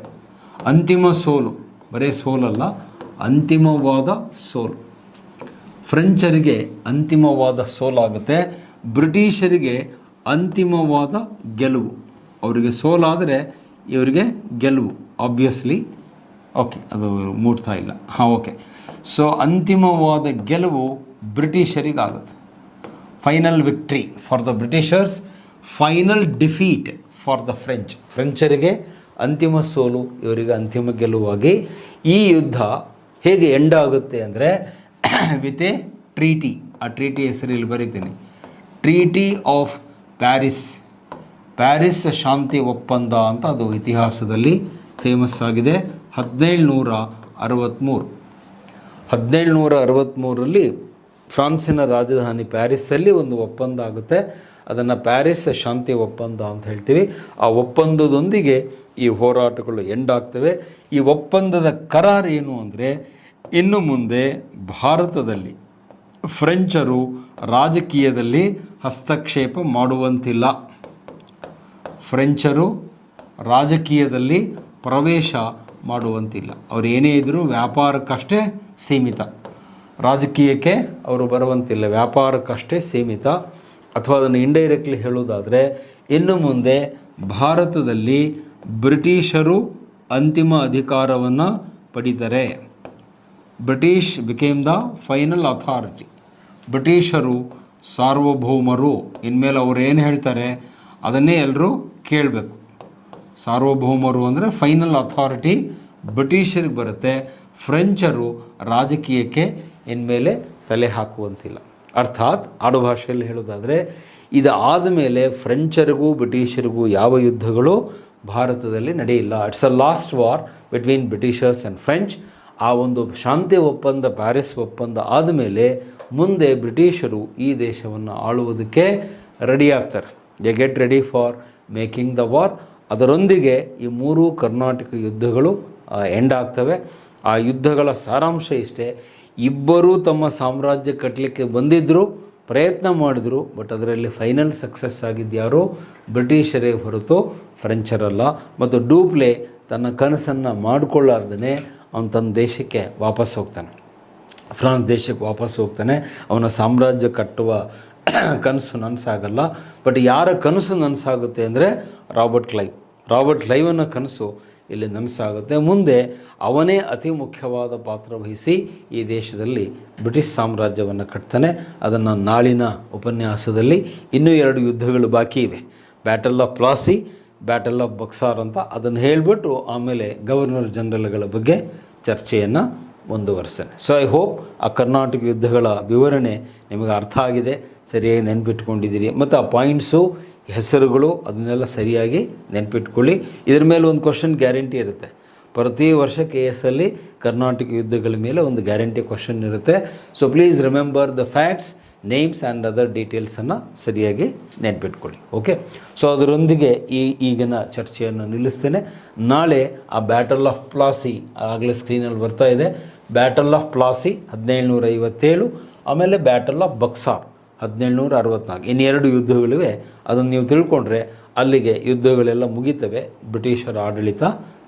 ಅಂತಿಮ ಸೋಲು, ಬರೀ ಸೋಲಲ್ಲ, ಅಂತಿಮವಾದ ಸೋಲು. ಫ್ರೆಂಚರಿಗೆ ಅಂತಿಮವಾದ ಸೋಲಾಗುತ್ತೆ, ಬ್ರಿಟಿಷರಿಗೆ ಅಂತಿಮವಾದ ಗೆಲುವು. ಅವರಿಗೆ ಸೋಲಾದರೆ ಇವರಿಗೆ ಗೆಲುವು, ಆಬ್ವಿಯಸ್ಲಿ. ಓಕೆ, ಅದು ಮೂಡ್ತಾ ಇಲ್ಲ. ಓಕೆ, ಸೊ ಅಂತಿಮವಾದ ಗೆಲುವು ಬ್ರಿಟಿಷರಿಗಾಗುತ್ತೆ. Final victory for the Britishers, final defeat for the French. ಫ್ರೆಂಚರಿಗೆ ಅಂತಿಮ ಸೋಲು, ಇವರಿಗೆ ಅಂತಿಮ ಗೆಲುವಾಗಿ ಈ ಯುದ್ಧ ಹೇಗೆ ಎಂಡ್ ಆಗುತ್ತೆ ಅಂದರೆ ವಿತ್ ಎ ಟ್ರೀಟಿ. ಆ ಟ್ರೀಟಿ ಹೆಸರು ಇಲ್ಲಿ ಬರೀತೀನಿ, ಟ್ರೀಟಿ ಆಫ್ ಪ್ಯಾರಿಸ್. ಪ್ಯಾರಿಸ್ ಶಾಂತಿ ಒಪ್ಪಂದ ಅಂತ ಅದು ಇತಿಹಾಸದಲ್ಲಿ ಫೇಮಸ್ ಆಗಿದೆ. 1763. 1763ರಲ್ಲಿ ಫ್ರಾನ್ಸಿನ ರಾಜಧಾನಿ ಪ್ಯಾರಿಸ್ಸಲ್ಲಿ ಒಂದು ಒಪ್ಪಂದ ಆಗುತ್ತೆ. ಅದನ್ನು ಪ್ಯಾರಿಸ್ ಶಾಂತಿ ಒಪ್ಪಂದ ಅಂತ ಹೇಳ್ತೀವಿ. ಆ ಒಪ್ಪಂದದೊಂದಿಗೆ ಈ ಹೋರಾಟಗಳು ಎಂಡ್ ಆಗ್ತವೆ. ಈ ಒಪ್ಪಂದದ ಕರಾರು ಏನು ಅಂದರೆ, ಇನ್ನು ಮುಂದೆ ಭಾರತದಲ್ಲಿ ಫ್ರೆಂಚರು ರಾಜಕೀಯದಲ್ಲಿ ಹಸ್ತಕ್ಷೇಪ ಮಾಡುವಂತಿಲ್ಲ. ಫ್ರೆಂಚರು ರಾಜಕೀಯದಲ್ಲಿ ಪ್ರವೇಶ ಮಾಡುವಂತಿಲ್ಲ. ಅವರು ಏನೇ ಇದ್ದರೂ ವ್ಯಾಪಾರಕ್ಕಷ್ಟೇ ಸೀಮಿತ, ರಾಜಕೀಯಕ್ಕೆ ಅವರು ಬರುವಂತಿಲ್ಲ, ವ್ಯಾಪಾರಕ್ಕಷ್ಟೇ ಸೀಮಿತ. ಅಥವಾ ಅದನ್ನು ಇಂಡೈರೆಕ್ಟ್ಲಿ ಹೇಳೋದಾದರೆ, ಇನ್ನು ಮುಂದೆ ಭಾರತದಲ್ಲಿ ಬ್ರಿಟಿಷರು ಅಂತಿಮ ಅಧಿಕಾರವನ್ನು ಪಡೀತಾರೆ. British became the final authority. ಬ್ರಿಟಿಷರು ಸಾರ್ವಭೌಮರು. ಇನ್ಮೇಲೆ ಅವ್ರು ಏನು ಹೇಳ್ತಾರೆ ಅದನ್ನೇ ಎಲ್ಲರೂ ಕೇಳಬೇಕು. ಸಾರ್ವಭೌಮರು ಅಂದರೆ ಫೈನಲ್ ಅಥಾರಿಟಿ ಬ್ರಿಟಿಷರಿಗೆ ಬರುತ್ತೆ. ಫ್ರೆಂಚರು ರಾಜಕೀಯಕ್ಕೆ ಇನ್ಮೇಲೆ ತಲೆ ಹಾಕುವಂತಿಲ್ಲ. ಅರ್ಥಾತ್ ಆಡುಭಾಷೆಯಲ್ಲಿ ಹೇಳೋದಾದರೆ, ಇದಾದ ಮೇಲೆ ಫ್ರೆಂಚರಿಗೂ ಬ್ರಿಟಿಷರಿಗೂ ಯಾವ ಯುದ್ಧಗಳು ಭಾರತದಲ್ಲಿ ನಡೆಯಿಲ್ಲ. It's a last war between Britishers and French. ಆ ಒಂದು ಶಾಂತಿ ಒಪ್ಪಂದ, ಪ್ಯಾರಿಸ್ ಒಪ್ಪಂದ ಆದಮೇಲೆ ಮುಂದೆ ಬ್ರಿಟಿಷರು ಈ ದೇಶವನ್ನು ಆಳುವುದಕ್ಕೆ ರೆಡಿ ಆಗ್ತಾರೆ. They get ready for making the war. ಅದರೊಂದಿಗೆ ಈ ಮೂರೂ ಕರ್ನಾಟಕ ಯುದ್ಧಗಳು ಎಂಡ್ ಆಗ್ತವೆ. ಆ ಯುದ್ಧಗಳ ಸಾರಾಂಶ ಇಷ್ಟೇ, ಇಬ್ಬರೂ ತಮ್ಮ ಸಾಮ್ರಾಜ್ಯ ಕಟ್ಟಲಿಕ್ಕೆ ಬಂದಿದ್ದರು, ಪ್ರಯತ್ನ ಮಾಡಿದ್ರು. ಬಟ್ ಅದರಲ್ಲಿ ಫೈನಲ್ ಸಕ್ಸಸ್ ಆಗಿದ್ಯಾರು? ಬ್ರಿಟಿಷರೇ ಹೊರತು ಫ್ರೆಂಚರಲ್ಲ. ಮತ್ತು ಡೂಪ್ಲೆ ತನ್ನ ಕನಸನ್ನು ಮಾಡಿಕೊಳ್ಳಾರ್ದೇ ಅವನು ತನ್ನ ದೇಶಕ್ಕೆ ವಾಪಸ್ ಹೋಗ್ತಾನೆ, ಫ್ರಾನ್ಸ್ ದೇಶಕ್ಕೆ ವಾಪಸ್ ಹೋಗ್ತಾನೆ. ಅವನ ಸಾಮ್ರಾಜ್ಯ ಕಟ್ಟುವ ಕನಸು ನನಸಾಗಲ್ಲ. ಬಟ್ ಯಾರ ಕನಸು ನನಸಾಗುತ್ತೆ ಅಂದರೆ ರಾಬರ್ಟ್ ಕ್ಲೈವನ ಕನಸು ಇಲ್ಲಿ ನನಸಾಗುತ್ತೆ. ಮುಂದೆ ಅವನೇ ಅತಿ ಮುಖ್ಯವಾದ ಪಾತ್ರ ವಹಿಸಿ ಈ ದೇಶದಲ್ಲಿ ಬ್ರಿಟಿಷ್ ಸಾಮ್ರಾಜ್ಯವನ್ನು ಕಟ್ತಾನೆ. ಅದನ್ನು ನಾಳಿನ ಉಪನ್ಯಾಸದಲ್ಲಿ ಇನ್ನೂ 2 ಯುದ್ಧಗಳು ಬಾಕಿ ಇವೆ. Battle of Plassey battle of Buxar ಅಂತ ಅದನ್ನು ಹೇಳಿಬಿಟ್ಟು ಆಮೇಲೆ ಗವರ್ನರ್ ಜನರಲ್ಗಳ ಬಗ್ಗೆ ಚರ್ಚೆಯನ್ನು ಮುಂದುವರಿಸ್ತೇನೆ. ಸೊ ಐ ಹೋಪ್ ಆ ಕರ್ನಾಟಕ ಯುದ್ಧಗಳ ವಿವರಣೆ ನಿಮಗೆ ಅರ್ಥ ಆಗಿದೆ, ಸರಿಯಾಗಿ ನೆನಪಿಟ್ಕೊಂಡಿದ್ದೀರಿ, ಮತ್ತು ಆ ಪಾಯಿಂಟ್ಸು, ಹೆಸರುಗಳು ಅದನ್ನೆಲ್ಲ ಸರಿಯಾಗಿ ನೆನಪಿಟ್ಕೊಳ್ಳಿ. ಇದ್ರ ಮೇಲೆ ಒಂದು ಕ್ವಶನ್ ಗ್ಯಾರಂಟಿ ಇರುತ್ತೆ. ಪ್ರತಿ ವರ್ಷ KS ಅಲ್ಲಿ ಕರ್ನಾಟಕ ಯುದ್ಧಗಳ ಮೇಲೆ ಒಂದು ಗ್ಯಾರಂಟಿ ಕ್ವಶನ್ ಇರುತ್ತೆ. So please remember the facts, names and other ಡೀಟೇಲ್ಸನ್ನು ಸರಿಯಾಗಿ ನೆನಪಿಟ್ಕೊಳ್ಳಿ. ಓಕೆ, ಸೊ ಅದರೊಂದಿಗೆ ಈಗಿನ ಚರ್ಚೆಯನ್ನು ನಿಲ್ಲಿಸ್ತೇನೆ. ನಾಳೆ ಆ ಬ್ಯಾಟಲ್ ಆಫ್ ಪ್ಲಾಸಿ, ಆಗಲೇ ಸ್ಕ್ರೀನಲ್ಲಿ ಬರ್ತಾ ಇದೆ, ಬ್ಯಾಟಲ್ ಆಫ್ ಪ್ಲಾಸಿ 1757, ಆಮೇಲೆ ಬ್ಯಾಟಲ್ ಆಫ್ ಬಕ್ಸಾರ್ 1764, ಇನ್ನೆರಡು ಯುದ್ಧಗಳಿವೆ. ಅದನ್ನು ನೀವು ತಿಳ್ಕೊಂಡ್ರೆ ಅಲ್ಲಿಗೆ ಯುದ್ಧಗಳೆಲ್ಲ ಮುಗಿತವೆ, ಬ್ರಿಟಿಷರ ಆಡಳಿತ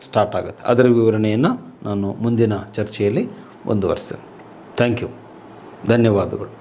ಸ್ಟಾರ್ಟ್ ಆಗುತ್ತೆ. ಅದರ ವಿವರಣೆಯನ್ನು ನಾನು ಮುಂದಿನ ಚರ್ಚೆಯಲ್ಲಿ ಮುಂದುವರಿಸ್ತೇನೆ. ಥ್ಯಾಂಕ್ ಯು, ಧನ್ಯವಾದಗಳು.